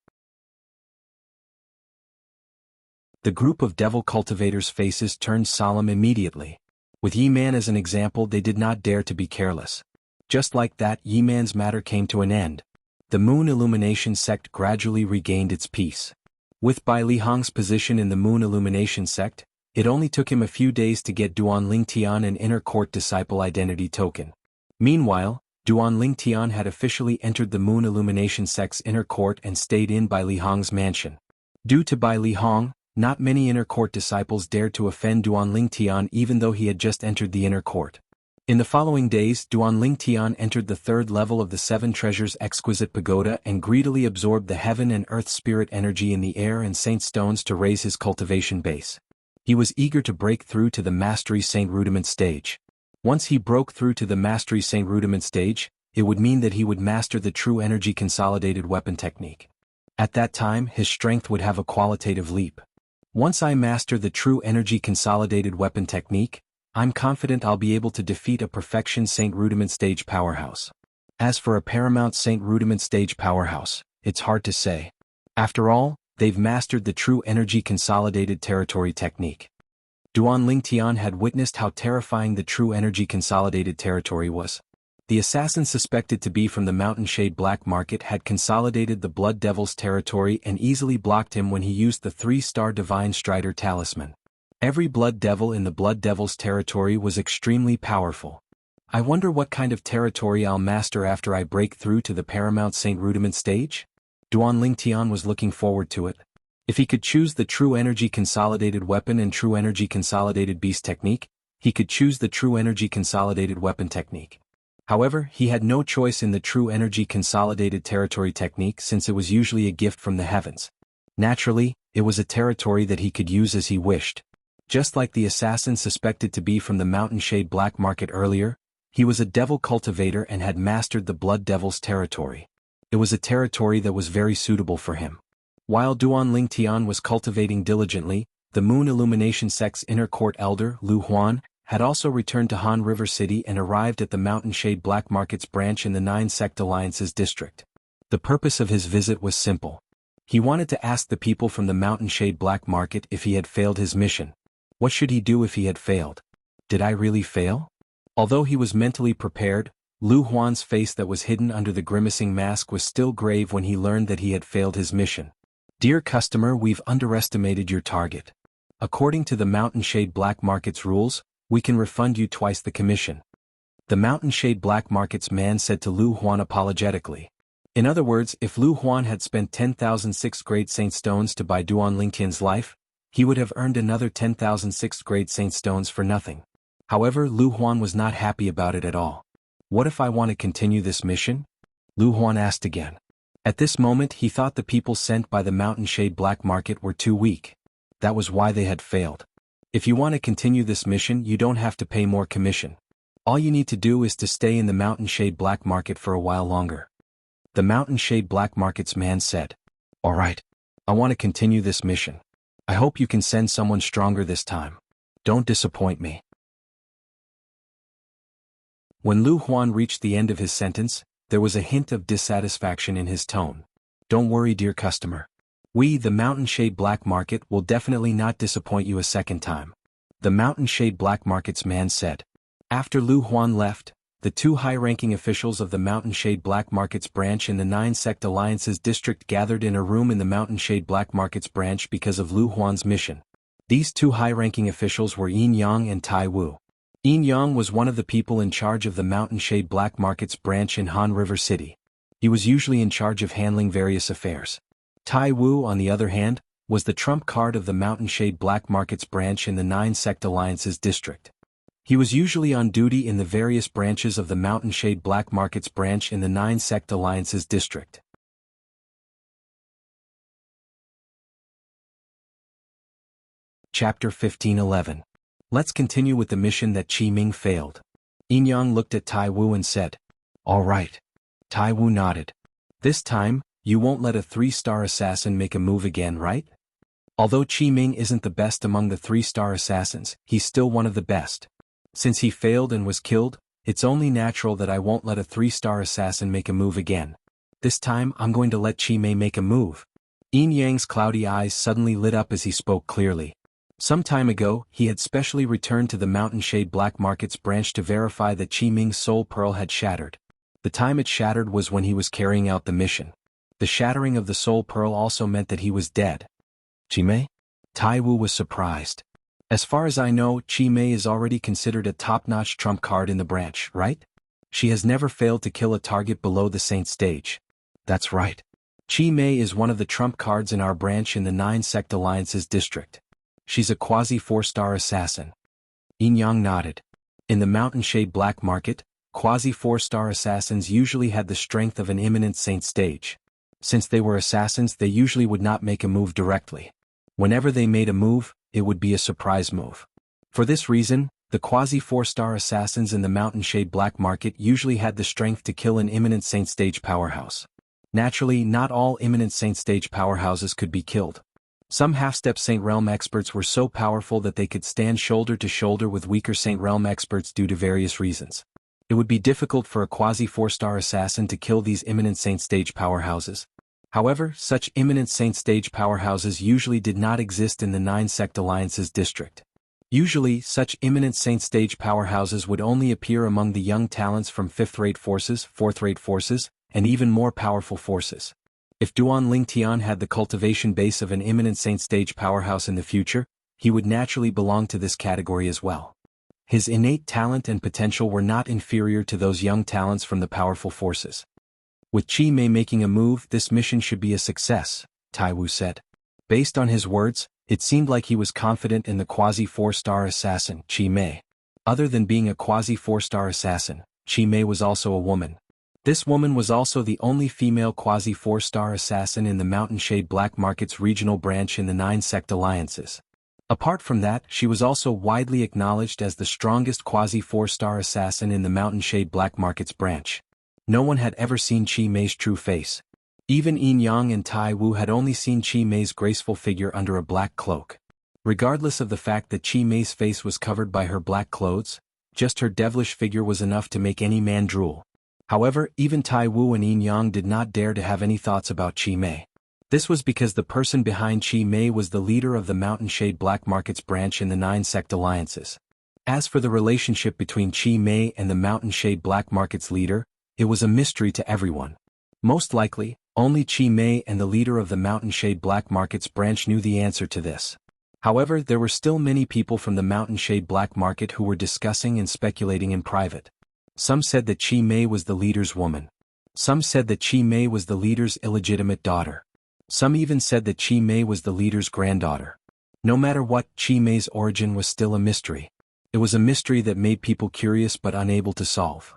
The group of devil cultivators' faces turned solemn immediately. With Yi Man as an example, they did not dare to be careless. Just like that, Yi Man's matter came to an end. The Moon Illumination sect gradually regained its peace. With Bai Lihong's position in the Moon Illumination sect, it only took him a few days to get Duan Lingtian an inner court disciple identity token. Meanwhile, Duan Lingtian had officially entered the Moon Illumination sect's inner court and stayed in Bai Lihong's mansion. Due to Bai Lihong, not many inner court disciples dared to offend Duan Lingtian even though he had just entered the inner court. In the following days, Duan Lingtian entered the 3rd level of the 7 Treasures Exquisite Pagoda and greedily absorbed the heaven and earth spirit energy in the air and saint stones to raise his cultivation base. He was eager to break through to the Mastery Saint Rudiment stage. Once he broke through to the Mastery Saint Rudiment stage, it would mean that he would master the true energy consolidated weapon technique. At that time, his strength would have a qualitative leap. Once I master the true energy consolidated weapon technique, I'm confident I'll be able to defeat a Perfection Saint Rudiment stage powerhouse. As for a Paramount Saint Rudiment stage powerhouse, it's hard to say. After all, they've mastered the true energy consolidated territory technique. Duan Lingtian had witnessed how terrifying the true energy consolidated territory was. The assassin suspected to be from the Mountain Shade Black Market had consolidated the Blood Devil's territory and easily blocked him when he used the 3-star Divine Strider talisman. Every Blood Devil in the Blood Devil's territory was extremely powerful. I wonder what kind of territory I'll master after I break through to the Paramount Saint Rudiment stage? Duan Lingtian was looking forward to it. If he could choose the True Energy Consolidated Weapon and True Energy Consolidated Beast technique, he could choose the True Energy Consolidated Weapon technique. However, he had no choice in the True Energy Consolidated Territory technique since it was usually a gift from the heavens. Naturally, it was a territory that he could use as he wished. Just like the assassin suspected to be from the Mountain Shade Black Market earlier, he was a devil cultivator and had mastered the Blood Devil's territory. It was a territory that was very suitable for him. While Duan Lingtian was cultivating diligently, the Moon Illumination Sect's inner court elder, Lu Huan, had also returned to Han River City and arrived at the Mountain Shade Black Market's branch in the 9-Sect Alliance's district. The purpose of his visit was simple. He wanted to ask the people from the Mountain Shade Black Market if he had failed his mission. What should he do if he had failed? Did I really fail? Although he was mentally prepared, Lu Huan's face that was hidden under the grimacing mask was still grave when he learned that he had failed his mission. Dear customer, we've underestimated your target. According to the Mountain Shade Black Market's rules, we can refund you twice the commission. The Mountain Shade Black Market's man said to Lu Huan apologetically. In other words, if Lu Huan had spent 10,000 6th-grade Saint Stones to buy Duan Lingtian's life, he would have earned another 10,000 6th-grade Saint Stones for nothing. However, Lu Huan was not happy about it at all. What if I want to continue this mission? Lu Huan asked again. At this moment he thought the people sent by the Mountain Shade Black Market were too weak. That was why they had failed. If you want to continue this mission, you don't have to pay more commission. All you need to do is to stay in the Mountain Shade Black Market for a while longer. The Mountain Shade Black Market's man said. All right. I want to continue this mission. I hope you can send someone stronger this time. Don't disappoint me. When Lu Huan reached the end of his sentence, there was a hint of dissatisfaction in his tone. Don't worry, dear customer. We, the Mountain Shade Black Market, will definitely not disappoint you a second time. The Mountain Shade Black Market's man said. After Lu Huan left, the two high-ranking officials of the Mountain Shade Black Market's branch in the 9-Sect Alliance's district gathered in a room in the Mountain Shade Black Market's branch because of Lu Huan's mission. These two high-ranking officials were Yin Yang and Tai Wu. Yin Yang was one of the people in charge of the Mountain Shade Black Market's branch in Han River City. He was usually in charge of handling various affairs. Tai Wu, on the other hand, was the trump card of the Mountain Shade Black Market's branch in the 9-Sect Alliance's district. He was usually on duty in the various branches of the Mountain Shade Black Market's branch in the 9-Sect Alliance's district. Chapter 15:11. Let's continue with the mission that Qi Ming failed. Yin Yang looked at Tai Wu and said, All right. Tai Wu nodded. This time, you won't let a 3-star assassin make a move again, right? Although Qi Ming isn't the best among the 3-star assassins, he's still one of the best. Since he failed and was killed, it's only natural that I won't let a 3-star assassin make a move again. This time I'm going to let Qi Mei make a move. Yin Yang's cloudy eyes suddenly lit up as he spoke clearly. Some time ago, he had specially returned to the Mountain Shade Black Market's branch to verify that Qi Ming's soul pearl had shattered. The time it shattered was when he was carrying out the mission. The shattering of the soul pearl also meant that he was dead. Qi Mei? Tai Wu was surprised. As far as I know, Qi Mei is already considered a top-notch trump card in the branch, right? She has never failed to kill a target below the Saint stage. That's right. Qi Mei is one of the trump cards in our branch in the 9-Sect Alliance's district. She's a quasi-4-star assassin. Yin Yang nodded. In the Mountain Shade Black Market, quasi-4-star assassins usually had the strength of an imminent Saint stage. Since they were assassins, they usually would not make a move directly. Whenever they made a move, it would be a surprise move. For this reason, the quasi-4-star assassins in the Mountain Shade Black Market usually had the strength to kill an imminent Saint stage powerhouse. Naturally, not all imminent Saint stage powerhouses could be killed. Some half-step Saint Realm experts were so powerful that they could stand shoulder to shoulder with weaker Saint Realm experts due to various reasons. It would be difficult for a quasi-4-star assassin to kill these imminent Saint stage powerhouses. However, such imminent Saint stage powerhouses usually did not exist in the 9-Sect Alliance's district. Usually, such imminent Saint stage powerhouses would only appear among the young talents from 5th-rate forces, 4th-rate forces, and even more powerful forces. If Duan Lingtian had the cultivation base of an imminent Saint stage powerhouse in the future, he would naturally belong to this category as well. His innate talent and potential were not inferior to those young talents from the powerful forces. With Qi Mei making a move, this mission should be a success, Tai Wu said. Based on his words, it seemed like he was confident in the quasi-4-star assassin, Qi Mei. Other than being a quasi-4-star assassin, Qi Mei was also a woman. This woman was also the only female quasi-4-star assassin in the Mountain Shade Black Market's regional branch in the 9-sect alliances. Apart from that, she was also widely acknowledged as the strongest quasi-4-star assassin in the Mountain Shade Black Market's branch. No one had ever seen Qi Mei's true face. Even Yin Yang and Tai Wu had only seen Qi Mei's graceful figure under a black cloak. Regardless of the fact that Qi Mei's face was covered by her black clothes, just her devilish figure was enough to make any man drool. However, even Tai Wu and Yin Yang did not dare to have any thoughts about Qi Mei. This was because the person behind Qi Mei was the leader of the Mountain Shade Black Market's branch in the 9-sect alliances. As for the relationship between Qi Mei and the Mountain Shade Black Market's leader, it was a mystery to everyone. Most likely, only Qi Mei and the leader of the Mountain Shade Black Market's branch knew the answer to this. However, there were still many people from the Mountain Shade Black Market who were discussing and speculating in private. Some said that Qi Mei was the leader's woman. Some said that Qi Mei was the leader's illegitimate daughter. Some even said that Qi Mei was the leader's granddaughter. No matter what, Qi Mei's origin was still a mystery. It was a mystery that made people curious but unable to solve.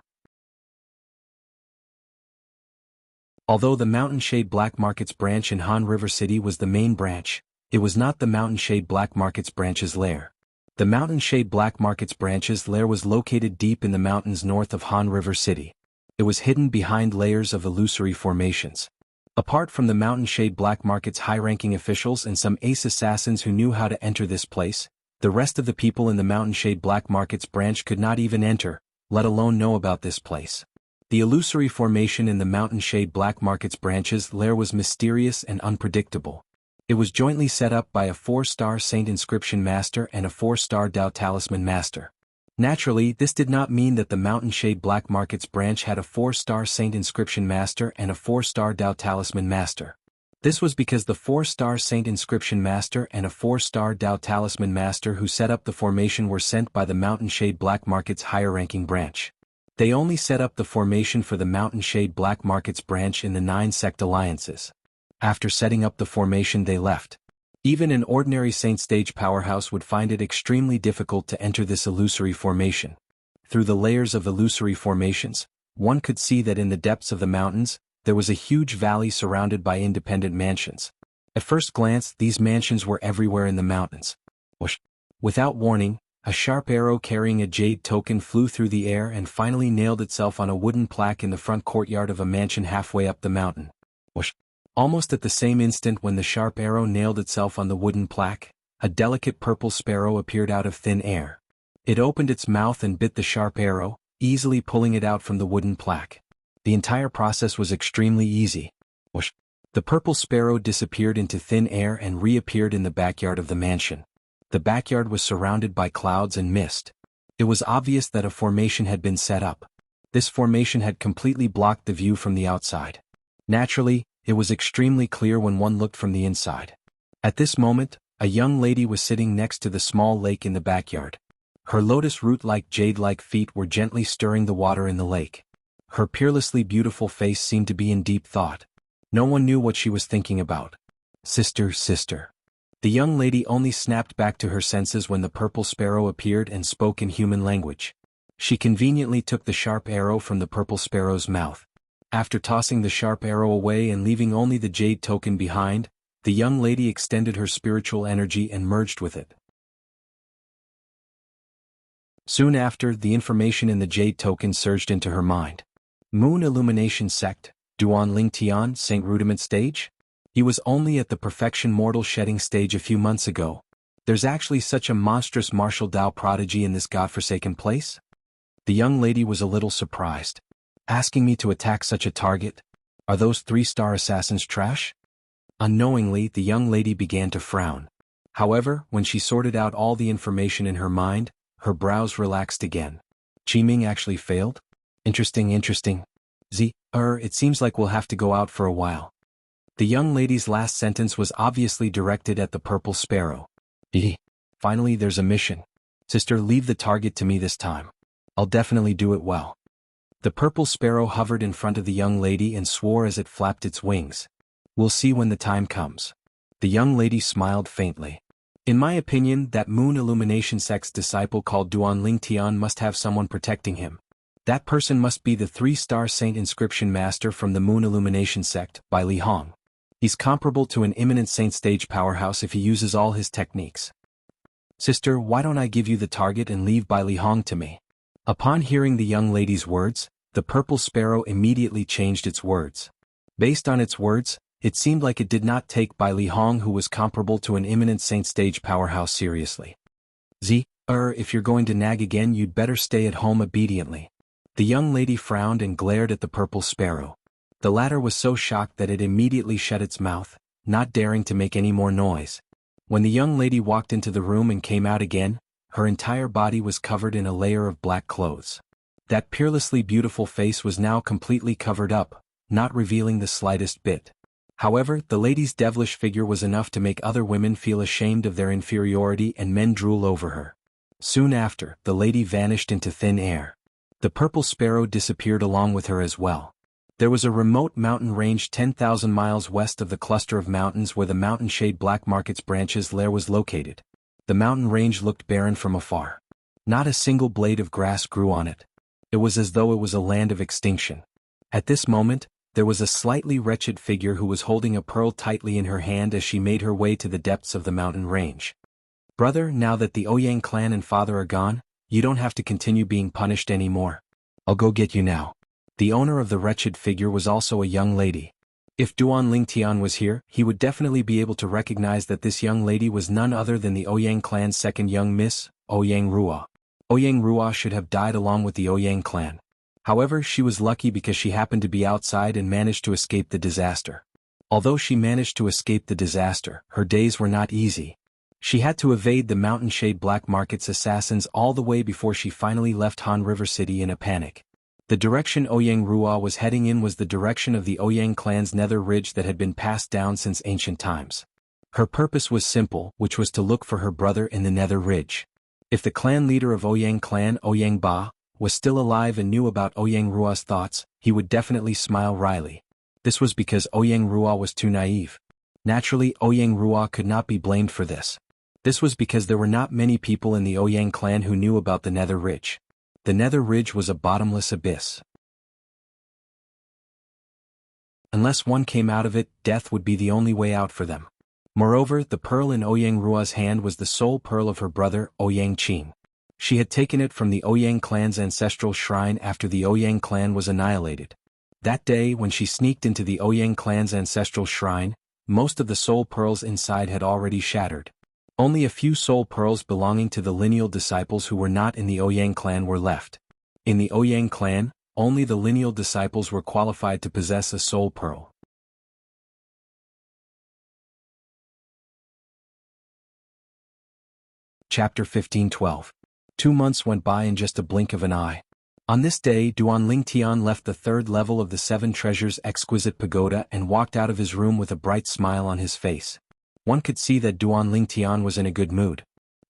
Although the Mountain Shade Black Market's branch in Han River City was the main branch, it was not the Mountain Shade Black Market's branch's lair. The Mountain Shade Black Market's branch's lair was located deep in the mountains north of Han River City. It was hidden behind layers of illusory formations. Apart from the Mountain Shade Black Market's high-ranking officials and some ace assassins who knew how to enter this place, the rest of the people in the Mountain Shade Black Market's branch could not even enter, let alone know about this place. The illusory formation in the Mountain Shade Black Market's branch's lair was mysterious and unpredictable. It was jointly set up by a 4-star Saint Inscription Master and a 4-star Dao Talisman Master. Naturally, this did not mean that the Mountain Shade Black Market's branch had a 4-star Saint Inscription Master and a 4-star Dao Talisman Master. This was because the 4-star Saint Inscription Master and a 4-star Dao Talisman Master who set up the formation were sent by the Mountain Shade Black Market's higher-ranking branch. They only set up the formation for the Mountain Shade Black Market's branch in the 9-sect alliances. After setting up the formation they left. Even an ordinary Saint Stage powerhouse would find it extremely difficult to enter this illusory formation. Through the layers of illusory formations, one could see that in the depths of the mountains, there was a huge valley surrounded by independent mansions. At first glance, these mansions were everywhere in the mountains. Whoosh! Without warning, a sharp arrow carrying a jade token flew through the air and finally nailed itself on a wooden plaque in the front courtyard of a mansion halfway up the mountain. Whoosh! Almost at the same instant when the sharp arrow nailed itself on the wooden plaque, a delicate purple sparrow appeared out of thin air. It opened its mouth and bit the sharp arrow, easily pulling it out from the wooden plaque. The entire process was extremely easy. Whoosh! The purple sparrow disappeared into thin air and reappeared in the backyard of the mansion. The backyard was surrounded by clouds and mist. It was obvious that a formation had been set up. This formation had completely blocked the view from the outside. Naturally, it was extremely clear when one looked from the inside. At this moment, a young lady was sitting next to the small lake in the backyard. Her lotus root-like jade-like feet were gently stirring the water in the lake. Her peerlessly beautiful face seemed to be in deep thought. No one knew what she was thinking about. Sister, sister. The young lady only snapped back to her senses when the purple sparrow appeared and spoke in human language. She conveniently took the sharp arrow from the purple sparrow's mouth. After tossing the sharp arrow away and leaving only the jade token behind, the young lady extended her spiritual energy and merged with it. Soon after, the information in the jade token surged into her mind. Moon Illumination Sect, Duan Ling Tian, Saint Rudiment Stage? He was only at the Perfection Mortal Shedding stage a few months ago. There's actually such a monstrous martial Dao prodigy in this godforsaken place? The young lady was a little surprised. Asking me to attack such a target? Are those 3-star assassins trash? Unknowingly, the young lady began to frown. However, when she sorted out all the information in her mind, her brows relaxed again. Qiming actually failed? Interesting. It seems like we'll have to go out for a while. The young lady's last sentence was obviously directed at the purple sparrow. Finally, there's a mission. Sister, leave the target to me this time. I'll definitely do it well. The purple sparrow hovered in front of the young lady and swore as it flapped its wings. We'll see when the time comes. The young lady smiled faintly. In my opinion, that Moon Illumination Sect's disciple called Duan Ling Tian must have someone protecting him. That person must be the 3-star Saint Inscription Master from the Moon Illumination sect, by Li Hong. He's comparable to an imminent Saint stage powerhouse if he uses all his techniques. Sister, why don't I give you the target and leave Bai Li Hong to me? Upon hearing the young lady's words, the purple sparrow immediately changed its words. Based on its words, it seemed like it did not take Bai Li Hong, who was comparable to an imminent Saint stage powerhouse, seriously. If you're going to nag again, you'd better stay at home obediently. The young lady frowned and glared at the purple sparrow. The latter was so shocked that it immediately shut its mouth, not daring to make any more noise. When the young lady walked into the room and came out again, her entire body was covered in a layer of black clothes. That peerlessly beautiful face was now completely covered up, not revealing the slightest bit. However, the lady's devilish figure was enough to make other women feel ashamed of their inferiority and men drool over her. Soon after, the lady vanished into thin air. The purple sparrow disappeared along with her as well. There was a remote mountain range 10,000 miles west of the cluster of mountains where the mountain shade Black Market's branches lair was located. The mountain range looked barren from afar. Not a single blade of grass grew on it. It was as though it was a land of extinction. At this moment, there was a slightly wretched figure who was holding a pearl tightly in her hand as she made her way to the depths of the mountain range. Brother, now that the Ouyang clan and father are gone, you don't have to continue being punished anymore. I'll go get you now. The owner of the wretched figure was also a young lady. If Duan Lingtian was here, he would definitely be able to recognize that this young lady was none other than the Ouyang clan's second young miss, Ouyang Rua. Ouyang Rua should have died along with the Ouyang clan. However, she was lucky because she happened to be outside and managed to escape the disaster. Although she managed to escape the disaster, her days were not easy. She had to evade the mountain shade Black Market's assassins all the way before she finally left Han River City in a panic. The direction Ouyang Rua was heading in was the direction of the Ouyang clan's nether ridge that had been passed down since ancient times. Her purpose was simple, which was to look for her brother in the nether ridge. If the clan leader of Ouyang clan, Ouyang Ba, was still alive and knew about Ouyang Rua's thoughts, he would definitely smile wryly. This was because Ouyang Rua was too naive. Naturally, Ouyang Rua could not be blamed for this. This was because there were not many people in the Ouyang clan who knew about the nether ridge. The nether ridge was a bottomless abyss. Unless one came out of it, death would be the only way out for them. Moreover, the pearl in Ouyang Rua's hand was the soul pearl of her brother, Ouyang Qin. She had taken it from the Ouyang clan's ancestral shrine after the Ouyang clan was annihilated. That day, when she sneaked into the Ouyang clan's ancestral shrine, most of the soul pearls inside had already shattered. Only a few soul pearls belonging to the lineal disciples who were not in the Ouyang clan were left. In the Ouyang clan, only the lineal disciples were qualified to possess a soul pearl. Chapter 15:12. 2 months went by in just a blink of an eye. On this day, Duan Lingtian left the 3rd level of the 7 Treasures Exquisite Pagoda and walked out of his room with a bright smile on his face. One could see that Duan Lingtian was in a good mood.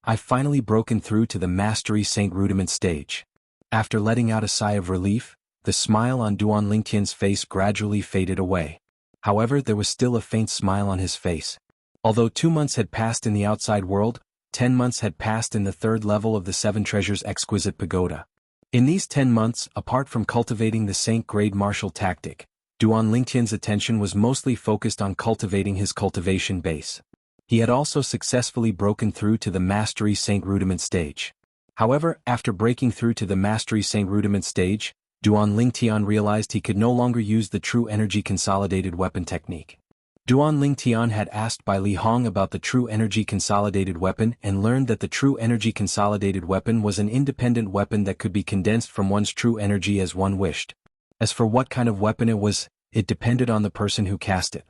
I've finally broken through to the Mastery Saint Rudiment stage. After letting out a sigh of relief, the smile on Duan Lingtian's face gradually faded away. However, there was still a faint smile on his face. Although 2 months had passed in the outside world, 10 months had passed in the 3rd level of the 7 Treasures Exquisite Pagoda. In these 10 months, apart from cultivating the Saint-grade martial tactic, Duan Lingtian's attention was mostly focused on cultivating his cultivation base. He had also successfully broken through to the Mastery Saint Rudiment stage. However, after breaking through to the Mastery Saint Rudiment stage, Duan Lingtian realized he could no longer use the True Energy Consolidated Weapon technique. Duan Lingtian had asked Bai Li Hong about the True Energy Consolidated Weapon and learned that the True Energy Consolidated Weapon was an independent weapon that could be condensed from one's true energy as one wished. As for what kind of weapon it was, it depended on the person who cast it.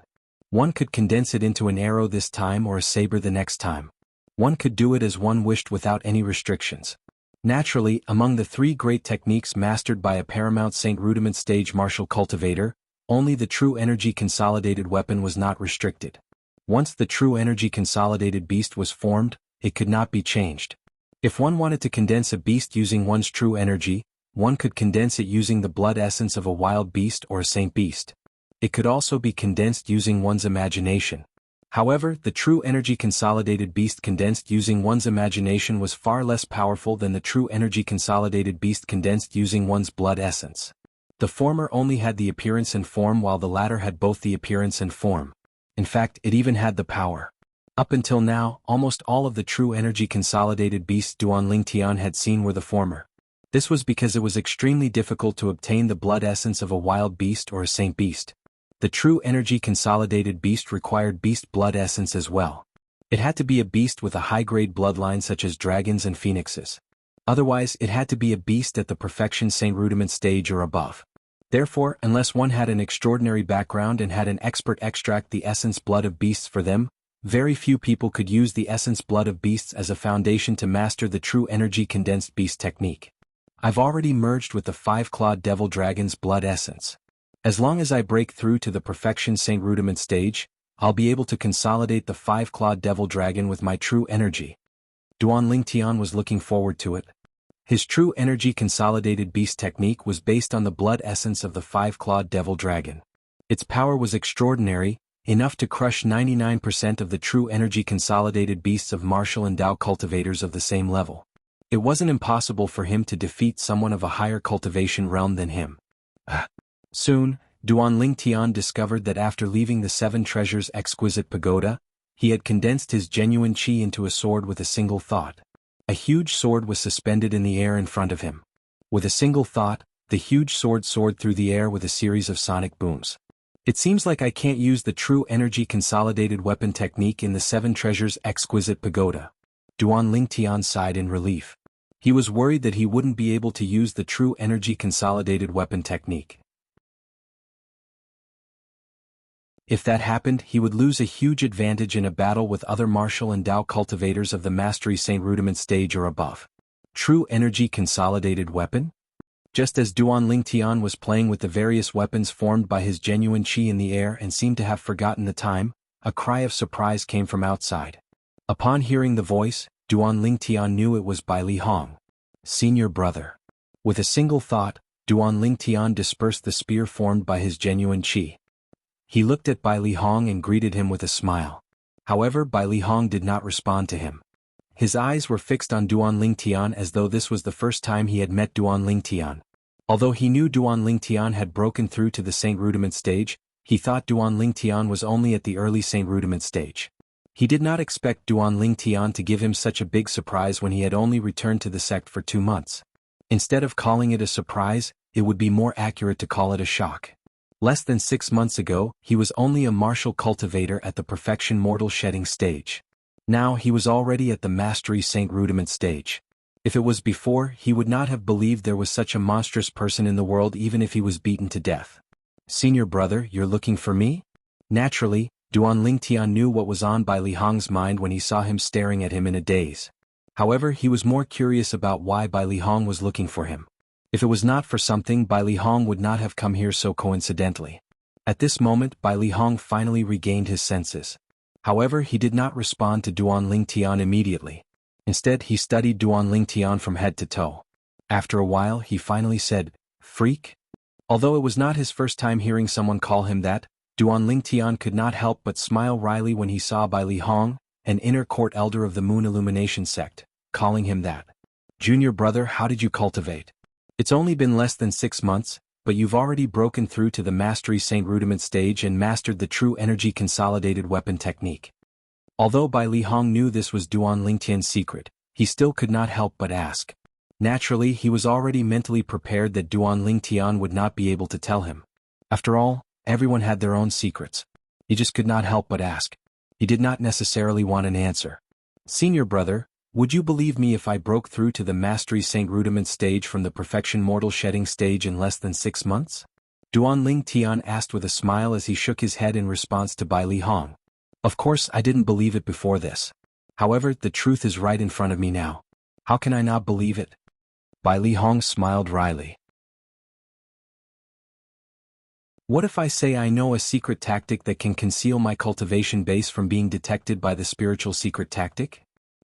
One could condense it into an arrow this time or a saber the next time. One could do it as one wished without any restrictions. Naturally, among the 3 great techniques mastered by a Paramount Saint Rudiment stage martial cultivator, only the True Energy Consolidated Weapon was not restricted. Once the True Energy Consolidated Beast was formed, it could not be changed. If one wanted to condense a beast using one's true energy, one could condense it using the blood essence of a wild beast or a saint beast. It could also be condensed using one's imagination. However, the true energy consolidated beast condensed using one's imagination was far less powerful than the true energy consolidated beast condensed using one's blood essence. The former only had the appearance and form while the latter had both the appearance and form. In fact, it even had the power. Up until now, almost all of the true energy consolidated beasts Duan Lingtian had seen were the former. This was because it was extremely difficult to obtain the blood essence of a wild beast or a saint beast. The true energy consolidated beast required beast blood essence as well. It had to be a beast with a high-grade bloodline such as dragons and phoenixes. Otherwise, it had to be a beast at the perfection saint rudiment stage or above. Therefore, unless one had an extraordinary background and had an expert extract the essence blood of beasts for them, very few people could use the essence blood of beasts as a foundation to master the true energy condensed beast technique. I've already merged with the 5-clawed devil dragon's blood essence. As long as I break through to the perfection saint rudiment stage, I'll be able to consolidate the 5-clawed devil dragon with my true energy. Duan Lingtian was looking forward to it. His true energy consolidated beast technique was based on the blood essence of the 5-clawed devil dragon. Its power was extraordinary, enough to crush 99% of the true energy consolidated beasts of martial and Dao cultivators of the same level. It wasn't impossible for him to defeat someone of a higher cultivation realm than him. Soon, Duan Lingtian discovered that after leaving the 7 Treasures exquisite pagoda, he had condensed his genuine qi into a sword with a single thought. A huge sword was suspended in the air in front of him. With a single thought, the huge sword soared through the air with a series of sonic booms. It seems like I can't use the true energy consolidated weapon technique in the 7 Treasures exquisite pagoda. Duan Lingtian sighed in relief. He was worried that he wouldn't be able to use the true energy consolidated weapon technique. If that happened, he would lose a huge advantage in a battle with other martial and Dao cultivators of the Mastery Saint Rudiment stage or above. True energy consolidated weapon? Just as Duan Lingtian was playing with the various weapons formed by his genuine qi in the air and seemed to have forgotten the time, a cry of surprise came from outside. Upon hearing the voice, Duan Lingtian knew it was Bai Li Hong. Senior brother. With a single thought, Duan Lingtian dispersed the spear formed by his genuine qi. He looked at Bai Li Hong and greeted him with a smile. However, Bai Li Hong did not respond to him. His eyes were fixed on Duan Lingtian as though this was the first time he had met Duan Lingtian. Although he knew Duan Lingtian had broken through to the Saint Rudiment stage, he thought Duan Lingtian was only at the early Saint Rudiment stage. He did not expect Duan Lingtian to give him such a big surprise when he had only returned to the sect for 2 months. Instead of calling it a surprise, it would be more accurate to call it a shock. Less than 6 months ago, he was only a martial cultivator at the perfection mortal shedding stage. Now he was already at the Mastery Saint Rudiment stage. If it was before, he would not have believed there was such a monstrous person in the world even if he was beaten to death. Senior brother, you're looking for me? Naturally, Duan Lingtian knew what was on Bai Li Hong's mind when he saw him staring at him in a daze. However, he was more curious about why Bai Li Hong was looking for him. If it was not for something, Bai Li Hong would not have come here so coincidentally. At this moment, Bai Li Hong finally regained his senses. However, he did not respond to Duan Lingtian immediately. Instead, he studied Duan Lingtian from head to toe. After a while, he finally said, "Freak?" Although it was not his first time hearing someone call him that, Duan Lingtian could not help but smile wryly when he saw Bai Li Hong, an inner court elder of the Moon Illumination sect, calling him that. "Junior brother, how did you cultivate? It's only been less than 6 months, but you've already broken through to the Mastery Saint Rudiment stage and mastered the true energy consolidated weapon technique." Although Bai Li Hong knew this was Duan Lingtian's secret, he still could not help but ask. Naturally, he was already mentally prepared that Duan Lingtian would not be able to tell him. After all, everyone had their own secrets. He just could not help but ask. He did not necessarily want an answer. "Senior brother, would you believe me if I broke through to the Mastery Saint Rudiment stage from the Perfection Mortal Shedding stage in less than 6 months? Duan Lingtian asked with a smile as he shook his head in response to Bai Li Hong. Of course, I didn't believe it before this. However, the truth is right in front of me now. How can I not believe it? Bai Li Hong smiled wryly. What if I say I know a secret tactic that can conceal my cultivation base from being detected by the spiritual secret tactic?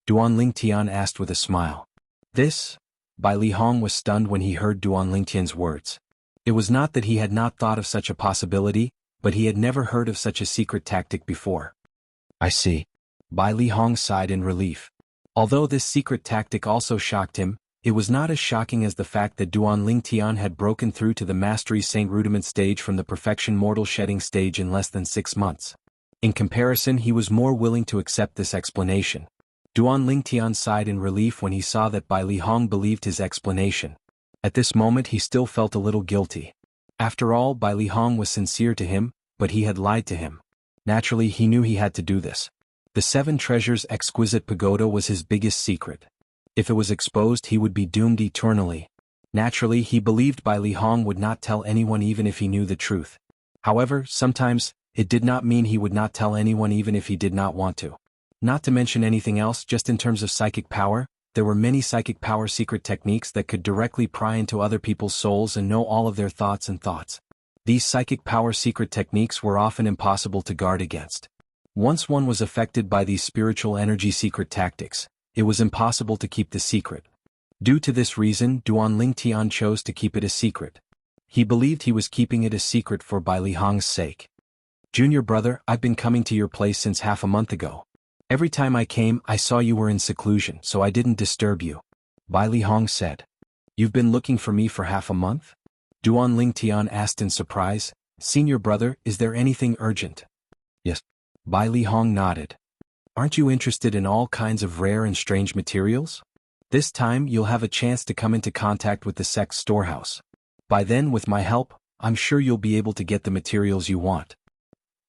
Duan Lingtian asked with a smile. This? Bai Li Hong was stunned when he heard Duan Lingtian's words. It was not that he had not thought of such a possibility, but he had never heard of such a secret tactic before. I see. Bai Li Hong sighed in relief. Although this secret tactic also shocked him, it was not as shocking as the fact that Duan Lingtian had broken through to the Mastery Saint Rudiment stage from the Perfection Mortal Shedding stage in less than 6 months. In comparison, he was more willing to accept this explanation. Duan Lingtian sighed in relief when he saw that Bai Li Hong believed his explanation. At this moment he still felt a little guilty. After all, Bai Li Hong was sincere to him, but he had lied to him. Naturally, he knew he had to do this. The 7 Treasures exquisite pagoda was his biggest secret. If it was exposed, he would be doomed eternally. Naturally, he believed Bai Li Hong would not tell anyone even if he knew the truth. However, sometimes, it did not mean he would not tell anyone even if he did not want to. Not to mention anything else, just in terms of psychic power, there were many psychic power secret techniques that could directly pry into other people's souls and know all of their thoughts. These psychic power secret techniques were often impossible to guard against. Once one was affected by these spiritual energy secret tactics, it was impossible to keep the secret. Due to this reason, Duan Lingtian chose to keep it a secret. He believed he was keeping it a secret for Bai Li Hong's sake. Junior brother, I've been coming to your place since half a month ago. Every time I came, I saw you were in seclusion, so I didn't disturb you. Bai Li Hong said. You've been looking for me for half a month? Duan Lingtian asked in surprise. Senior brother, is there anything urgent? Yes. Bai Li Hong nodded. Aren't you interested in all kinds of rare and strange materials? This time you'll have a chance to come into contact with the sect's storehouse. By then, with my help, I'm sure you'll be able to get the materials you want.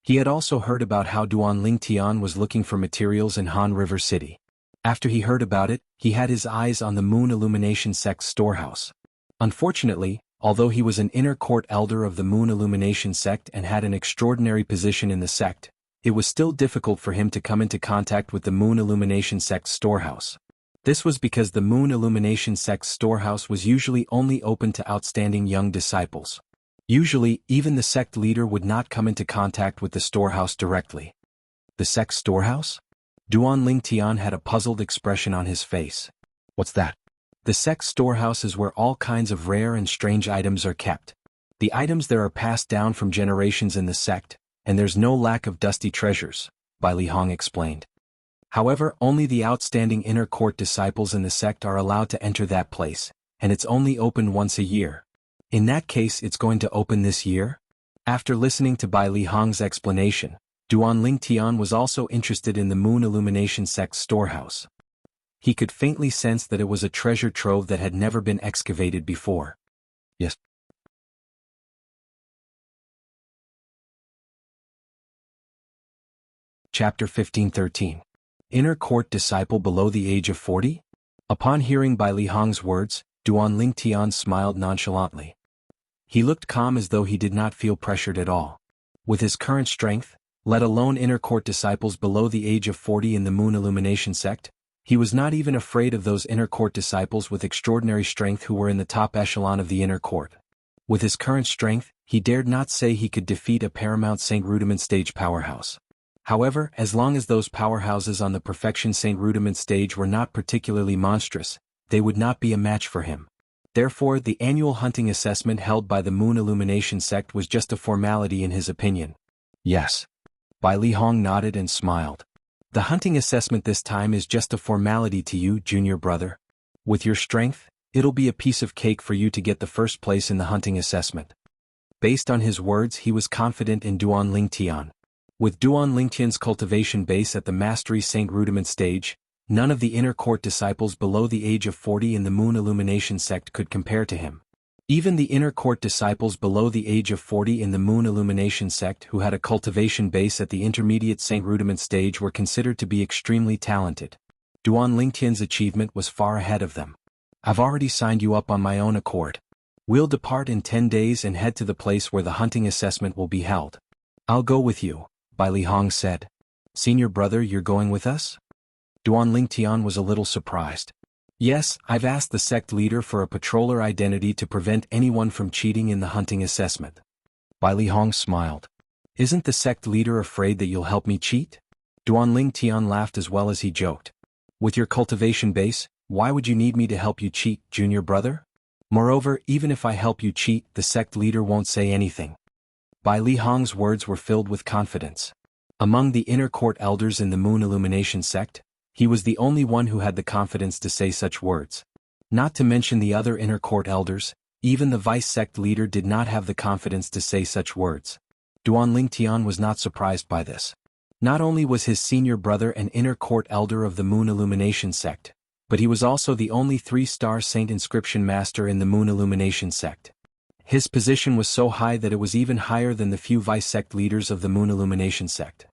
He had also heard about how Duan Lingtian was looking for materials in Han River City. After he heard about it, he had his eyes on the Moon Illumination sect's storehouse. Unfortunately, although he was an inner court elder of the Moon Illumination sect and had an extraordinary position in the sect, it was still difficult for him to come into contact with the Moon Illumination sect's storehouse. This was because the Moon Illumination sect's storehouse was usually only open to outstanding young disciples. Usually, even the sect leader would not come into contact with the storehouse directly. The sect's storehouse? Duan Lingtian had a puzzled expression on his face. What's that? The sect's storehouse is where all kinds of rare and strange items are kept. The items there are passed down from generations in the sect, and there's no lack of dusty treasures, Bai Li Hong explained. However, only the outstanding inner court disciples in the sect are allowed to enter that place, and it's only open once a year. In that case, it's going to open this year? After listening to Bai Li Hong's explanation, Duan Lingtian was also interested in the Moon Illumination sect's storehouse. He could faintly sense that it was a treasure trove that had never been excavated before. Yes. Chapter 1513. Inner Court Disciple Below the Age of 40? Upon hearing Bai Li Hong's words, Duan Lingtian smiled nonchalantly. He looked calm as though he did not feel pressured at all. With his current strength, let alone inner court disciples below the age of 40 in the Moon Illumination sect, he was not even afraid of those inner court disciples with extraordinary strength who were in the top echelon of the inner court. With his current strength, he dared not say he could defeat a Paramount Saint Rudiment stage powerhouse. However, as long as those powerhouses on the Perfection Saint Rudiment stage were not particularly monstrous, they would not be a match for him. Therefore, the annual hunting assessment held by the Moon Illumination sect was just a formality in his opinion. Yes. Bai Li Hong nodded and smiled. The hunting assessment this time is just a formality to you, junior brother. With your strength, it'll be a piece of cake for you to get the first place in the hunting assessment. Based on his words, he was confident in Duan Lingtian. With Duan Lingtian's cultivation base at the Mastery Saint Rudiment stage, none of the inner court disciples below the age of 40 in the Moon Illumination sect could compare to him. Even the inner court disciples below the age of 40 in the Moon Illumination sect who had a cultivation base at the intermediate Saint Rudiment stage were considered to be extremely talented. Duan Lingtian's achievement was far ahead of them. I've already signed you up on my own accord. We'll depart in 10 days and head to the place where the hunting assessment will be held. I'll go with you, Bai Li Hong said. Senior brother, you're going with us? Duan Lingtian was a little surprised. Yes, I've asked the sect leader for a patroller identity to prevent anyone from cheating in the hunting assessment. Bai Li Hong smiled. Isn't the sect leader afraid that you'll help me cheat? Duan Lingtian laughed as well as he joked. With your cultivation base, why would you need me to help you cheat, junior brother? Moreover, even if I help you cheat, the sect leader won't say anything. Bai Li Hong's words were filled with confidence. Among the inner court elders in the Moon Illumination sect, he was the only one who had the confidence to say such words. Not to mention the other inner court elders, even the vice sect leader did not have the confidence to say such words. Duan Lingtian was not surprised by this. Not only was his senior brother an inner court elder of the Moon Illumination sect, but he was also the only 3-star saint inscription master in the Moon Illumination sect. His position was so high that it was even higher than the few vice sect leaders of the Moon Illumination sect.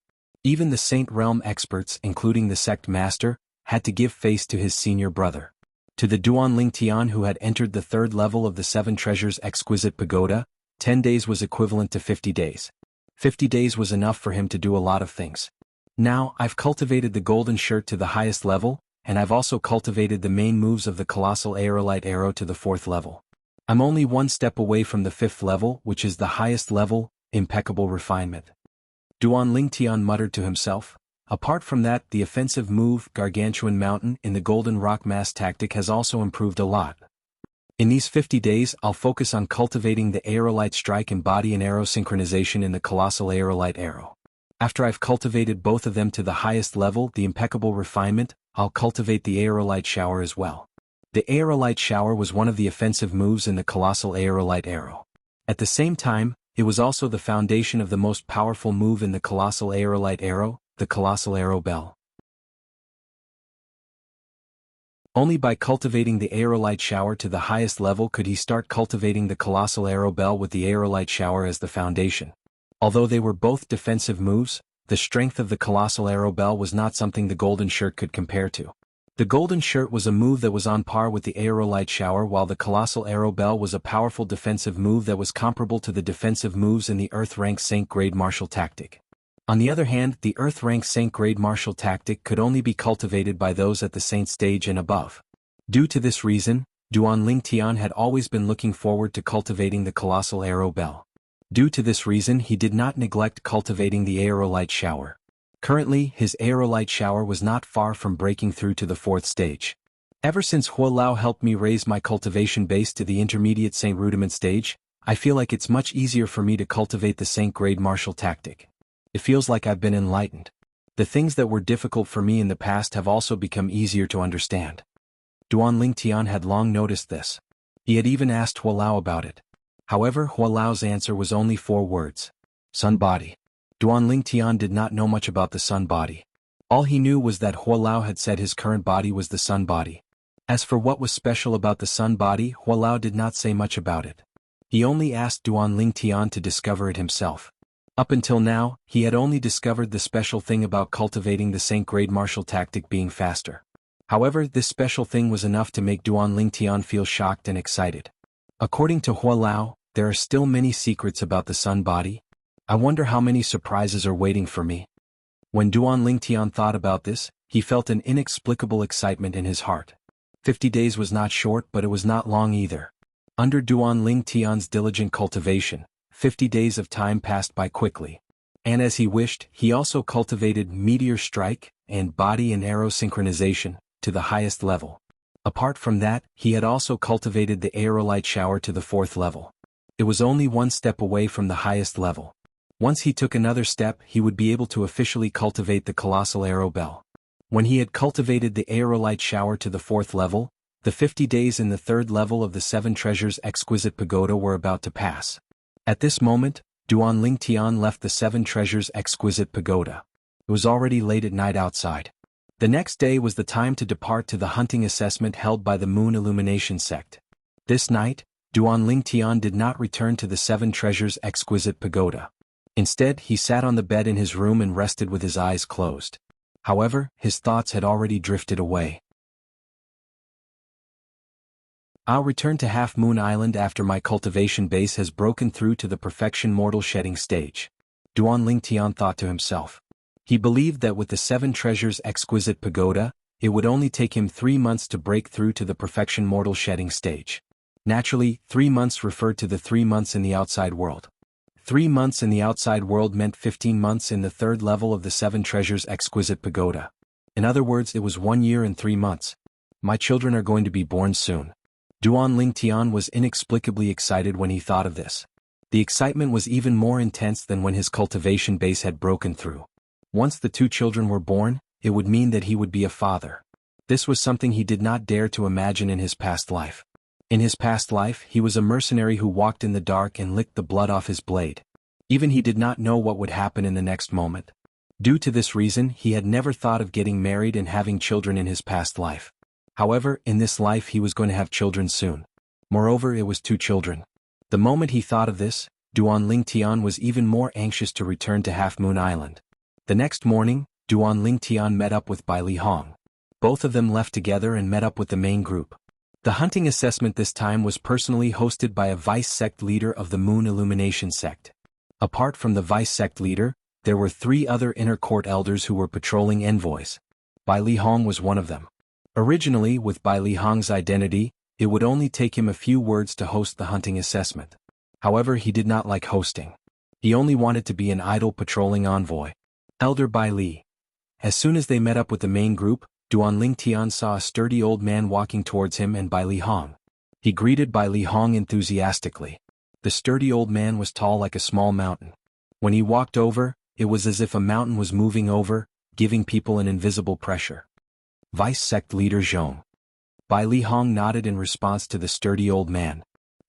Even the Saint Realm experts, including the sect master, had to give face to his senior brother. To the Duan Lingtian who had entered the 3rd level of the 7 Treasures Exquisite Pagoda, 10 days was equivalent to 50 days. 50 days was enough for him to do a lot of things. Now, I've cultivated the golden shirt to the highest level, and I've also cultivated the main moves of the colossal aerolite arrow to the 4th level. I'm only one step away from the 5th level, which is the highest level, impeccable refinement. Duan Lingtian muttered to himself. Apart from that, the offensive move, Gargantuan Mountain, in the Golden Rock Mass tactic has also improved a lot. In these 50 days, I'll focus on cultivating the aerolite strike and body and arrow synchronization in the colossal aerolite arrow. After I've cultivated both of them to the highest level, the impeccable refinement, I'll cultivate the aerolite shower as well. The aerolite shower was one of the offensive moves in the colossal aerolite arrow. At the same time, it was also the foundation of the most powerful move in the colossal aerolite arrow, the colossal arrow bell. Only by cultivating the aerolite shower to the highest level could he start cultivating the colossal arrow bell with the aerolite shower as the foundation. Although they were both defensive moves, the strength of the colossal arrow bell was not something the golden shirt could compare to. The golden shirt was a move that was on par with the aerolite shower, while the colossal arrow bell was a powerful defensive move that was comparable to the defensive moves in the Earth Rank Saint Grade Martial tactic. On the other hand, the Earth Rank Saint Grade Martial tactic could only be cultivated by those at the Saint stage and above. Due to this reason, Duan Lingtian had always been looking forward to cultivating the colossal arrow bell. Due to this reason, he did not neglect cultivating the aerolite shower. Currently, his aerolite shower was not far from breaking through to the 4th stage. Ever since Hua Lao helped me raise my cultivation base to the intermediate Saint Rudiment stage, I feel like it's much easier for me to cultivate the Saint Grade Martial tactic. It feels like I've been enlightened. The things that were difficult for me in the past have also become easier to understand. Duan Lingtian had long noticed this. He had even asked Hua Lao about it. However, Hua Lao's answer was only 4 words. Sun body. Duan Lingtian did not know much about the sun body. All he knew was that Hua Lao had said his current body was the sun body. As for what was special about the sun body, Hua Lao did not say much about it. He only asked Duan Lingtian to discover it himself. Up until now, he had only discovered the special thing about cultivating the Saint Grade Martial tactic being faster. However, this special thing was enough to make Duan Lingtian feel shocked and excited. According to Hua Lao, there are still many secrets about the sun body. I wonder how many surprises are waiting for me. When Duan Lingtian thought about this, he felt an inexplicable excitement in his heart. 50 days was not short, but it was not long either. Under Duan Lingtian's diligent cultivation, 50 days of time passed by quickly. And as he wished, he also cultivated meteor strike and body and arrow synchronization to the highest level. Apart from that, he had also cultivated the aerolite shower to the 4th level. It was only one step away from the highest level. Once he took another step, he would be able to officially cultivate the colossal arrow bell. When he had cultivated the aerolite shower to the 4th level, the 50 days in the 3rd level of the 7 Treasures Exquisite Pagoda were about to pass. At this moment, Duan Lingtian left the 7 Treasures Exquisite Pagoda. It was already late at night outside. The next day was the time to depart to the hunting assessment held by the Moon Illumination sect. This night, Duan Lingtian did not return to the 7 Treasures Exquisite Pagoda. Instead, he sat on the bed in his room and rested with his eyes closed. However, his thoughts had already drifted away. I'll return to Half Moon Island after my cultivation base has broken through to the perfection mortal shedding stage. Duan Lingtian thought to himself. He believed that with the 7 Treasures Exquisite Pagoda, it would only take him 3 months to break through to the perfection mortal shedding stage. Naturally, 3 months referred to the 3 months in the outside world. 3 months in the outside world meant 15 months in the 3rd level of the 7 Treasures Exquisite Pagoda. In other words, it was 1 year and 3 months. My children are going to be born soon. Duan Lingtian was inexplicably excited when he thought of this. The excitement was even more intense than when his cultivation base had broken through. Once the two children were born, it would mean that he would be a father. This was something he did not dare to imagine in his past life. In his past life, he was a mercenary who walked in the dark and licked the blood off his blade. Even he did not know what would happen in the next moment. Due to this reason, he had never thought of getting married and having children in his past life. However, in this life he was going to have children soon. Moreover, it was two children. The moment he thought of this, Duan Lingtian was even more anxious to return to Half Moon Island. The next morning, Duan Lingtian met up with Bai Li Hong. Both of them left together and met up with the main group. The hunting assessment this time was personally hosted by a vice sect leader of the Moon Illumination sect. Apart from the vice sect leader, there were 3 other inner court elders who were patrolling envoys. Bai Li Hong was one of them. Originally, with Bai Li Hong's identity, it would only take him a few words to host the hunting assessment. However, he did not like hosting. He only wanted to be an idle patrolling envoy. Elder Bai Li. As soon as they met up with the main group, Duan Lingtian saw a sturdy old man walking towards him and Bai Li Hong. He greeted Bai Li Hong enthusiastically. The sturdy old man was tall like a small mountain. When he walked over, it was as if a mountain was moving over, giving people an invisible pressure. Vice Sect Leader Zhong. Bai Li Hong nodded in response to the sturdy old man.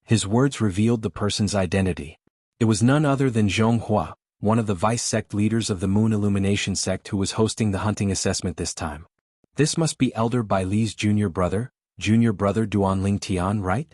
His words revealed the person's identity. It was none other than Zhong Hua, one of the vice sect leaders of the Moon Illumination sect who was hosting the hunting assessment this time. This must be Elder Bai Li's junior brother Duan Lingtian, right?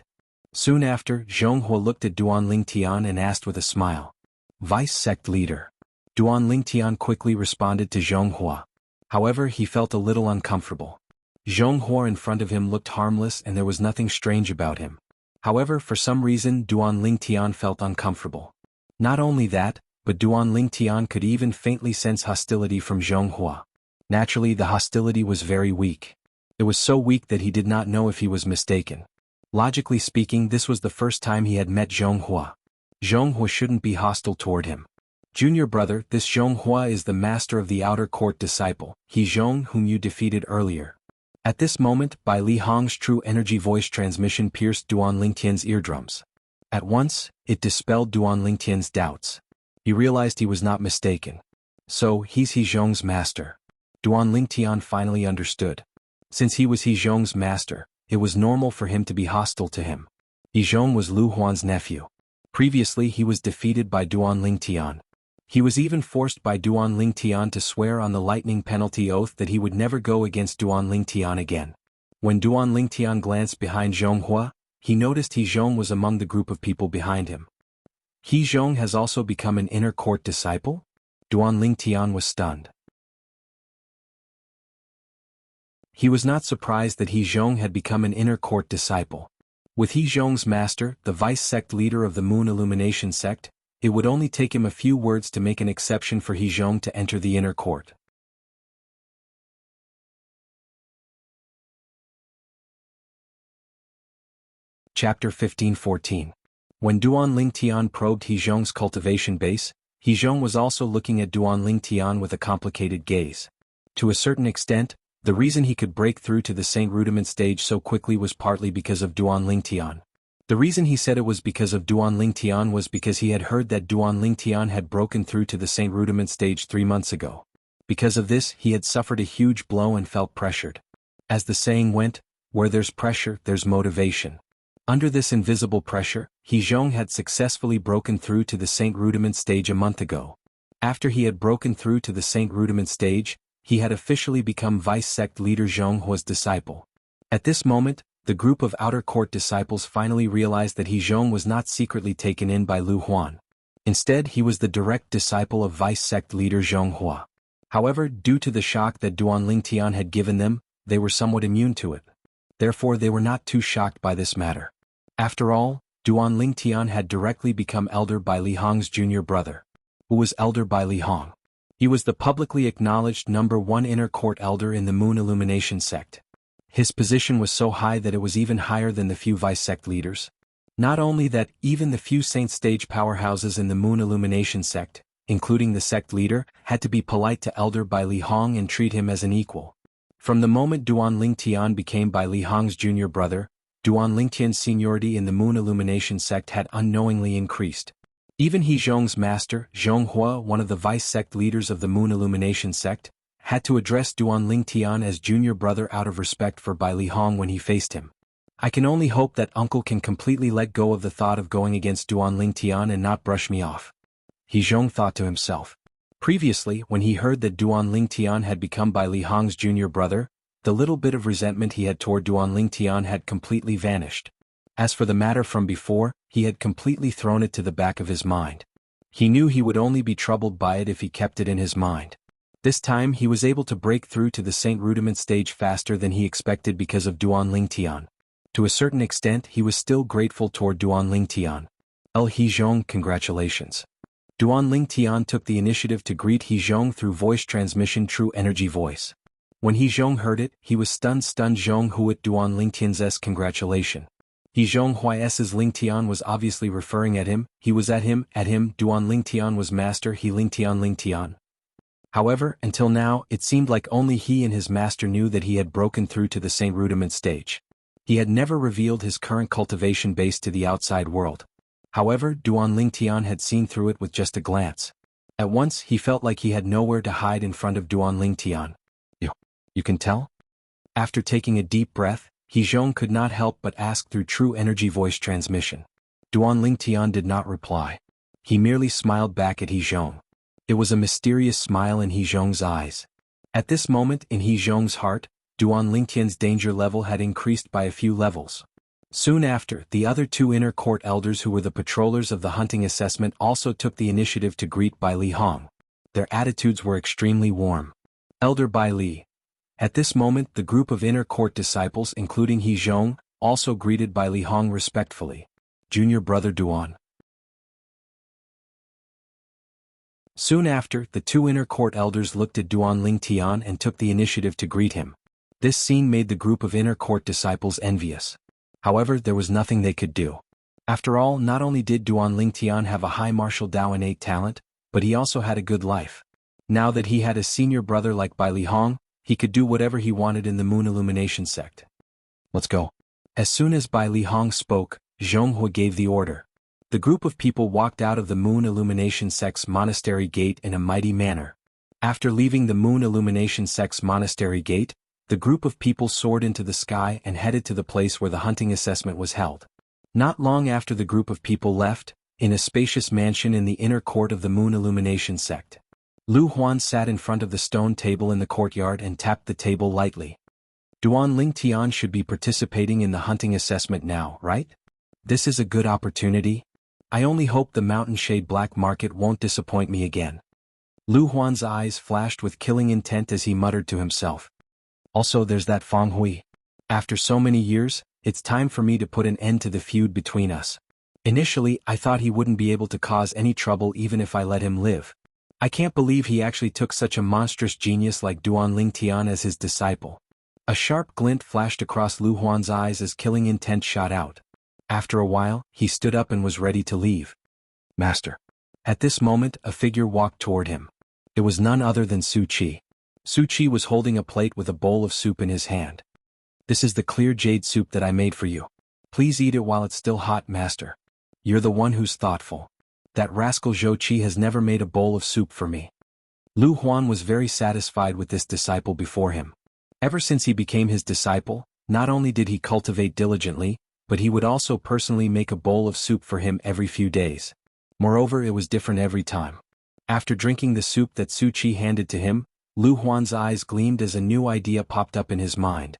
Soon after, Zhong Hua looked at Duan Lingtian and asked with a smile. Vice sect leader. Duan Lingtian quickly responded to Zhong Hua. However, he felt a little uncomfortable. Zhong Hua in front of him looked harmless and there was nothing strange about him. However, for some reason Duan Lingtian felt uncomfortable. Not only that, but Duan Lingtian could even faintly sense hostility from Zhong Hua. Naturally, the hostility was very weak. It was so weak that he did not know if he was mistaken. Logically speaking, this was the first time he had met Zhong Hua. Zhong Hua shouldn't be hostile toward him. Junior brother, this Zhong Hua is the master of the outer court disciple, He Zhong, whom you defeated earlier. At this moment, Bai Li Hong's true energy voice transmission pierced Duan Lingtian's eardrums. At once, it dispelled Duan Lingtian's doubts. He realized he was not mistaken. So, he's He Zhong's master. Duan Lingtian finally understood. Since he was He Zhong's master, it was normal for him to be hostile to him. He Zhong was Lu Huan's nephew. Previously he was defeated by Duan Lingtian. He was even forced by Duan Lingtian to swear on the lightning penalty oath that he would never go against Duan Lingtian again. When Duan Lingtian glanced behind Zhong Hua, he noticed He Zhong was among the group of people behind him. He Zhong has also become an inner court disciple? Duan Lingtian was stunned. He was not surprised that He Zhong had become an inner court disciple. With He Zhong's master, the vice sect leader of the Moon Illumination sect, it would only take him a few words to make an exception for He Zhong to enter the inner court. Chapter 15-14. When Duan Lingtian probed He Zhong's cultivation base, He Zhong was also looking at Duan Lingtian with a complicated gaze. To a certain extent, the reason he could break through to the Saint Rudiment stage so quickly was partly because of Duan Lingtian. The reason he said it was because of Duan Lingtian was because he had heard that Duan Lingtian had broken through to the Saint Rudiment stage 3 months ago. Because of this, he had suffered a huge blow and felt pressured. As the saying went, where there's pressure, there's motivation. Under this invisible pressure, He Zhong had successfully broken through to the Saint Rudiment stage a month ago. After he had broken through to the Saint Rudiment stage, he had officially become vice sect leader Zhong Hua's disciple. At this moment, the group of outer court disciples finally realized that He Zhong was not secretly taken in by Lu Huan. Instead, he was the direct disciple of vice sect leader Zhong Hua. However, due to the shock that Duan Lingtian had given them, they were somewhat immune to it. Therefore, they were not too shocked by this matter. After all, Duan Lingtian had directly become Elder Bai Li Hong's junior brother. Who was Elder Bai Li Hong? He was the publicly acknowledged #1 inner court elder in the Moon Illumination sect. His position was so high that it was even higher than the few vice sect leaders. Not only that, even the few saint stage powerhouses in the Moon Illumination sect, including the sect leader, had to be polite to Elder Bai Li Hong and treat him as an equal. From the moment Duan Lingtian became Bai Li Hong's junior brother, Duan Lingtian's seniority in the Moon Illumination sect had unknowingly increased. Even He Zhong's master, Zhonghua, one of the vice-sect leaders of the Moon Illumination sect, had to address Duan Lingtian as junior brother out of respect for Bai Lihong when he faced him. I can only hope that uncle can completely let go of the thought of going against Duan Lingtian and not brush me off. He Zhong thought to himself. Previously, when he heard that Duan Lingtian had become Bai Lihong's junior brother, the little bit of resentment he had toward Duan Lingtian had completely vanished. As for the matter from before, he had completely thrown it to the back of his mind. He knew he would only be troubled by it if he kept it in his mind. This time he was able to break through to the Saint Rudiment stage faster than he expected because of Duan Lingtian. To a certain extent he was still grateful toward Duan Lingtian. He Zhong, congratulations. Duan Lingtian took the initiative to greet He Zhong through voice transmission True Energy Voice. When He Zhong heard it, he was stunned. Zhong Huat Duan Lingtian's congratulation. He Zhong Hui's Lingtian was obviously referring at him, he was at him, Duan Lingtian was master He Lingtian. However, until now, it seemed like only he and his master knew that he had broken through to the Saint Rudiment stage. He had never revealed his current cultivation base to the outside world. However, Duan Lingtian had seen through it with just a glance. At once, he felt like he had nowhere to hide in front of Duan Lingtian. You can tell? After taking a deep breath, He Zhong could not help but ask through True Energy Voice transmission. Duan Lingtian did not reply. He merely smiled back at He Zhong. It was a mysterious smile in He Zhong's eyes. At this moment in He Zhong's heart, Duan Lingtian's danger level had increased by a few levels. Soon after, the other two inner court elders who were the patrollers of the hunting assessment also took the initiative to greet Bai Lihong. Their attitudes were extremely warm. Elder Bai Li. At this moment the group of inner court disciples including He Zhong, also greeted Bai Lihong respectfully. Junior brother Duan. Soon after, the two inner court elders looked at Duan Lingtian and took the initiative to greet him. This scene made the group of inner court disciples envious. However, there was nothing they could do. After all, not only did Duan Lingtian have a high martial Dao innate talent, but he also had a good life. Now that he had a senior brother like Bai Lihong, he could do whatever he wanted in the Moon Illumination sect. Let's go. As soon as Bai Lihong spoke, Zhonghua gave the order. The group of people walked out of the Moon Illumination sect's monastery gate in a mighty manner. After leaving the Moon Illumination sect's monastery gate, the group of people soared into the sky and headed to the place where the hunting assessment was held. Not long after the group of people left, in a spacious mansion in the inner court of the Moon Illumination sect, Lu Huan sat in front of the stone table in the courtyard and tapped the table lightly. Duan Lingtian should be participating in the hunting assessment now, right? This is a good opportunity. I only hope the Mountain Shade Black Market won't disappoint me again. Lu Huan's eyes flashed with killing intent as he muttered to himself. Also there's that Feng Hui. After so many years, it's time for me to put an end to the feud between us. Initially, I thought he wouldn't be able to cause any trouble even if I let him live. I can't believe he actually took such a monstrous genius like Duan Lingtian as his disciple. A sharp glint flashed across Lu Huan's eyes as killing intent shot out. After a while, he stood up and was ready to leave. Master. At this moment, a figure walked toward him. It was none other than Su Qi. Su Qi was holding a plate with a bowl of soup in his hand. This is the clear jade soup that I made for you. Please eat it while it's still hot, master. You're the one who's thoughtful. That rascal Zhou Qi has never made a bowl of soup for me. Lu Huan was very satisfied with this disciple before him. Ever since he became his disciple, not only did he cultivate diligently, but he would also personally make a bowl of soup for him every few days. Moreover, it was different every time. After drinking the soup that Su Qi handed to him, Lu Huan's eyes gleamed as a new idea popped up in his mind.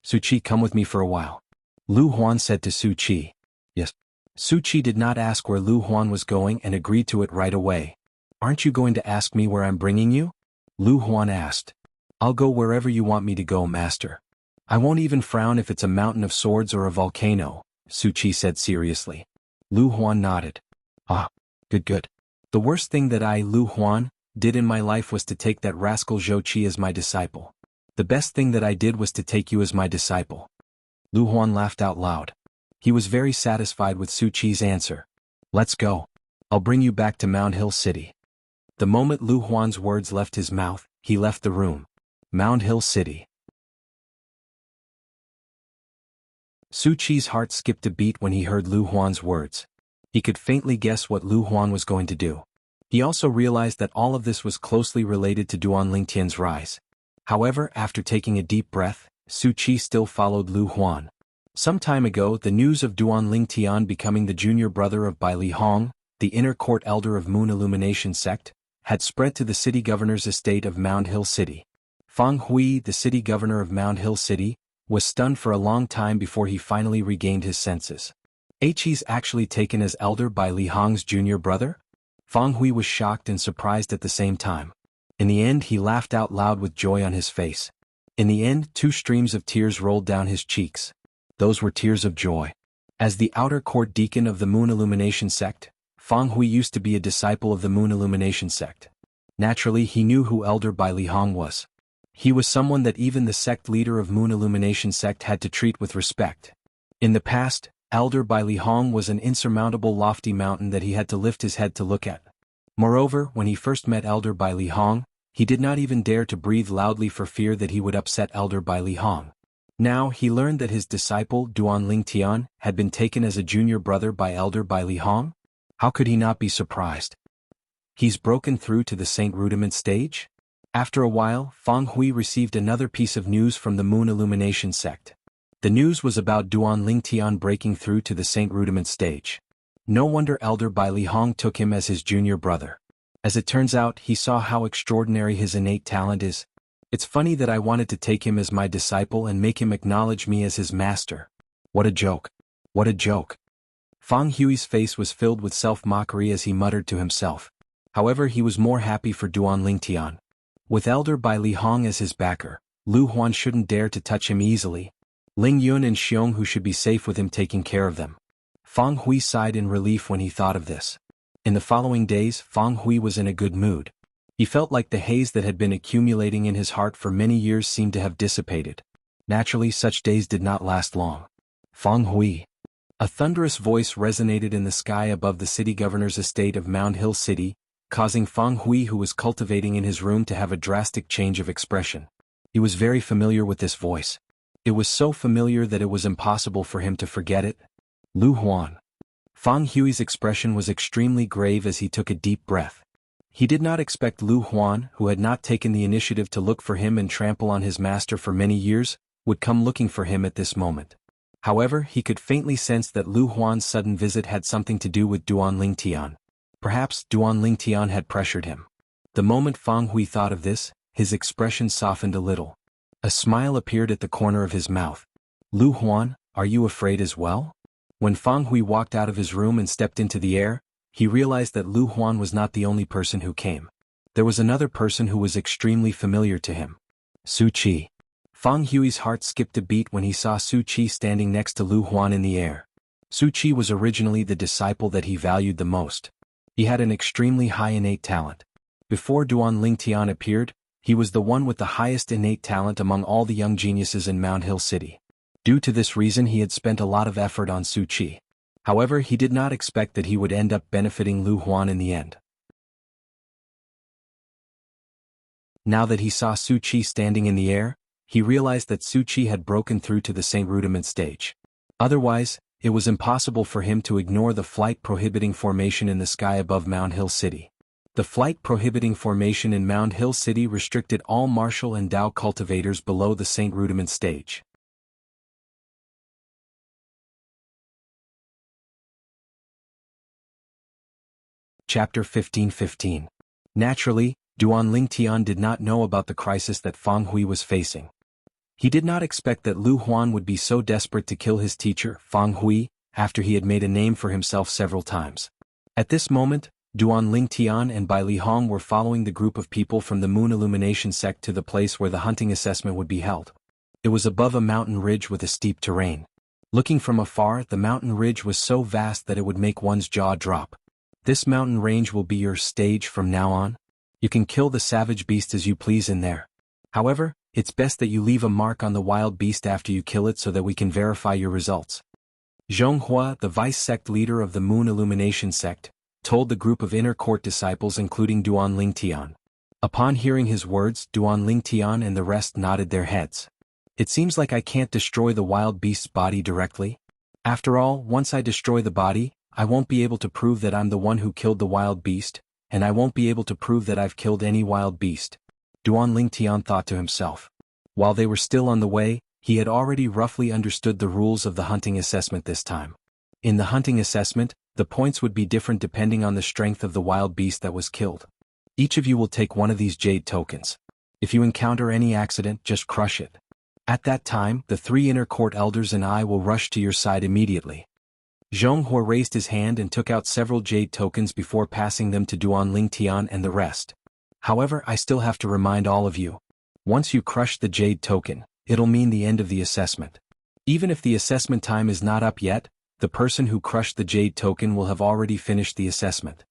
Su Qi, come with me for a while. Lu Huan said to Su Qi. Yes. Su Qi did not ask where Lu Huan was going and agreed to it right away. Aren't you going to ask me where I'm bringing you? Lu Huan asked. I'll go wherever you want me to go, master. I won't even frown if it's a mountain of swords or a volcano, Su Qi said seriously. Lu Huan nodded. Ah, good. The worst thing that I, Lu Huan, did in my life was to take that rascal Zhou Qi as my disciple. The best thing that I did was to take you as my disciple. Lu Huan laughed out loud. He was very satisfied with Su Qi's answer. Let's go. I'll bring you back to Mound Hill City. The moment Lu Huan's words left his mouth, he left the room. Mound Hill City. Su Qi's heart skipped a beat when he heard Lu Huan's words. He could faintly guess what Lu Huan was going to do. He also realized that all of this was closely related to Duan Lingtian's rise. However, after taking a deep breath, Su Qi still followed Lu Huan. Some time ago, the news of Duan Lingtian becoming the junior brother of Bai Li Hong, the inner court elder of Moon Illumination sect, had spread to the city governor's estate of Mound Hill City. Fang Hui, the city governor of Mound Hill City, was stunned for a long time before he finally regained his senses. He's actually taken as elder by Li Hong's junior brother? Fang Hui was shocked and surprised at the same time. In the end, he laughed out loud with joy on his face. In the end, 2 streams of tears rolled down his cheeks. Those were tears of joy. As the outer court deacon of the Moon Illumination sect, Fang Hui used to be a disciple of the Moon Illumination sect. Naturally, he knew who Elder Bai Li Hong was. He was someone that even the sect leader of Moon Illumination sect had to treat with respect. In the past, Elder Bai Li Hong was an insurmountable lofty mountain that he had to lift his head to look at. Moreover, when he first met Elder Bai Li Hong, he did not even dare to breathe loudly for fear that he would upset Elder Bai Li Hong. Now he learned that his disciple Duan Lingtian had been taken as a junior brother by Elder Bai Li Hong. How could he not be surprised? He's broken through to the Saint Rudiment stage? After a while, Fang Hui received another piece of news from the Moon Illumination sect. The news was about Duan Lingtian breaking through to the Saint Rudiment stage. No wonder Elder Bai Li Hong took him as his junior brother. As it turns out, he saw how extraordinary his innate talent is. It's funny that I wanted to take him as my disciple and make him acknowledge me as his master. What a joke. What a joke. Fang Hui's face was filled with self-mockery as he muttered to himself. However, he was more happy for Duan Lingtian. With Elder Bai Li Hong as his backer, Lu Huan shouldn't dare to touch him easily. Ling Yun and Xionghu should be safe with him taking care of them. Fang Hui sighed in relief when he thought of this. In the following days, Fang Hui was in a good mood. He felt like the haze that had been accumulating in his heart for many years seemed to have dissipated. Naturally, such days did not last long. Fang Hui. A thunderous voice resonated in the sky above the city governor's estate of Mound Hill City, causing Fang Hui, who was cultivating in his room, to have a drastic change of expression. He was very familiar with this voice. It was so familiar that it was impossible for him to forget it. Lu Huan. Fang Hui's expression was extremely grave as he took a deep breath. He did not expect Lu Huan, who had not taken the initiative to look for him and trample on his master for many years, would come looking for him at this moment. However, he could faintly sense that Lu Huan's sudden visit had something to do with Duan Lingtian. Perhaps Duan Lingtian had pressured him. The moment Fang Hui thought of this, his expression softened a little. A smile appeared at the corner of his mouth. Lu Huan, are you afraid as well? When Fang Hui walked out of his room and stepped into the air, he realized that Lu Huan was not the only person who came. There was another person who was extremely familiar to him. Su Qi. Fang Hui's heart skipped a beat when he saw Su Qi standing next to Lu Huan in the air. Su Qi was originally the disciple that he valued the most. He had an extremely high innate talent. Before Duan Lingtian appeared, he was the one with the highest innate talent among all the young geniuses in Mound Hill City. Due to this reason, he had spent a lot of effort on Su Qi. However, he did not expect that he would end up benefiting Lu Huan in the end. Now that he saw Su Qi standing in the air, he realized that Su Qi had broken through to the Saint Rudiment stage. Otherwise, it was impossible for him to ignore the flight-prohibiting formation in the sky above Mound Hill City. The flight-prohibiting formation in Mound Hill City restricted all martial and Dao cultivators below the Saint Rudiment stage. Chapter 15:15. Naturally, Duan Lingtian did not know about the crisis that Fang Hui was facing. He did not expect that Lu Huan would be so desperate to kill his teacher, Fang Hui, after he had made a name for himself several times. At this moment, Duan Lingtian and Bai Li Hong were following the group of people from the Moon Illumination sect to the place where the hunting assessment would be held. It was above a mountain ridge with a steep terrain. Looking from afar, the mountain ridge was so vast that it would make one's jaw drop. This mountain range will be your stage from now on. You can kill the savage beast as you please in there. However, it's best that you leave a mark on the wild beast after you kill it so that we can verify your results. Zhonghua, the vice-sect leader of the Moon Illumination sect, told the group of inner court disciples including Duan Lingtian. Upon hearing his words, Duan Lingtian and the rest nodded their heads. It seems like I can't destroy the wild beast's body directly. After all, once I destroy the body, I won't be able to prove that I'm the one who killed the wild beast, and I won't be able to prove that I've killed any wild beast, Duan Lingtian thought to himself. While they were still on the way, he had already roughly understood the rules of the hunting assessment this time. In the hunting assessment, the points would be different depending on the strength of the wild beast that was killed. Each of you will take one of these jade tokens. If you encounter any accident, just crush it. At that time, the 3 inner court elders and I will rush to your side immediately. Jianghu raised his hand and took out several jade tokens before passing them to Duan Lingtian and the rest. However, I still have to remind all of you. Once you crush the jade token, it'll mean the end of the assessment. Even if the assessment time is not up yet, the person who crushed the jade token will have already finished the assessment.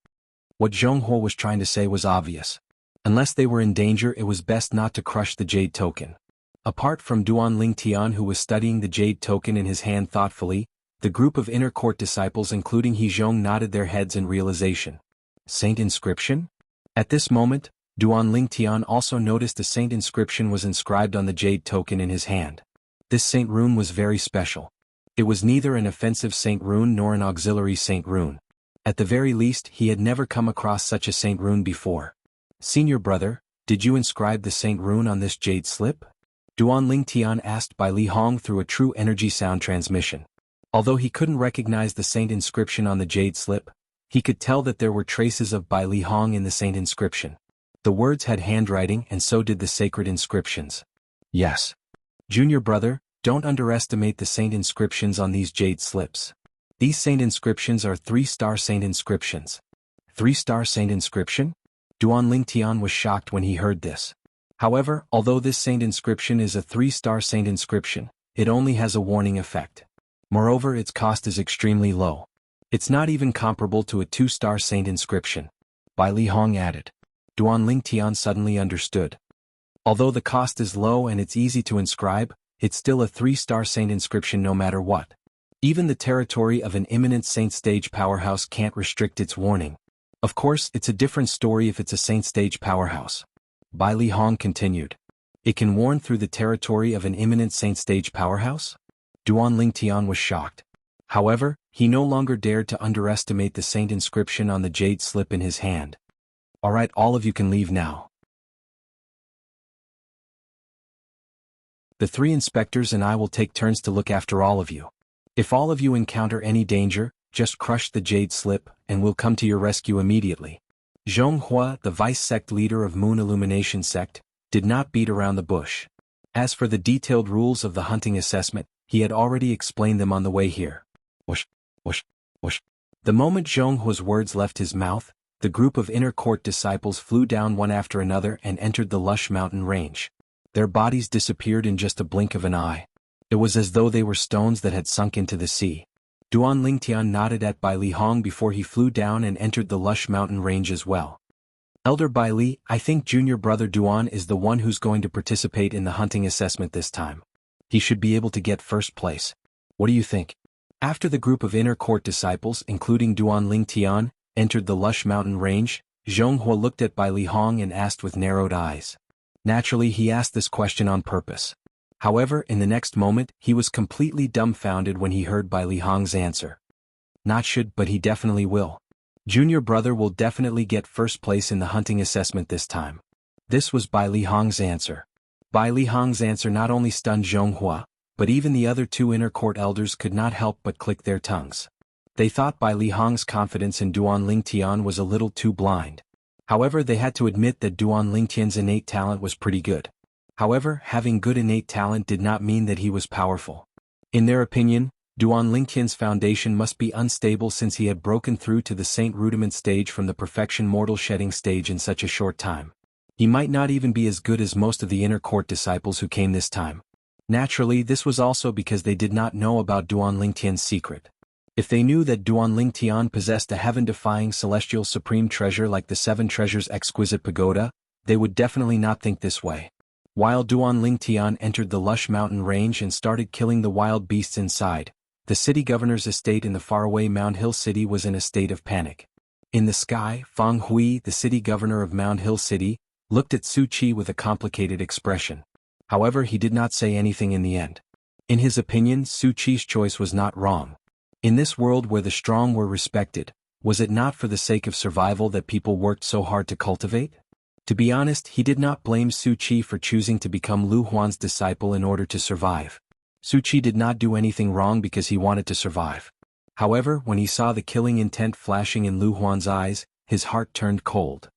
What Jianghu was trying to say was obvious. Unless they were in danger, it was best not to crush the jade token. Apart from Duan Lingtian, who was studying the jade token in his hand thoughtfully, the group of inner court disciples including Hezhong nodded their heads in realization. Saint inscription? At this moment, Duan Lingtian also noticed a saint inscription was inscribed on the jade token in his hand. This saint rune was very special. It was neither an offensive saint rune nor an auxiliary saint rune. At the very least, he had never come across such a saint rune before. Senior brother, did you inscribe the saint rune on this jade slip? Duan Lingtian asked Bai Li Hong through a true energy sound transmission. Although he couldn't recognize the saint inscription on the jade slip, he could tell that there were traces of Bai Li Hong in the saint inscription. The words had handwriting and so did the sacred inscriptions. Yes. Junior brother, don't underestimate the saint inscriptions on these jade slips. These saint inscriptions are 3-star saint inscriptions. 3-star saint inscription? Duan Lingtian was shocked when he heard this. However, although this saint inscription is a 3-star saint inscription, it only has a warning effect. Moreover, its cost is extremely low. It's not even comparable to a 2-star saint inscription. Bai Li Hong added. Duan Lingtian suddenly understood. Although the cost is low and it's easy to inscribe, it's still a 3-star saint inscription no matter what. Even the territory of an imminent saint stage powerhouse can't restrict its warning. Of course, it's a different story if it's a saint stage powerhouse. Bai Li Hong continued. It can warn through the territory of an imminent saint stage powerhouse? Duan Lingtian was shocked. However, he no longer dared to underestimate the saint inscription on the jade slip in his hand. Alright, all of you can leave now. The 3 inspectors and I will take turns to look after all of you. If all of you encounter any danger, just crush the jade slip, and we'll come to your rescue immediately. Zhonghua, the vice sect leader of Moon Illumination sect, did not beat around the bush. As for the detailed rules of the hunting assessment, he had already explained them on the way here. Whoosh, whoosh, whoosh. The moment Zhonghua's words left his mouth, the group of inner court disciples flew down one after another and entered the lush mountain range. Their bodies disappeared in just a blink of an eye. It was as though they were stones that had sunk into the sea. Duan Lingtian nodded at Bai Li Hong before he flew down and entered the lush mountain range as well. Elder Bai Li, I think junior brother Duan is the one who's going to participate in the hunting assessment this time. He should be able to get first place. What do you think? After the group of inner court disciples, including Duan Lingtian, entered the lush mountain range, Zhonghua looked at Bai Li Hong and asked with narrowed eyes. Naturally, he asked this question on purpose. However, in the next moment, he was completely dumbfounded when he heard Bai Li Hong's answer. Not should, but he definitely will. Junior brother will definitely get first place in the hunting assessment this time. This was Bai Li Hong's answer. Bai Li Hong's answer not only stunned Zhonghua, but even the other 2 inner court elders could not help but click their tongues. They thought Bai Li Hong's confidence in Duan Lingtian was a little too blind. However, they had to admit that Duan Lingtian's innate talent was pretty good. However, having good innate talent did not mean that he was powerful. In their opinion, Duan Lingtian's foundation must be unstable since he had broken through to the Saint Rudiment stage from the Perfection Mortal Shedding stage in such a short time. He might not even be as good as most of the inner court disciples who came this time. Naturally, this was also because they did not know about Duan Lingtian's secret. If they knew that Duan Lingtian possessed a heaven-defying celestial supreme treasure like the 7 treasures exquisite pagoda, they would definitely not think this way. While Duan Lingtian entered the lush mountain range and started killing the wild beasts inside, the city governor's estate in the faraway Mound Hill City was in a state of panic. In the sky, Feng Hui, the city governor of Mound Hill City, looked at Su Qi with a complicated expression. However, he did not say anything in the end. In his opinion, Su Qi's choice was not wrong. In this world where the strong were respected, was it not for the sake of survival that people worked so hard to cultivate? To be honest, he did not blame Su Qi for choosing to become Lu Huan's disciple in order to survive. Su Qi did not do anything wrong because he wanted to survive. However, when he saw the killing intent flashing in Lu Huan's eyes, his heart turned cold.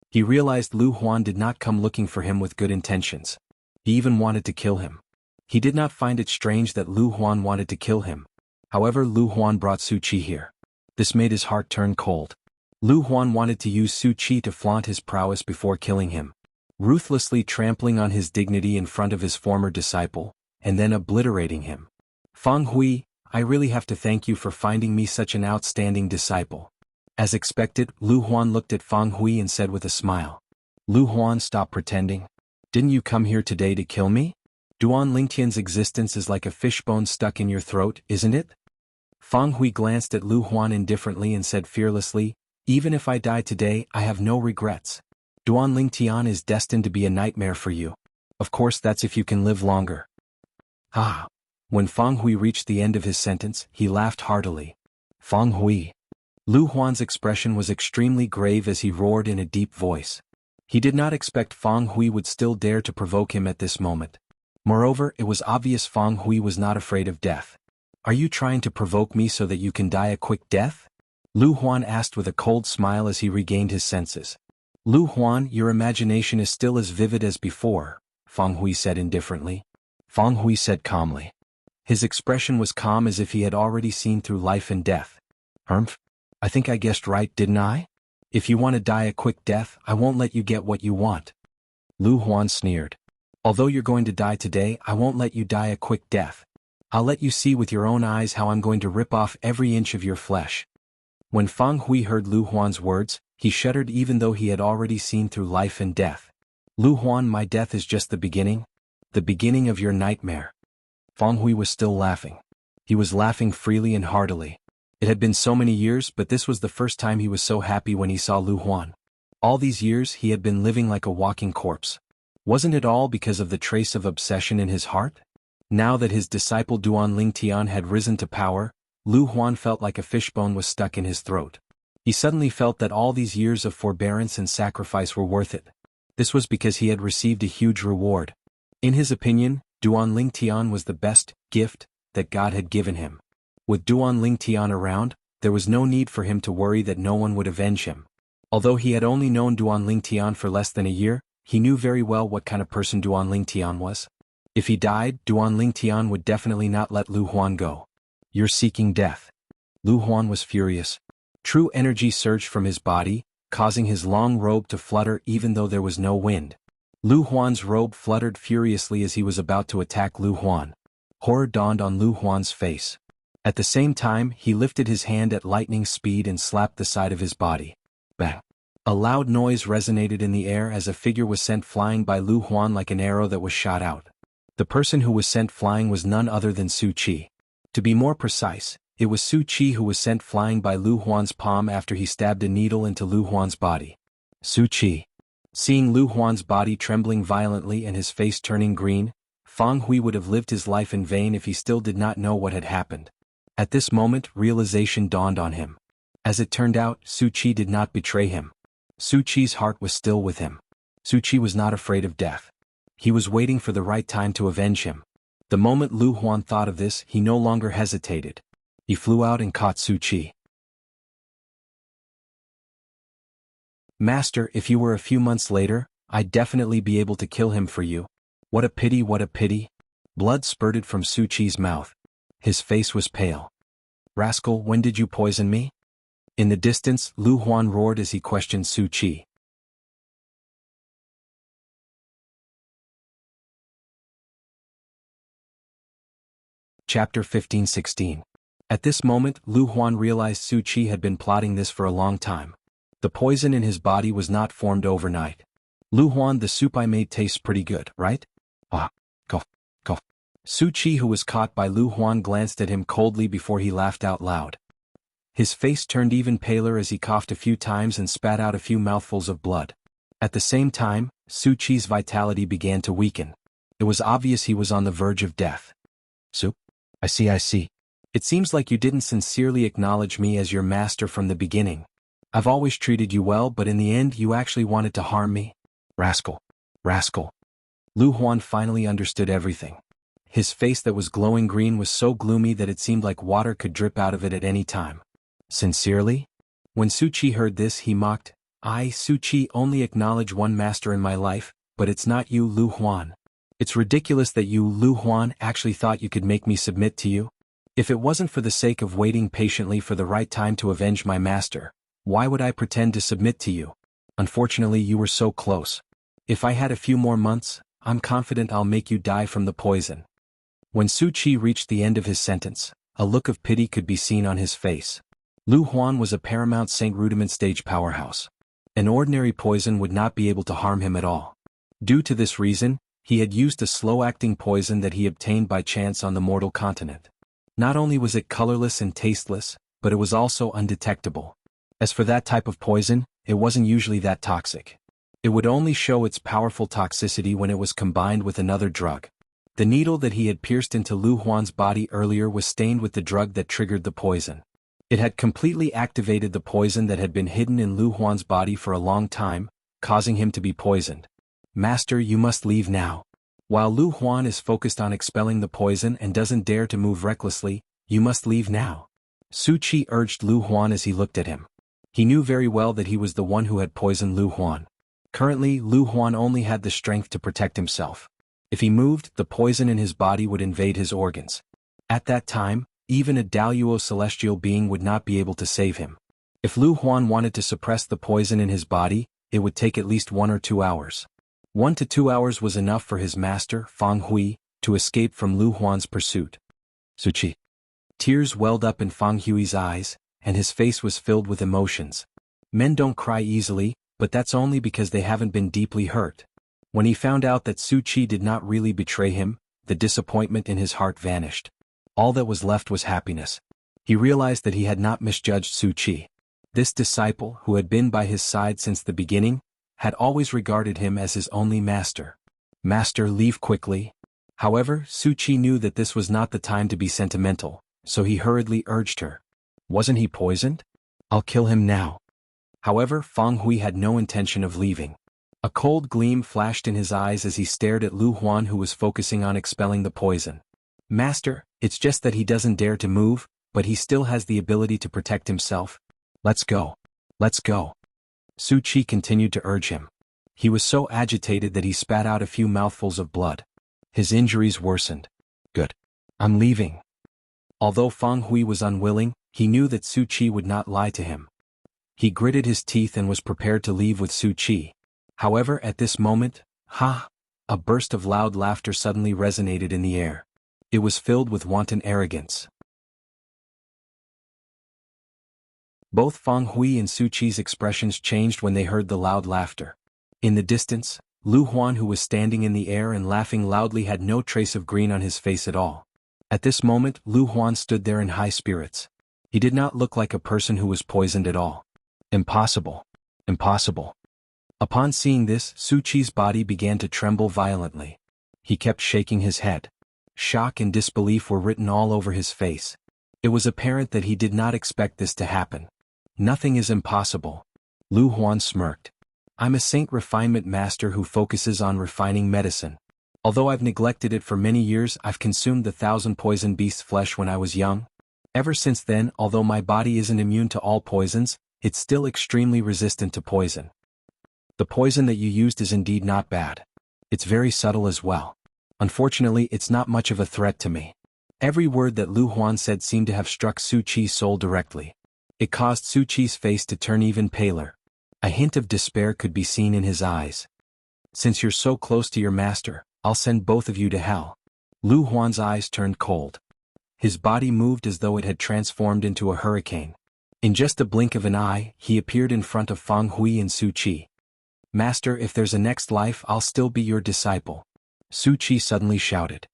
He realized Lu Huan did not come looking for him with good intentions. He even wanted to kill him. He did not find it strange that Lu Huan wanted to kill him. However, Lu Huan brought Su Qi here. This made his heart turn cold. Lu Huan wanted to use Su Qi to flaunt his prowess before killing him, ruthlessly trampling on his dignity in front of his former disciple, and then obliterating him. Feng Hui, I really have to thank you for finding me such an outstanding disciple. As expected, Lu Huan looked at Feng Hui and said with a smile. Lu Huan, stop pretending. Didn't you come here today to kill me? Duan Lingtian's existence is like a fishbone stuck in your throat, isn't it? Feng Hui glanced at Lu Huan indifferently and said fearlessly, even if I die today, I have no regrets. Duan Lingtian is destined to be a nightmare for you. Of course, that's if you can live longer. Ah. When Feng Hui reached the end of his sentence, he laughed heartily. Feng Hui. Lu Huan's expression was extremely grave as he roared in a deep voice. He did not expect Feng Hui would still dare to provoke him at this moment. Moreover, it was obvious Feng Hui was not afraid of death. Are you trying to provoke me so that you can die a quick death? Lu Huan asked with a cold smile as he regained his senses. Lu Huan, your imagination is still as vivid as before, Feng Hui said indifferently. Feng Hui said calmly. His expression was calm as if he had already seen through life and death. Humph. I think I guessed right, didn't I? If you want to die a quick death, I won't let you get what you want. Lu Huan sneered. Although you're going to die today, I won't let you die a quick death. I'll let you see with your own eyes how I'm going to rip off every inch of your flesh. When Feng Hui heard Lu Huan's words, he shuddered even though he had already seen through life and death. Lu Huan, my death is just the beginning of your nightmare. Feng Hui was still laughing. He was laughing freely and heartily. It had been so many years, but this was the first time he was so happy when he saw Lu Huan. All these years he had been living like a walking corpse. Wasn't it all because of the trace of obsession in his heart? Now that his disciple Duan Lingtian had risen to power, Lu Huan felt like a fishbone was stuck in his throat. He suddenly felt that all these years of forbearance and sacrifice were worth it. This was because he had received a huge reward. In his opinion, Duan Lingtian was the best gift that God had given him. With Duan Lingtian around, there was no need for him to worry that no one would avenge him. Although he had only known Duan Lingtian for less than a year, he knew very well what kind of person Duan Lingtian was. If he died, Duan Lingtian would definitely not let Lu Huan go. You're seeking death. Lu Huan was furious. True energy surged from his body, causing his long robe to flutter even though there was no wind. Lu Huan's robe fluttered furiously as he was about to attack Lu Huan. Horror dawned on Lu Huan's face. At the same time, he lifted his hand at lightning speed and slapped the side of his body. Bang! A loud noise resonated in the air as a figure was sent flying by Lu Huan like an arrow that was shot out. The person who was sent flying was none other than Su Qi. To be more precise, it was Su Qi who was sent flying by Lu Huan's palm after he stabbed a needle into Lu Huan's body. Su Qi. Seeing Lu Huan's body trembling violently and his face turning green, Feng Hui would have lived his life in vain if he still did not know what had happened. At this moment, realization dawned on him. As it turned out, Su Qi did not betray him. Su Qi's heart was still with him. Su Qi was not afraid of death. He was waiting for the right time to avenge him. The moment Lu Huan thought of this, he no longer hesitated. He flew out and caught Su Qi. Master, if you were a few months later, I'd definitely be able to kill him for you. What a pity, what a pity. Blood spurted from Su Qi's mouth. His face was pale. Rascal, when did you poison me? In the distance, Lu Huan roared as he questioned Su Qi. Chapter 15-16. At this moment, Lu Huan realized Su Qi had been plotting this for a long time. The poison in his body was not formed overnight. Lu Huan, the soup I made tastes pretty good, right? Ah, go. Su Qi, who was caught by Lu Huan, glanced at him coldly before he laughed out loud. His face turned even paler as he coughed a few times and spat out a few mouthfuls of blood. At the same time, Su Qi's vitality began to weaken. It was obvious he was on the verge of death. Su? I see. It seems like you didn't sincerely acknowledge me as your master from the beginning. I've always treated you well, but in the end you actually wanted to harm me? Rascal. Lu Huan finally understood everything. His face that was glowing green was so gloomy that it seemed like water could drip out of it at any time. Sincerely? When Su Qi heard this, he mocked, I, Su Qi, only acknowledge one master in my life, but it's not you, Lu Huan. It's ridiculous that you, Lu Huan, actually thought you could make me submit to you. If it wasn't for the sake of waiting patiently for the right time to avenge my master, why would I pretend to submit to you? Unfortunately, you were so close. If I had a few more months, I'm confident I'll make you die from the poison. When Su Qi reached the end of his sentence, a look of pity could be seen on his face. Lu Huan was a Paramount Saint Rudiment stage powerhouse. An ordinary poison would not be able to harm him at all. Due to this reason, he had used a slow-acting poison that he obtained by chance on the mortal continent. Not only was it colorless and tasteless, but it was also undetectable. As for that type of poison, it wasn't usually that toxic. It would only show its powerful toxicity when it was combined with another drug. The needle that he had pierced into Lu Huan's body earlier was stained with the drug that triggered the poison. It had completely activated the poison that had been hidden in Lu Huan's body for a long time, causing him to be poisoned. Master, you must leave now. While Lu Huan is focused on expelling the poison and doesn't dare to move recklessly, you must leave now. Su Qi urged Lu Huan as he looked at him. He knew very well that he was the one who had poisoned Lu Huan. Currently, Lu Huan only had the strength to protect himself. If he moved, the poison in his body would invade his organs. At that time, even a Daluo celestial being would not be able to save him. If Lu Huan wanted to suppress the poison in his body, it would take at least 1 or 2 hours. 1 to 2 hours was enough for his master, Fang Hui, to escape from Lu Huan's pursuit. Su Qi. Tears welled up in Fang Hui's eyes, and his face was filled with emotions. Men don't cry easily, but that's only because they haven't been deeply hurt. When he found out that Su Qi did not really betray him, the disappointment in his heart vanished. All that was left was happiness. He realized that he had not misjudged Su Qi. This disciple, who had been by his side since the beginning, had always regarded him as his only master. Master, leave quickly. However, Su Qi knew that this was not the time to be sentimental, so he hurriedly urged her. Wasn't he poisoned? I'll kill him now. However, Fang Hui had no intention of leaving. A cold gleam flashed in his eyes as he stared at Lu Huan, who was focusing on expelling the poison. Master, it's just that he doesn't dare to move, but he still has the ability to protect himself. Let's go. Su Qi continued to urge him. He was so agitated that he spat out a few mouthfuls of blood. His injuries worsened. Good. I'm leaving. Although Fang Hui was unwilling, he knew that Su Qi would not lie to him. He gritted his teeth and was prepared to leave with Su Qi. However, at this moment, a burst of loud laughter suddenly resonated in the air. It was filled with wanton arrogance. Both Fang Hui and Su Qi's expressions changed when they heard the loud laughter. In the distance, Lu Huan, who was standing in the air and laughing loudly, had no trace of green on his face at all. At this moment, Lu Huan stood there in high spirits. He did not look like a person who was poisoned at all. Impossible. Upon seeing this, Su Qi's body began to tremble violently. He kept shaking his head. Shock and disbelief were written all over his face. It was apparent that he did not expect this to happen. Nothing is impossible. Lu Huan smirked. I'm a saint refinement master who focuses on refining medicine. Although I've neglected it for many years, I've consumed the 1,000 poison beasts' flesh when I was young. Ever since then, although my body isn't immune to all poisons, it's still extremely resistant to poison. The poison that you used is indeed not bad. It's very subtle as well. Unfortunately, it's not much of a threat to me. Every word that Lu Huan said seemed to have struck Su Qi's soul directly. It caused Su Qi's face to turn even paler. A hint of despair could be seen in his eyes. Since you're so close to your master, I'll send both of you to hell. Lu Huan's eyes turned cold. His body moved as though it had transformed into a hurricane. In just a blink of an eye, he appeared in front of Fang Hui and Su Qi. Master, if there's a next life, I'll still be your disciple. Su Qi suddenly shouted.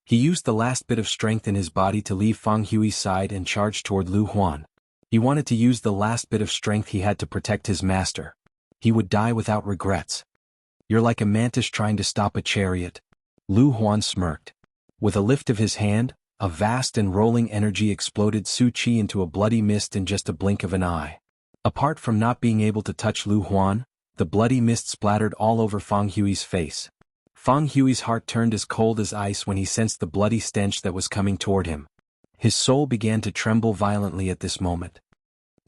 He used the last bit of strength in his body to leave Fang Hui's side and charged toward Lu Huan. He wanted to use the last bit of strength he had to protect his master. He would die without regrets. You're like a mantis trying to stop a chariot. Lu Huan smirked. With a lift of his hand, a vast and rolling energy exploded Su Qi into a bloody mist in just a blink of an eye. Apart from not being able to touch Lu Huan, the bloody mist splattered all over Fang Hui's face. Fang Hui's heart turned as cold as ice when he sensed the bloody stench that was coming toward him. His soul began to tremble violently at this moment.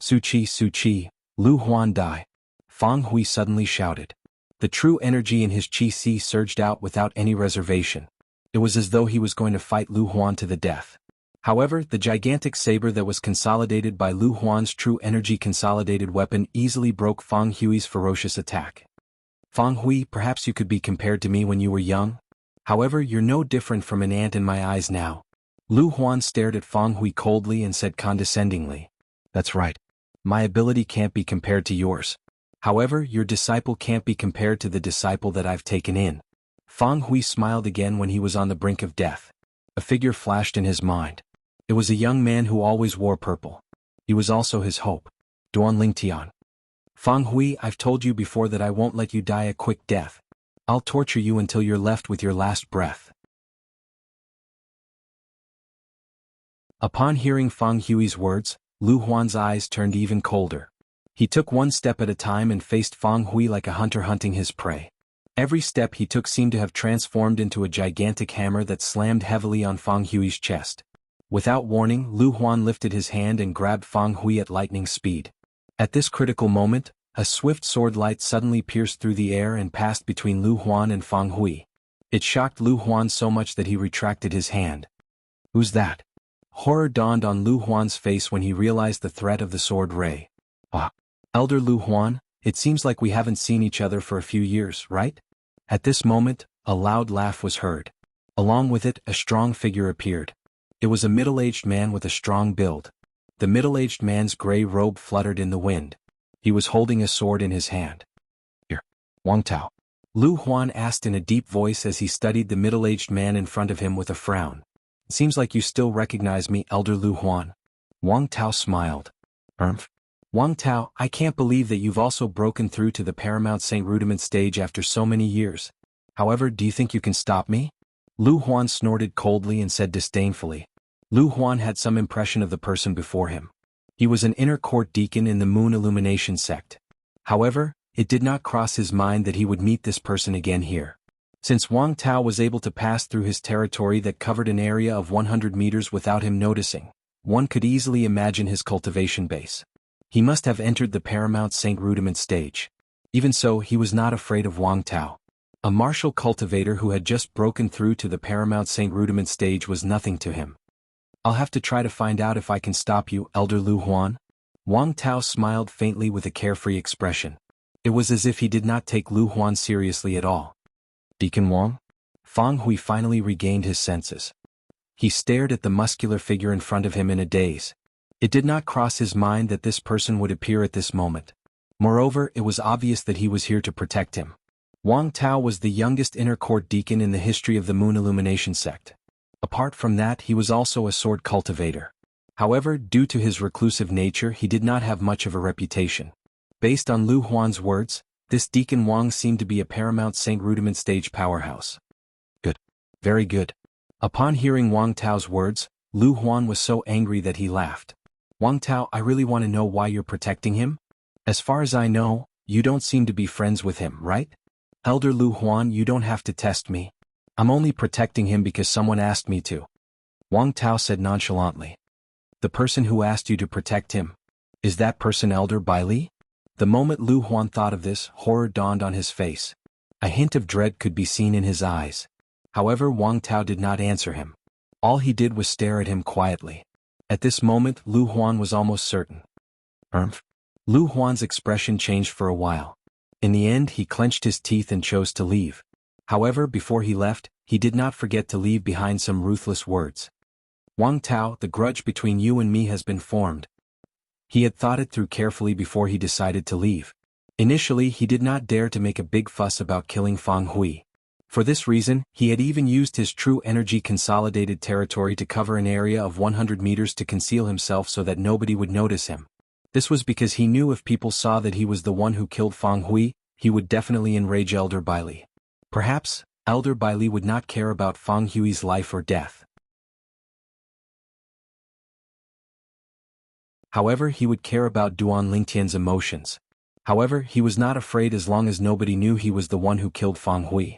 Su Qi, Lu Huan die. Fang Hui suddenly shouted. The true energy in his qi surged out without any reservation. It was as though he was going to fight Lu Huan to the death. However, the gigantic saber that was consolidated by Lu Huan's true energy consolidated weapon easily broke Fang Hui's ferocious attack. Fang Hui, perhaps you could be compared to me when you were young? However, you're no different from an ant in my eyes now. Lu Huan stared at Fang Hui coldly and said condescendingly. That's right. My ability can't be compared to yours. However, your disciple can't be compared to the disciple that I've taken in. Fang Hui smiled again when he was on the brink of death. A figure flashed in his mind. It was a young man who always wore purple. He was also his hope. Duan Lingtian. Fang Hui, I've told you before that I won't let you die a quick death. I'll torture you until you're left with your last breath. Upon hearing Fang Hui's words, Lu Huan's eyes turned even colder. He took one step at a time and faced Fang Hui like a hunter hunting his prey. Every step he took seemed to have transformed into a gigantic hammer that slammed heavily on Fang Hui's chest. Without warning, Lu Huan lifted his hand and grabbed Fang Hui at lightning speed. At this critical moment, a swift sword light suddenly pierced through the air and passed between Lu Huan and Fang Hui. It shocked Lu Huan so much that he retracted his hand. Who's that? Horror dawned on Lu Huan's face when he realized the threat of the sword ray. Ah, Elder Lu Huan, it seems like we haven't seen each other for a few years, right? At this moment, a loud laugh was heard. Along with it, a strong figure appeared. It was a middle-aged man with a strong build. The middle-aged man's gray robe fluttered in the wind. He was holding a sword in his hand. Here, Wang Tao. Lu Huan asked in a deep voice as he studied the middle-aged man in front of him with a frown. Seems like you still recognize me, Elder Lu Huan. Wang Tao smiled. Wang Tao, I can't believe that you've also broken through to the Paramount Saint Rudiment stage after so many years. However, do you think you can stop me? Lu Huan snorted coldly and said disdainfully. Lu Huan had some impression of the person before him. He was an inner court deacon in the Moon Illumination sect. However, it did not cross his mind that he would meet this person again here. Since Wang Tao was able to pass through his territory that covered an area of 100 meters without him noticing, one could easily imagine his cultivation base. He must have entered the Paramount Saint Rudiment stage. Even so, he was not afraid of Wang Tao. A martial cultivator who had just broken through to the Paramount Saint Rudiment stage was nothing to him. I'll have to try to find out if I can stop you, Elder Lu Huan. Wang Tao smiled faintly with a carefree expression. It was as if he did not take Lu Huan seriously at all. Deacon Wang? Fang Hui finally regained his senses. He stared at the muscular figure in front of him in a daze. It did not cross his mind that this person would appear at this moment. Moreover, it was obvious that he was here to protect him. Wang Tao was the youngest inner court deacon in the history of the Moon Illumination sect. Apart from that, he was also a sword cultivator. However, due to his reclusive nature, he did not have much of a reputation. Based on Lu Huan's words, this Deacon Wang seemed to be a Paramount Saint Rudiment stage powerhouse. Good. Very good. Upon hearing Wang Tao's words, Lu Huan was so angry that he laughed. Wang Tao, I really want to know why you're protecting him? As far as I know, you don't seem to be friends with him, right? Elder Lu Huan, you don't have to test me. I'm only protecting him because someone asked me to. Wang Tao said nonchalantly. The person who asked you to protect him, is that person Elder Bai Li? The moment Lu Huan thought of this, horror dawned on his face. A hint of dread could be seen in his eyes. However, Wang Tao did not answer him. All he did was stare at him quietly. At this moment, Lu Huan was almost certain. Lu Huan's expression changed for a while. In the end, he clenched his teeth and chose to leave. However, before he left, he did not forget to leave behind some ruthless words. Wang Tao, the grudge between you and me has been formed. He had thought it through carefully before he decided to leave. Initially, he did not dare to make a big fuss about killing Fang Hui. For this reason, he had even used his true energy consolidated territory to cover an area of 100 meters to conceal himself so that nobody would notice him. This was because he knew if people saw that he was the one who killed Fang Hui, he would definitely enrage Elder Bai Li. Perhaps, Elder Bai Li would not care about Fang Hui's life or death. However, he would care about Duan Lingtian's emotions. However, he was not afraid as long as nobody knew he was the one who killed Fang Hui.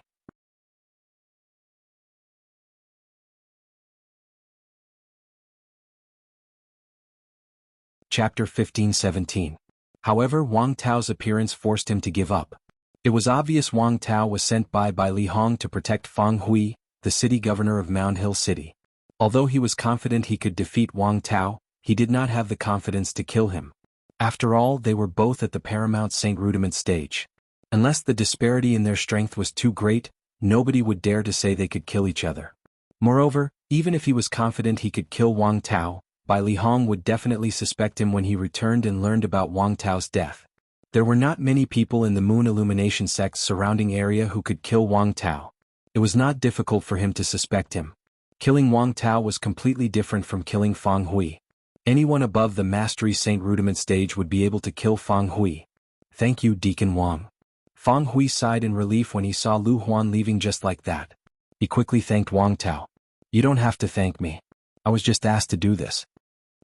Chapter 15-17. However, Wang Tao's appearance forced him to give up. It was obvious Wang Tao was sent by Li Hong to protect Fang Hui, the city governor of Mound Hill City. Although he was confident he could defeat Wang Tao, he did not have the confidence to kill him. After all, they were both at the paramount Saint Rudiment stage. Unless the disparity in their strength was too great, nobody would dare to say they could kill each other. Moreover, even if he was confident he could kill Wang Tao, Li Hong would definitely suspect him when he returned and learned about Wang Tao's death. There were not many people in the Moon Illumination sect's surrounding area who could kill Wang Tao. It was not difficult for him to suspect him. Killing Wang Tao was completely different from killing Fang Hui. Anyone above the Mastery Saint Rudiment stage would be able to kill Fang Hui. Thank you, Deacon Wang. Fang Hui sighed in relief when he saw Lu Huan leaving just like that. He quickly thanked Wang Tao. You don't have to thank me. I was just asked to do this.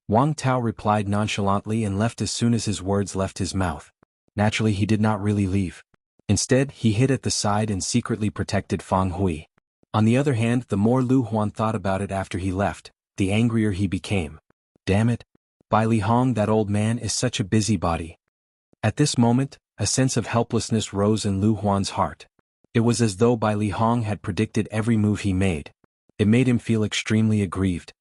Wang Tao replied nonchalantly and left as soon as his words left his mouth. Naturally, he did not really leave. Instead, he hid at the side and secretly protected Fang Hui. On the other hand, the more Lu Huan thought about it after he left, the angrier he became. Damn it. Li Hong, that old man is such a busybody. At this moment, a sense of helplessness rose in Lu Huan's heart. It was as though Li Hong had predicted every move he made. It made him feel extremely aggrieved.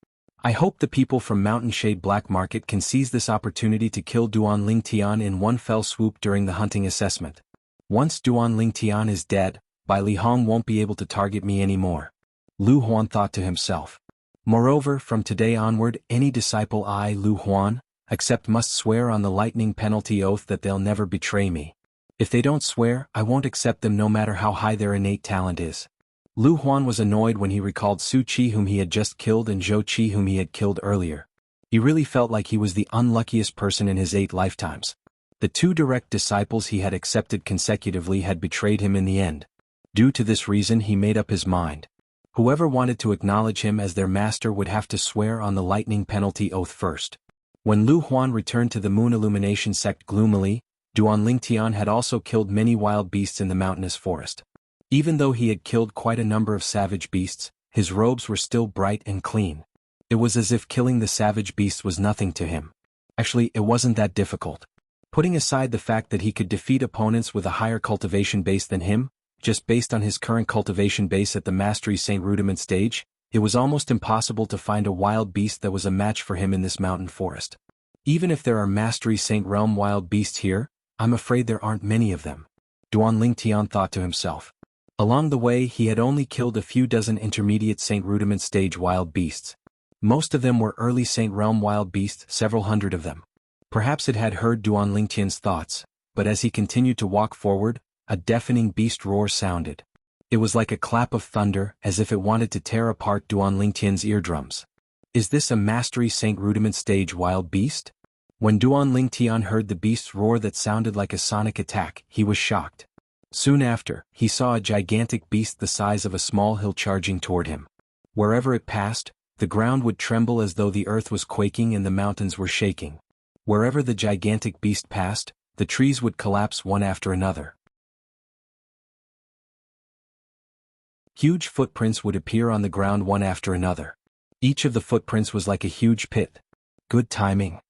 I hope the people from Mountain Shade Black Market can seize this opportunity to kill Duan Lingtian in one fell swoop during the hunting assessment. Once Duan Lingtian is dead, Li Hong won't be able to target me anymore. Lu Huan thought to himself. Moreover, from today onward, any disciple Lu Huan accept must swear on the lightning penalty oath that they'll never betray me. If they don't swear, I won't accept them no matter how high their innate talent is. Lu Huan was annoyed when he recalled Su Qi whom he had just killed and Zhou Qi whom he had killed earlier. He really felt like he was the unluckiest person in his 8 lifetimes. The 2 direct disciples he had accepted consecutively had betrayed him in the end. Due to this reason, he made up his mind. Whoever wanted to acknowledge him as their master would have to swear on the lightning penalty oath first. When Lu Huan returned to the Moon Illumination sect gloomily, Duan Lingtian had also killed many wild beasts in the mountainous forest. Even though he had killed quite a number of savage beasts, his robes were still bright and clean. It was as if killing the savage beasts was nothing to him. Actually, it wasn't that difficult. Putting aside the fact that he could defeat opponents with a higher cultivation base than him, just based on his current cultivation base at the Mastery Saint Rudiment stage, it was almost impossible to find a wild beast that was a match for him in this mountain forest. Even if there are Mastery Saint Realm wild beasts here, I'm afraid there aren't many of them. Duan Lingtian thought to himself. Along the way, he had only killed a few dozen intermediate Saint Rudiment stage wild beasts. Most of them were early Saint Realm wild beasts, several hundred of them. Perhaps it had heard Duan Lingtian's thoughts, but as he continued to walk forward, a deafening beast roar sounded. It was like a clap of thunder, as if it wanted to tear apart Duan Lingtian's eardrums. Is this a Mastery Saint Rudiment stage wild beast? When Duan Lingtian heard the beast's roar that sounded like a sonic attack, he was shocked. Soon after, he saw a gigantic beast the size of a small hill charging toward him. Wherever it passed, the ground would tremble as though the earth was quaking and the mountains were shaking. Wherever the gigantic beast passed, the trees would collapse one after another. Huge footprints would appear on the ground one after another. Each of the footprints was like a huge pit. Good timing.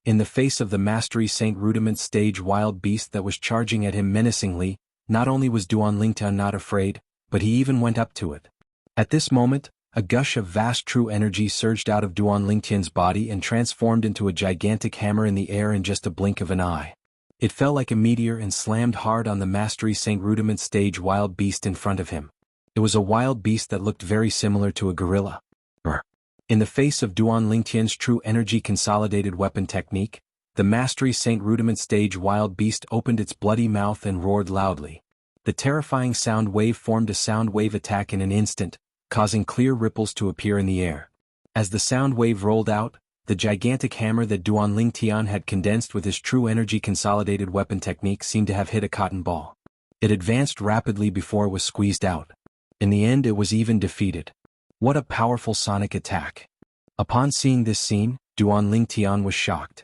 In the face of the Mastery Saint Rudiment stage wild beast that was charging at him menacingly, not only was Duan Lingtian not afraid, but he even went up to it. At this moment, a gush of vast true energy surged out of Duan Lingtian's body and transformed into a gigantic hammer in the air in just a blink of an eye. It fell like a meteor and slammed hard on the Mastery Saint Rudiment stage wild beast in front of him. It was a wild beast that looked very similar to a gorilla. In the face of Duan Lingtian's true energy consolidated weapon technique, the Mastery Saint Rudiment stage wild beast opened its bloody mouth and roared loudly. The terrifying sound wave formed a sound wave attack in an instant, causing clear ripples to appear in the air. As the sound wave rolled out, the gigantic hammer that Duan Lingtian had condensed with his true energy consolidated weapon technique seemed to have hit a cotton ball. It advanced rapidly before it was squeezed out. In the end, it was even defeated. What a powerful sonic attack. Upon seeing this scene, Duan Lingtian was shocked.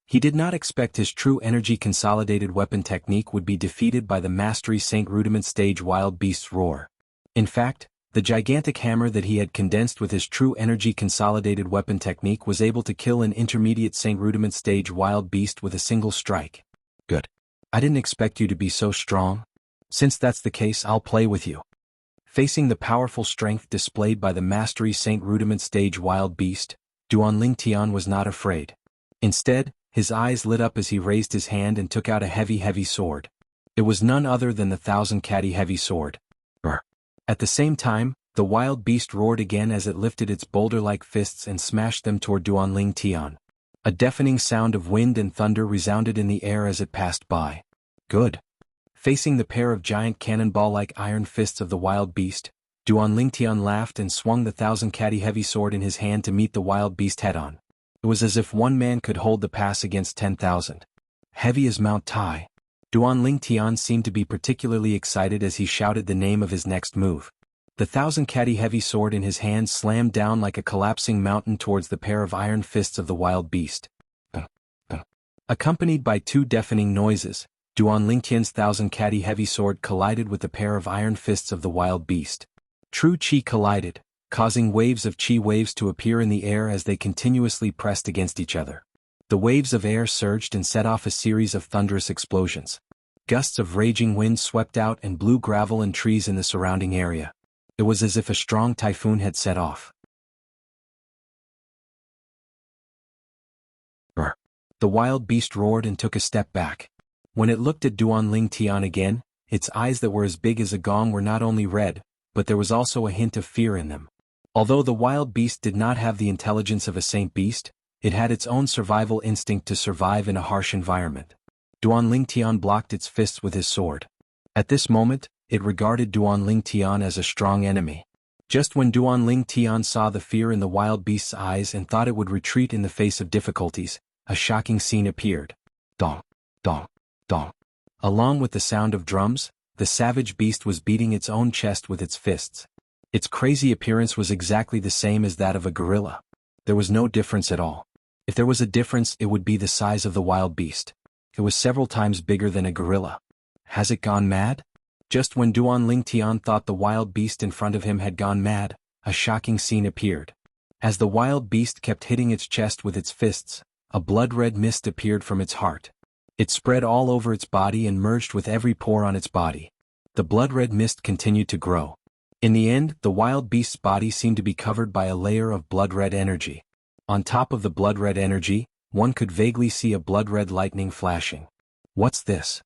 He did not expect his true energy consolidated weapon technique would be defeated by the Mastery Saint Rudiment stage Wild Beast's roar. In fact, the gigantic hammer that he had condensed with his true energy consolidated weapon technique was able to kill an intermediate Saint Rudiment stage Wild Beast with a single strike. Good. I didn't expect you to be so strong. Since that's the case, I'll play with you. Facing the powerful strength displayed by the Mastery Saint Rudiment stage Wild Beast, Duanling Tian was not afraid. Instead, his eyes lit up as he raised his hand and took out a heavy sword. It was none other than the Thousand Catty Heavy Sword. At the same time, the wild beast roared again as it lifted its boulder-like fists and smashed them toward Duanling Tian. A deafening sound of wind and thunder resounded in the air as it passed by. Good. Facing the pair of giant cannonball-like iron fists of the wild beast, Duanling Tian laughed and swung the Thousand Catty Heavy Sword in his hand to meet the wild beast head-on. It was as if one man could hold the pass against 10,000. Heavy as Mount Tai. Duanling Tian seemed to be particularly excited as he shouted the name of his next move. The Thousand Catty Heavy Sword in his hand slammed down like a collapsing mountain towards the pair of iron fists of the wild beast. Accompanied by two deafening noises, Duanling Tian's Thousand Catty Heavy Sword collided with the pair of iron fists of the wild beast. True Qi collided, causing waves of Qi waves to appear in the air as they continuously pressed against each other. The waves of air surged and set off a series of thunderous explosions. Gusts of raging wind swept out and blew gravel and trees in the surrounding area. It was as if a strong typhoon had set off. The wild beast roared and took a step back. When it looked at Duanling Tian again, its eyes that were as big as a gong were not only red, but there was also a hint of fear in them. Although the wild beast did not have the intelligence of a saint beast, it had its own survival instinct to survive in a harsh environment. Duanling Tian blocked its fists with his sword. At this moment, it regarded Duanling Tian as a strong enemy. Just when Duanling Tian saw the fear in the wild beast's eyes and thought it would retreat in the face of difficulties, a shocking scene appeared. Dong, dong, dong. Along with the sound of drums, the savage beast was beating its own chest with its fists. Its crazy appearance was exactly the same as that of a gorilla. There was no difference at all. If there was a difference, it would be the size of the wild beast. It was several times bigger than a gorilla. Has it gone mad? Just when Duanling Tian thought the wild beast in front of him had gone mad, a shocking scene appeared. As the wild beast kept hitting its chest with its fists, a blood-red mist appeared from its heart. It spread all over its body and merged with every pore on its body. The blood-red mist continued to grow. In the end, the wild beast's body seemed to be covered by a layer of blood-red energy. On top of the blood-red energy, one could vaguely see a blood-red lightning flashing. What's this?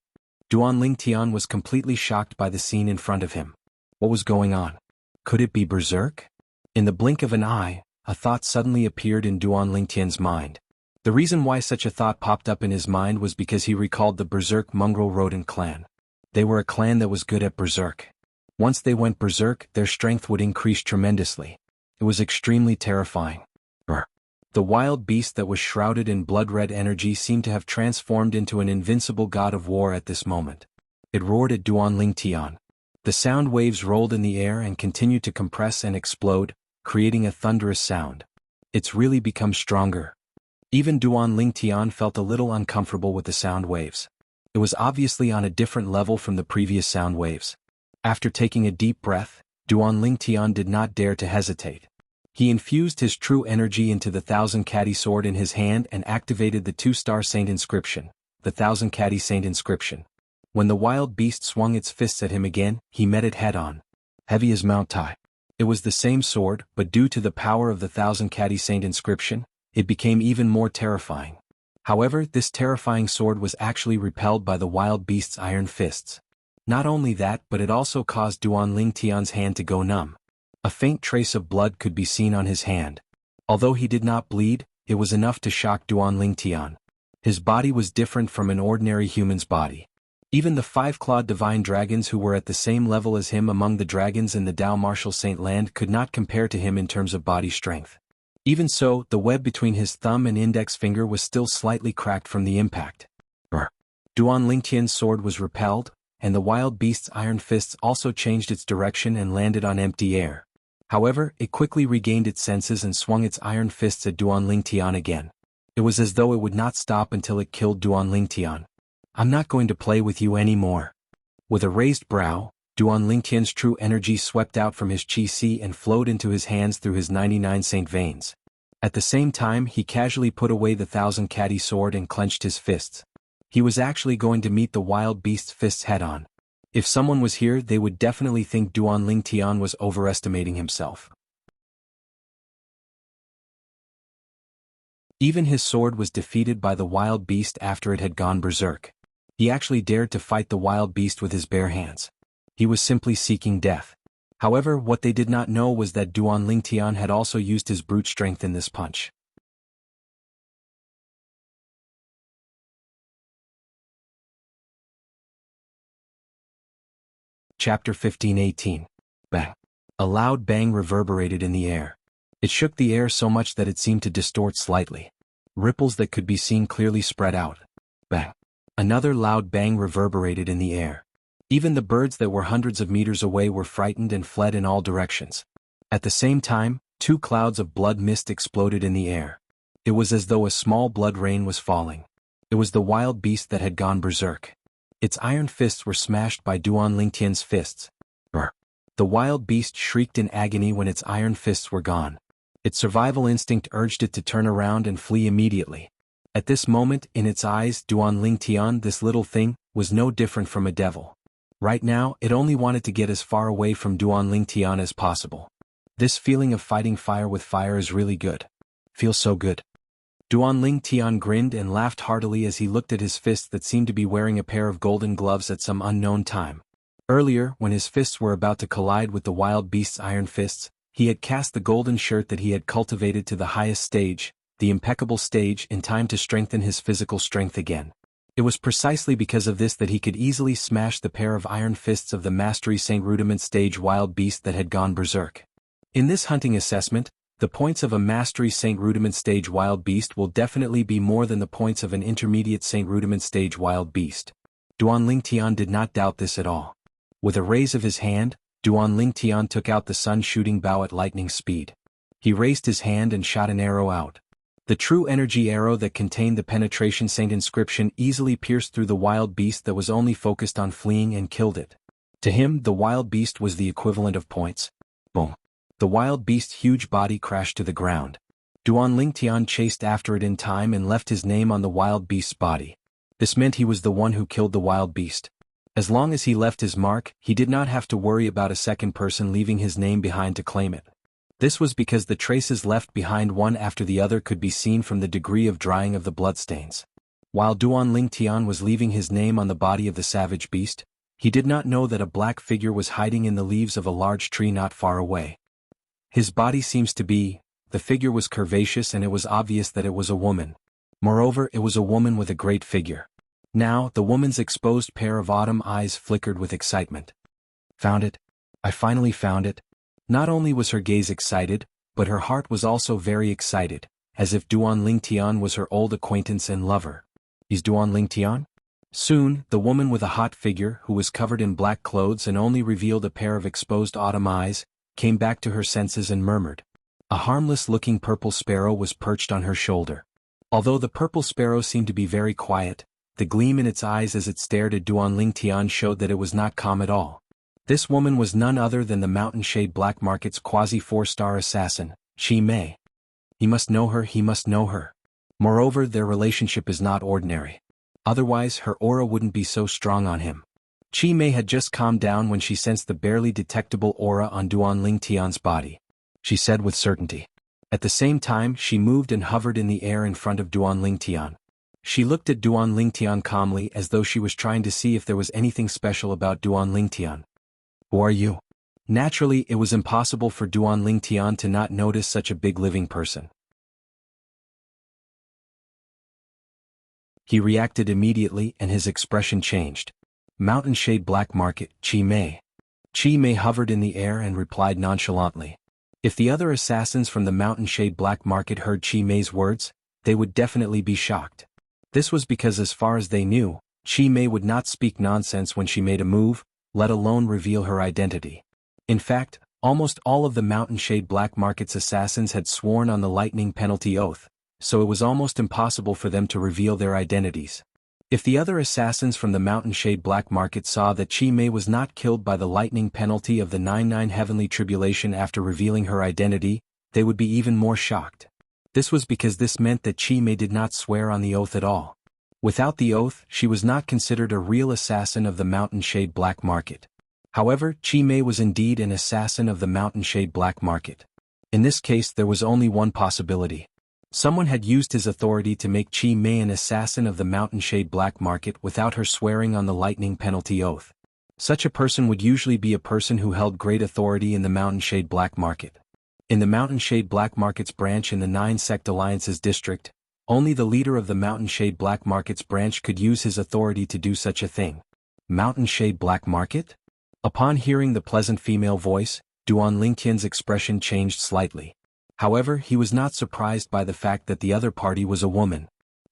Duanling Tian was completely shocked by the scene in front of him. What was going on? Could it be berserk? In the blink of an eye, a thought suddenly appeared in Duanling Tian's mind. The reason why such a thought popped up in his mind was because he recalled the Berserk mongrel rodent clan. They were a clan that was good at berserk. Once they went berserk, their strength would increase tremendously. It was extremely terrifying. The wild beast that was shrouded in blood-red energy seemed to have transformed into an invincible god of war at this moment. It roared at Duanling Tian. The sound waves rolled in the air and continued to compress and explode, creating a thunderous sound. It's really become stronger. Even Duanling Tian felt a little uncomfortable with the sound waves. It was obviously on a different level from the previous sound waves. After taking a deep breath, Duanling Tian did not dare to hesitate. He infused his true energy into the Thousand Catty Sword in his hand and activated the two-star Saint inscription, the Thousand Catty Saint inscription. When the wild beast swung its fists at him again, he met it head-on. Heavy as Mount Tai. It was the same sword, but due to the power of the Thousand Catty Saint inscription, it became even more terrifying. However, this terrifying sword was actually repelled by the wild beast's iron fists. Not only that, but it also caused Duanling Tian's hand to go numb. A faint trace of blood could be seen on his hand. Although he did not bleed, it was enough to shock Duanling Tian. His body was different from an ordinary human's body. Even the five-clawed divine dragons who were at the same level as him among the dragons in the Dao Martial Saint Land could not compare to him in terms of body strength. Even so, the web between his thumb and index finger was still slightly cracked from the impact. Duanling Tian's sword was repelled, and the wild beast's iron fists also changed its direction and landed on empty air. However, it quickly regained its senses and swung its iron fists at Duanling Tian again. It was as though it would not stop until it killed Duan Lingtian. I'm not going to play with you anymore. With a raised brow, Duan Lingtian's true energy swept out from his chi-si and flowed into his hands through his 99 saint veins. At the same time, he casually put away the 1,000 sword and clenched his fists. He was actually going to meet the wild beast's fists head-on. If someone was here, they would definitely think Duan Lingtian was overestimating himself. Even his sword was defeated by the wild beast after it had gone berserk. He actually dared to fight the wild beast with his bare hands. He was simply seeking death. However, what they did not know was that Duan Lingtian had also used his brute strength in this punch. Chapter 15:18. Bang. A loud bang reverberated in the air. It shook the air so much that it seemed to distort slightly. Ripples that could be seen clearly spread out. Bang. Another loud bang reverberated in the air. Even the birds that were hundreds of meters away were frightened and fled in all directions. At the same time, 2 clouds of blood mist exploded in the air. It was as though a small blood rain was falling. It was the wild beast that had gone berserk. Its iron fists were smashed by Duan Lingtian's fists. Brr. The wild beast shrieked in agony when its iron fists were gone. Its survival instinct urged it to turn around and flee immediately. At this moment, in its eyes, Duan Lingtian, this little thing, was no different from a devil. Right now, it only wanted to get as far away from Duan Lingtian as possible. This feeling of fighting fire with fire is really good. Feels so good. Duan Lingtian grinned and laughed heartily as he looked at his fists that seemed to be wearing a pair of golden gloves at some unknown time. Earlier, when his fists were about to collide with the wild beast's iron fists, he had cast the golden shirt that he had cultivated to the highest stage, the impeccable stage, in time to strengthen his physical strength again. It was precisely because of this that he could easily smash the pair of iron fists of the Mastery Saint Rudiment stage wild beast that had gone berserk. In this hunting assessment, the points of a Mastery Saint Rudiment stage wild beast will definitely be more than the points of an intermediate Saint Rudiment stage wild beast. Duan Lingtian did not doubt this at all. With a raise of his hand, Duan Lingtian took out the sun-shooting bow at lightning speed. He raised his hand and shot an arrow out. The true energy arrow that contained the penetration saint inscription easily pierced through the wild beast that was only focused on fleeing and killed it. To him, the wild beast was the equivalent of points. Boom. The wild beast's huge body crashed to the ground. Duan Lingtian chased after it in time and left his name on the wild beast's body. This meant he was the one who killed the wild beast. As long as he left his mark, he did not have to worry about a second person leaving his name behind to claim it. This was because the traces left behind one after the other could be seen from the degree of drying of the bloodstains. While Duan Lingtian was leaving his name on the body of the savage beast, he did not know that a black figure was hiding in the leaves of a large tree not far away. His body seems to be, the figure was curvaceous and it was obvious that it was a woman. Moreover, it was a woman with a great figure. Now, the woman's exposed pair of autumn eyes flickered with excitement. Found it. I finally found it. Not only was her gaze excited, but her heart was also very excited, as if Duan Lingtian was her old acquaintance and lover. Is Duan Lingtian? Soon, the woman with a hot figure, who was covered in black clothes and only revealed a pair of exposed autumn eyes, came back to her senses and murmured. A harmless-looking purple sparrow was perched on her shoulder. Although the purple sparrow seemed to be very quiet, the gleam in its eyes as it stared at Duan Lingtian showed that it was not calm at all. This woman was none other than the Mountain Shade Black Market's quasi-4-star assassin, Chi Mei. He must know her, he must know her. Moreover, their relationship is not ordinary. Otherwise, her aura wouldn't be so strong on him. Chi Mei had just calmed down when she sensed the barely detectable aura on Duan Lingtian's body. She said with certainty. At the same time, she moved and hovered in the air in front of Duan Lingtian. She looked at Duan Lingtian calmly as though she was trying to see if there was anything special about Duan Lingtian. Who are you? Naturally, it was impossible for Duan Lingtian to not notice such a big living person. He reacted immediately and his expression changed. Mountain Shade Black Market, Chi Mei. Chi Mei hovered in the air and replied nonchalantly. If the other assassins from the Mountain Shade Black Market heard Chi Mei's words, they would definitely be shocked. This was because as far as they knew, Chi Mei would not speak nonsense when she made a move, let alone reveal her identity. In fact, almost all of the Mountain Shade Black Market's assassins had sworn on the lightning penalty oath, so it was almost impossible for them to reveal their identities. If the other assassins from the Mountain Shade Black Market saw that Chi Mei was not killed by the lightning penalty of the 99 Heavenly Tribulation after revealing her identity, they would be even more shocked. This was because this meant that Chi Mei did not swear on the oath at all. Without the oath, she was not considered a real assassin of the Mountain Shade Black Market. However, Chi Mei was indeed an assassin of the Mountain Shade Black Market. In this case, there was only one possibility. Someone had used his authority to make Chi Mei an assassin of the Mountain Shade Black Market without her swearing on the lightning penalty oath. Such a person would usually be a person who held great authority in the Mountain Shade Black Market. In the Mountain Shade Black Market's branch in the 9 Sect Alliances district, only the leader of the Mountain Shade Black Market's branch could use his authority to do such a thing. Mountain Shade Black Market? Upon hearing the pleasant female voice, Duan Lingtian's expression changed slightly. However, he was not surprised by the fact that the other party was a woman.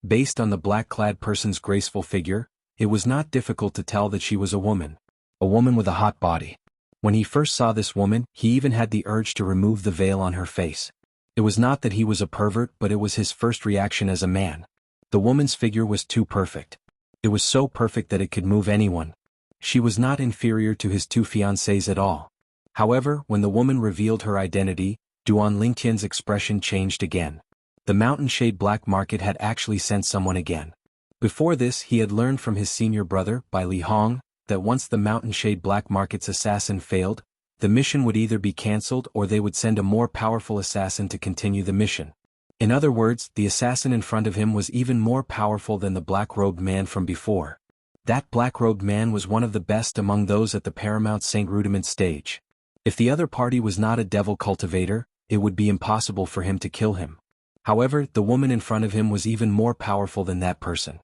Based on the black-clad person's graceful figure, it was not difficult to tell that she was a woman. A woman with a hot body. When he first saw this woman, he even had the urge to remove the veil on her face. It was not that he was a pervert, but it was his first reaction as a man. The woman's figure was too perfect. It was so perfect that it could move anyone. She was not inferior to his 2 fiancées at all. However, when the woman revealed her identity, Duan Lingtian's expression changed again. The Mountain Shade Black Market had actually sent someone again. Before this, he had learned from his senior brother, Bai Li Hong, that once the Mountain Shade Black Market's assassin failed, the mission would either be cancelled or they would send a more powerful assassin to continue the mission. In other words, the assassin in front of him was even more powerful than the black-robed man from before. That black-robed man was one of the best among those at the Paramount Saint Rudiment stage. If the other party was not a devil cultivator, it would be impossible for him to kill him. However, the woman in front of him was even more powerful than that person.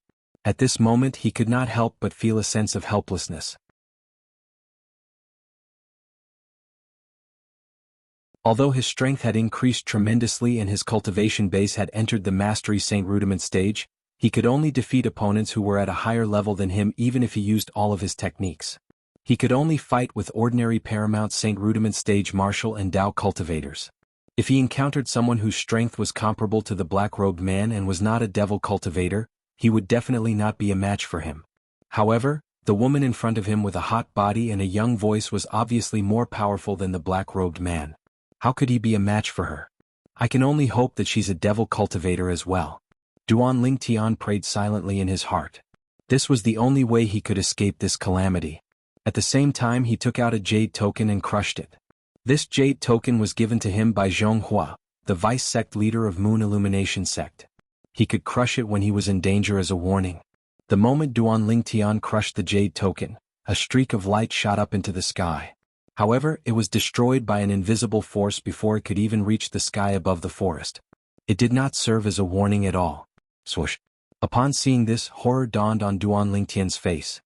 At this moment he could not help but feel a sense of helplessness. Although his strength had increased tremendously and his cultivation base had entered the Mastery Saint Rudiment stage, he could only defeat opponents who were at a higher level than him even if he used all of his techniques. He could only fight with ordinary Paramount Saint Rudiment stage martial and Dao cultivators. If he encountered someone whose strength was comparable to the black-robed man and was not a devil cultivator, he would definitely not be a match for him. However, the woman in front of him with a hot body and a young voice was obviously more powerful than the black-robed man. How could he be a match for her? I can only hope that she's a devil cultivator as well. Duan Lingtian prayed silently in his heart. This was the only way he could escape this calamity. At the same time he took out a jade token and crushed it. This jade token was given to him by Jianghu, the vice sect leader of Moon Illumination sect. He could crush it when he was in danger as a warning. The moment Duan Lingtian crushed the jade token, a streak of light shot up into the sky. However, it was destroyed by an invisible force before it could even reach the sky above the forest. It did not serve as a warning at all. Swoosh. Upon seeing this, horror dawned on Duan Lingtian's face.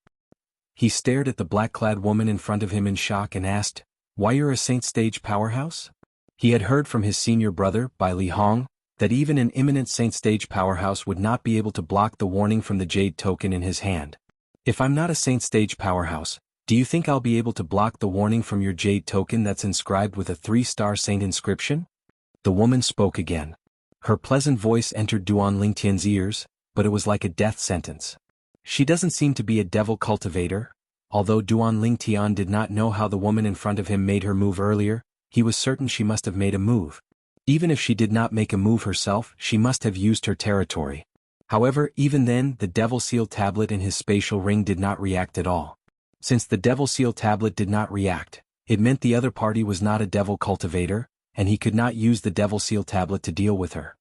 He stared at the black-clad woman in front of him in shock and asked, "Why you're a Saint Stage powerhouse?" He had heard from his senior brother, Bai Li Hong, that even an imminent Saint Stage powerhouse would not be able to block the warning from the jade token in his hand. "If I'm not a Saint Stage powerhouse, do you think I'll be able to block the warning from your jade token that's inscribed with a 3-star saint inscription?" The woman spoke again. Her pleasant voice entered Duan Lingtian's ears, but it was like a death sentence. She doesn't seem to be a devil cultivator. Although Duan Lingtian did not know how the woman in front of him made her move earlier, he was certain she must have made a move. Even if she did not make a move herself, she must have used her territory. However, even then, the Devil Seal tablet in his spatial ring did not react at all. Since the Devil Seal tablet did not react, it meant the other party was not a devil cultivator, and he could not use the Devil Seal tablet to deal with her.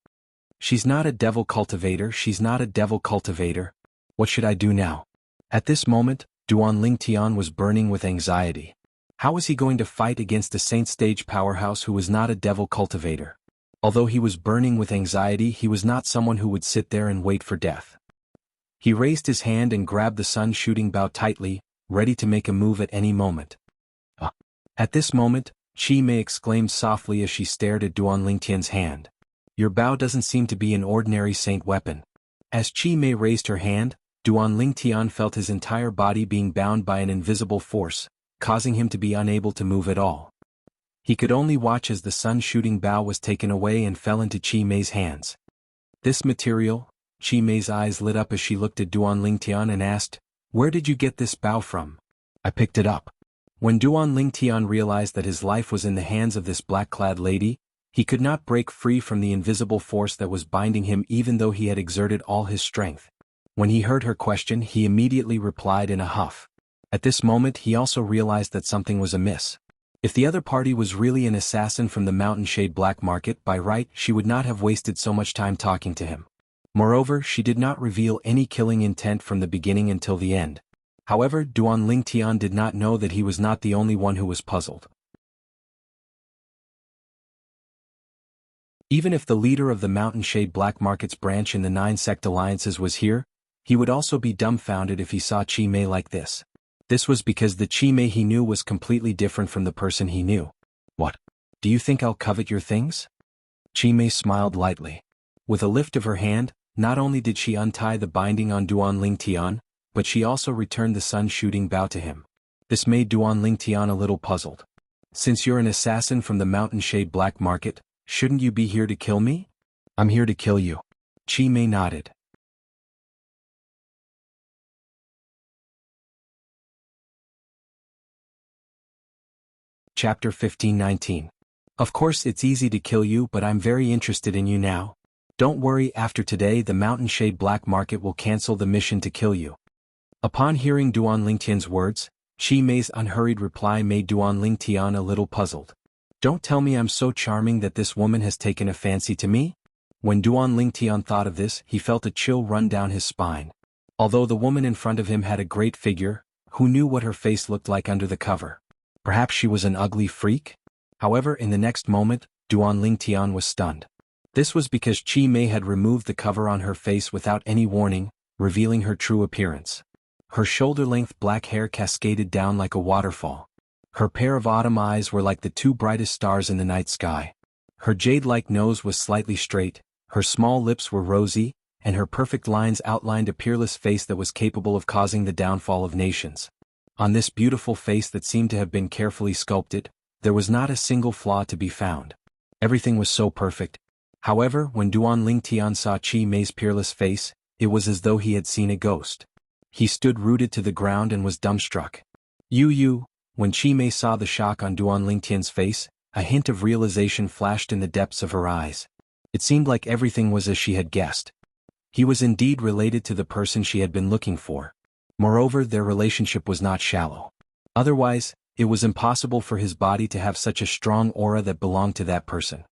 "She's not a devil cultivator, she's not a devil cultivator. What should I do now?" At this moment, Duan Lingtian was burning with anxiety. How was he going to fight against a Saint Stage powerhouse who was not a devil cultivator? Although he was burning with anxiety, he was not someone who would sit there and wait for death. He raised his hand and grabbed the sun shooting bow tightly, ready to make a move at any moment. At this moment, Chi Mei exclaimed softly as she stared at Duan Lingtian's hand. "Your bow doesn't seem to be an ordinary saint weapon." As Chi Mei raised her hand, Duan Lingtian felt his entire body being bound by an invisible force, causing him to be unable to move at all. He could only watch as the sun-shooting bow was taken away and fell into Chi Mei's hands. This material? Chi Mei's eyes lit up as she looked at Duan Lingtian and asked, "Where did you get this bow from?" "I picked it up." When Duan Lingtian realized that his life was in the hands of this black-clad lady, he could not break free from the invisible force that was binding him even though he had exerted all his strength. When he heard her question, he immediately replied in a huff. At this moment he also realized that something was amiss. If the other party was really an assassin from the Mountain Shade Black Market, by right she would not have wasted so much time talking to him. Moreover, she did not reveal any killing intent from the beginning until the end. However, Duan Lingtian did not know that he was not the only one who was puzzled. Even if the leader of the Mountain Shade Black Market's branch in the 9 sect alliances was here, he would also be dumbfounded if he saw Chi Mei like this. This was because the Chi Mei he knew was completely different from the person he knew. "What? Do you think I'll covet your things?" Chi Mei smiled lightly. With a lift of her hand, not only did she untie the binding on Duan Lingtian, but she also returned the sun-shooting bow to him. This made Duan Lingtian a little puzzled. "Since you're an assassin from the Mountain Shade Black Market, shouldn't you be here to kill me?" "I'm here to kill you." Chi Mei nodded. Chapter 15-19. Of course it's easy to kill you, but I'm very interested in you now. Don't worry, after today the Mountain Shade Black Market will cancel the mission to kill you. Upon hearing Duan Lingtian's words, Chi Mei's unhurried reply made Duan Lingtian a little puzzled. "Don't tell me I'm so charming that this woman has taken a fancy to me?" When Duan Lingtian thought of this, he felt a chill run down his spine. Although the woman in front of him had a great figure, who knew what her face looked like under the cover? Perhaps she was an ugly freak? However, in the next moment, Duan Lingtian was stunned. This was because Chi Mei had removed the cover on her face without any warning, revealing her true appearance. Her shoulder-length black hair cascaded down like a waterfall. Her pair of autumn eyes were like the 2 brightest stars in the night sky. Her jade-like nose was slightly straight, her small lips were rosy, and her perfect lines outlined a peerless face that was capable of causing the downfall of nations. On this beautiful face that seemed to have been carefully sculpted, there was not a single flaw to be found. Everything was so perfect. However, when Duan Lingtian saw Chi Mei's peerless face, it was as though he had seen a ghost. He stood rooted to the ground and was dumbstruck. You. When Chi Mei saw the shock on Duan Lingtian's face, a hint of realization flashed in the depths of her eyes. It seemed like everything was as she had guessed. He was indeed related to the person she had been looking for. Moreover, their relationship was not shallow. Otherwise, it was impossible for his body to have such a strong aura that belonged to that person.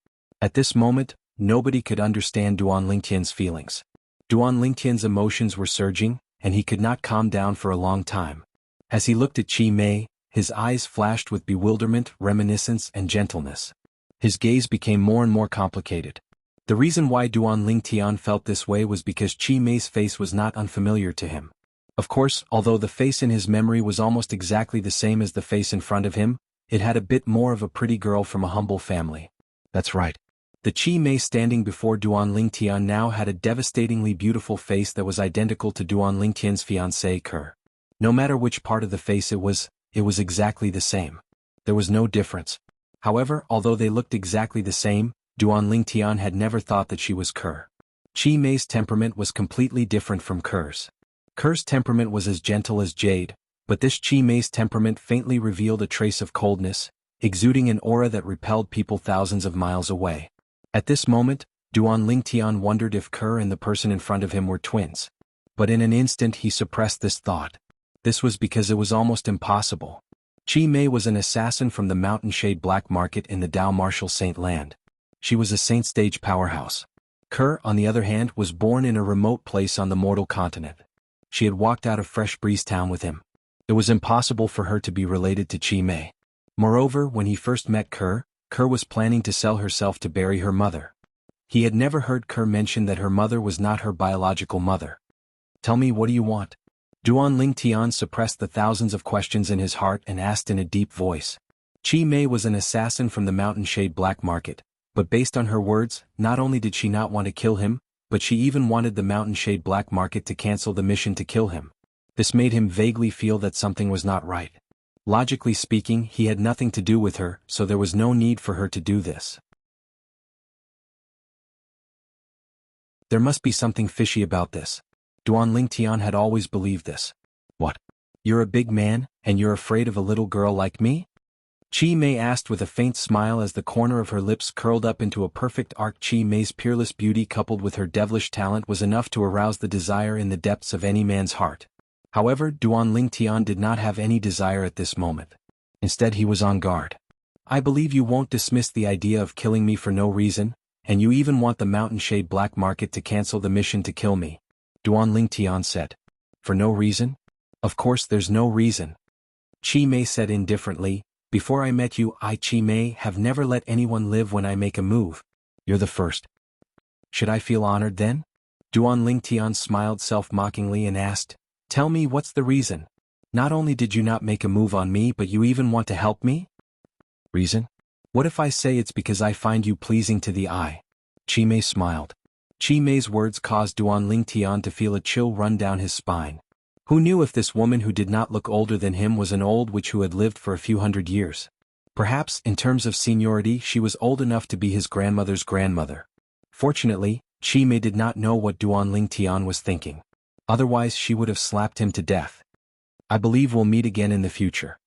At this moment, nobody could understand Duan Lingtian's feelings. Duan Lingtian's emotions were surging, and he could not calm down for a long time. As he looked at Chi Mei, his eyes flashed with bewilderment, reminiscence, and gentleness. His gaze became more and more complicated. The reason why Duan Lingtian felt this way was because Chi Mei's face was not unfamiliar to him. Of course, although the face in his memory was almost exactly the same as the face in front of him, it had a bit more of a pretty girl from a humble family. That's right. The Chi Mei standing before Duan Lingtian now had a devastatingly beautiful face that was identical to Duan Lingtian's fiancée Ke. No matter which part of the face it was exactly the same. There was no difference. However, although they looked exactly the same, Duan Lingtian had never thought that she was Ke. Chi Mei's temperament was completely different from Ke's. Ke's temperament was as gentle as jade, but this Chi Mei's temperament faintly revealed a trace of coldness, exuding an aura that repelled people thousands of miles away. At this moment, Duan Lingtian wondered if Ke and the person in front of him were twins. But in an instant he suppressed this thought. This was because it was almost impossible. Chi Mei was an assassin from the Mountain Shade Black Market in the Dao Martial Saint Land. She was a Saint Stage powerhouse. Ke, on the other hand, was born in a remote place on the mortal continent. She had walked out of Fresh Breeze Town with him. It was impossible for her to be related to Chi Mei. Moreover, when he first met Ke was planning to sell herself to bury her mother. He had never heard Ke mention that her mother was not her biological mother. "Tell me, what do you want?" Duan Lingtian suppressed the thousands of questions in his heart and asked in a deep voice. Chi Mei was an assassin from the Mountain Shade Black Market, but based on her words, not only did she not want to kill him, but she even wanted the Mountain Shade Black Market to cancel the mission to kill him. This made him vaguely feel that something was not right. Logically speaking, he had nothing to do with her, so there was no need for her to do this. There must be something fishy about this. Duan Lingtian had always believed this. What? You're a big man, and you're afraid of a little girl like me? Chi Mei asked with a faint smile as the corner of her lips curled up into a perfect arc. Chi Mei's peerless beauty coupled with her devilish talent was enough to arouse the desire in the depths of any man's heart. However, Duan Lingtian did not have any desire at this moment. Instead he was on guard. I believe you won't dismiss the idea of killing me for no reason, and you even want the Mountain Shade Black Market to cancel the mission to kill me, Duan Lingtian said. For no reason? Of course there's no reason. Chi Mei said indifferently, before I met you, I, Chi Mei, have never let anyone live when I make a move. You're the first. Should I feel honored then? Duan Lingtian smiled self-mockingly and asked, tell me what's the reason? Not only did you not make a move on me but you even want to help me? Reason? What if I say it's because I find you pleasing to the eye? Chi Mei smiled. Chi Mei's words caused Duan Lingtian to feel a chill run down his spine. Who knew if this woman who did not look older than him was an old witch who had lived for a few hundred years? Perhaps, in terms of seniority, she was old enough to be his grandmother's grandmother. Fortunately, Chi Mei did not know what Duan Lingtian was thinking. Otherwise she would have slapped him to death. I believe we'll meet again in the future.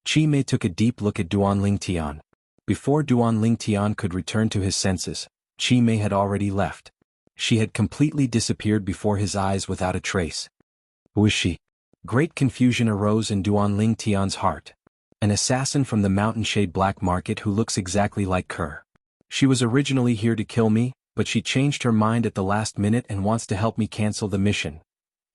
Chi Mei took a deep look at Duan Lingtian. Before Duan Lingtian could return to his senses, Chi Mei had already left. She had completely disappeared before his eyes without a trace. Who is she? Great confusion arose in Duan Lingtian's heart. An assassin from the Mountain Shade Black Market who looks exactly like Kerr. She was originally here to kill me, but she changed her mind at the last minute and wants to help me cancel the mission.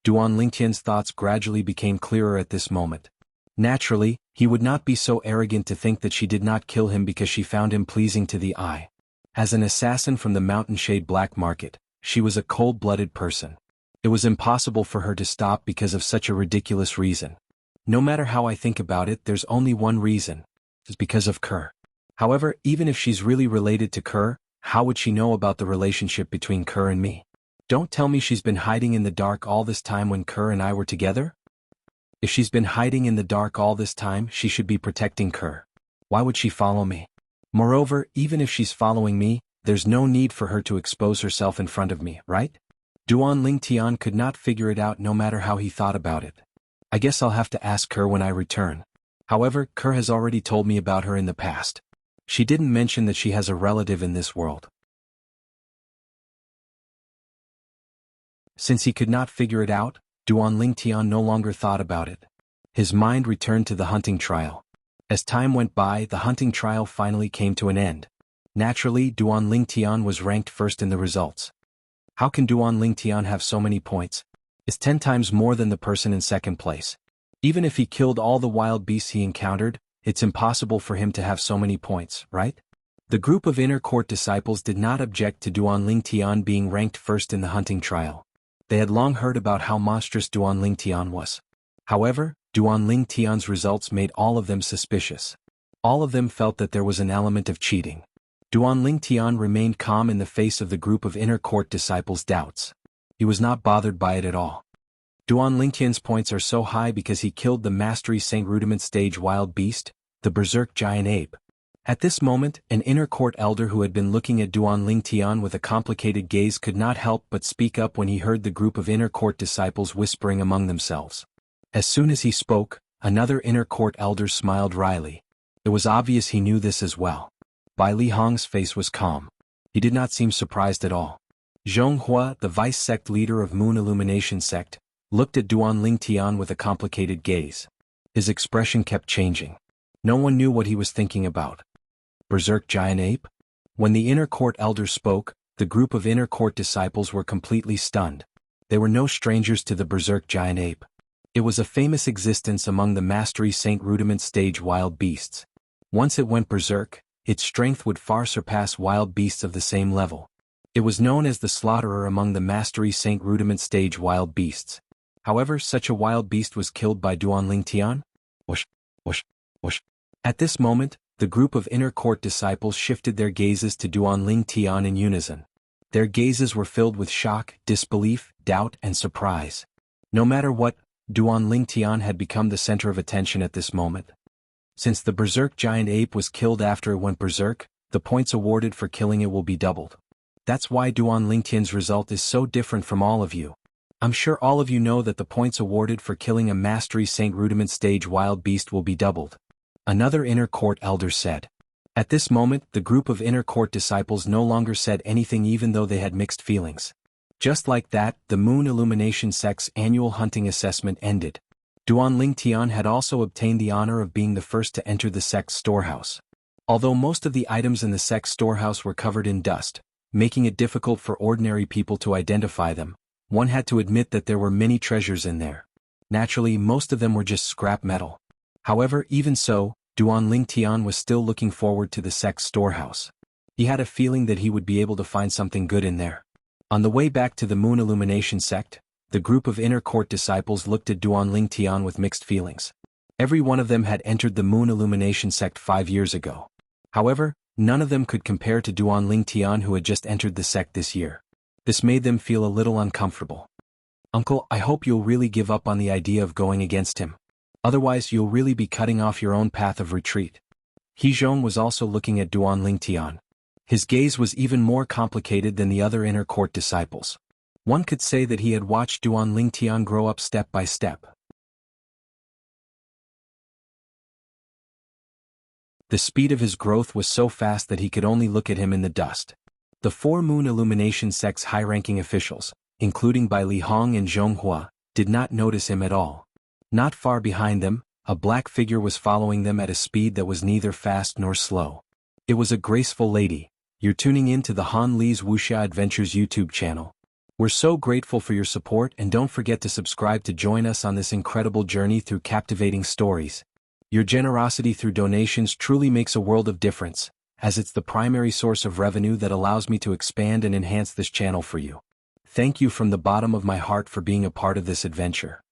Duan Lingtian's thoughts gradually became clearer at this moment. Naturally, he would not be so arrogant to think that she did not kill him because she found him pleasing to the eye. As an assassin from the Mountain Shade Black Market, she was a cold-blooded person. It was impossible for her to stop because of such a ridiculous reason. No matter how I think about it, there's only one reason. It's because of Kerr. However, even if she's really related to Kerr, how would she know about the relationship between Kerr and me? Don't tell me she's been hiding in the dark all this time when Kerr and I were together? If she's been hiding in the dark all this time, she should be protecting Kerr. Why would she follow me? Moreover, even if she's following me, there's no need for her to expose herself in front of me, right? Duan Lingtian could not figure it out no matter how he thought about it. I guess I'll have to ask Kerr when I return. However, Kerr has already told me about her in the past. She didn't mention that she has a relative in this world. Since he could not figure it out, Duan Lingtian no longer thought about it. His mind returned to the hunting trial. As time went by, the hunting trial finally came to an end. Naturally, Duan Lingtian was ranked first in the results. How can Duan Lingtian have so many points? It's 10 times more than the person in second place. Even if he killed all the wild beasts he encountered, it's impossible for him to have so many points, right? The group of inner court disciples did not object to Duan Lingtian being ranked first in the hunting trial. They had long heard about how monstrous Duan Lingtian was. However, Duan Lingtian's results made all of them suspicious. All of them felt that there was an element of cheating. Duan Lingtian remained calm in the face of the group of inner court disciples' doubts. He was not bothered by it at all. Duan Lingtian's points are so high because he killed the Mastery Saint Rudiment stage wild beast, the Berserk Giant Ape. At this moment, an inner court elder who had been looking at Duan Lingtian with a complicated gaze could not help but speak up when he heard the group of inner court disciples whispering among themselves. As soon as he spoke, another inner court elder smiled wryly. It was obvious he knew this as well. Bai Li Hong's face was calm. He did not seem surprised at all. Zhonghua, the vice sect leader of Moon Illumination sect, looked at Duan Lingtian with a complicated gaze. His expression kept changing. No one knew what he was thinking about. Berserk Giant Ape? When the inner court elder spoke, the group of inner court disciples were completely stunned. They were no strangers to the Berserk Giant Ape. It was a famous existence among the Mastery Saint Rudiment stage wild beasts. Once it went berserk, its strength would far surpass wild beasts of the same level. It was known as the slaughterer among the Mastery Saint Rudiment stage wild beasts. However, such a wild beast was killed by Duan Lingtian. Whoosh, whoosh, whoosh. At this moment, the group of inner court disciples shifted their gazes to Duan Lingtian in unison. Their gazes were filled with shock, disbelief, doubt, and surprise. No matter what, Duan Lingtian had become the center of attention at this moment. Since the Berserk Giant Ape was killed after it went berserk, the points awarded for killing it will be doubled. That's why Duan Lingtian's result is so different from all of you. I'm sure all of you know that the points awarded for killing a Mastery Saint Rudiment stage wild beast will be doubled. Another inner court elder said. At this moment, the group of inner court disciples no longer said anything even though they had mixed feelings. Just like that, the Moon Illumination sect's annual hunting assessment ended. Duan Lingtian had also obtained the honor of being the first to enter the sect's storehouse. Although most of the items in the sect's storehouse were covered in dust, making it difficult for ordinary people to identify them, one had to admit that there were many treasures in there. Naturally, most of them were just scrap metal. However, even so, Duan Lingtian was still looking forward to the sect's storehouse. He had a feeling that he would be able to find something good in there. On the way back to the Moon Illumination sect, the group of inner court disciples looked at Duan Lingtian with mixed feelings. Every one of them had entered the Moon Illumination sect 5 years ago. However, none of them could compare to Duan Lingtian who had just entered the sect this year. This made them feel a little uncomfortable. Uncle, I hope you'll really give up on the idea of going against him. Otherwise you'll really be cutting off your own path of retreat. He Zhong was also looking at Duan Lingtian. His gaze was even more complicated than the other inner court disciples. One could say that he had watched Duan Lingtian grow up step by step. The speed of his growth was so fast that he could only look at him in the dust. The 4 Moon Illumination sect's high-ranking officials, including Bai Li Hong and Zhonghua, did not notice him at all. Not far behind them, a black figure was following them at a speed that was neither fast nor slow. It was a graceful lady. You're tuning in to the Han Li's Wuxia Adventures YouTube channel. We're so grateful for your support and don't forget to subscribe to join us on this incredible journey through captivating stories. Your generosity through donations truly makes a world of difference, as it's the primary source of revenue that allows me to expand and enhance this channel for you. Thank you from the bottom of my heart for being a part of this adventure.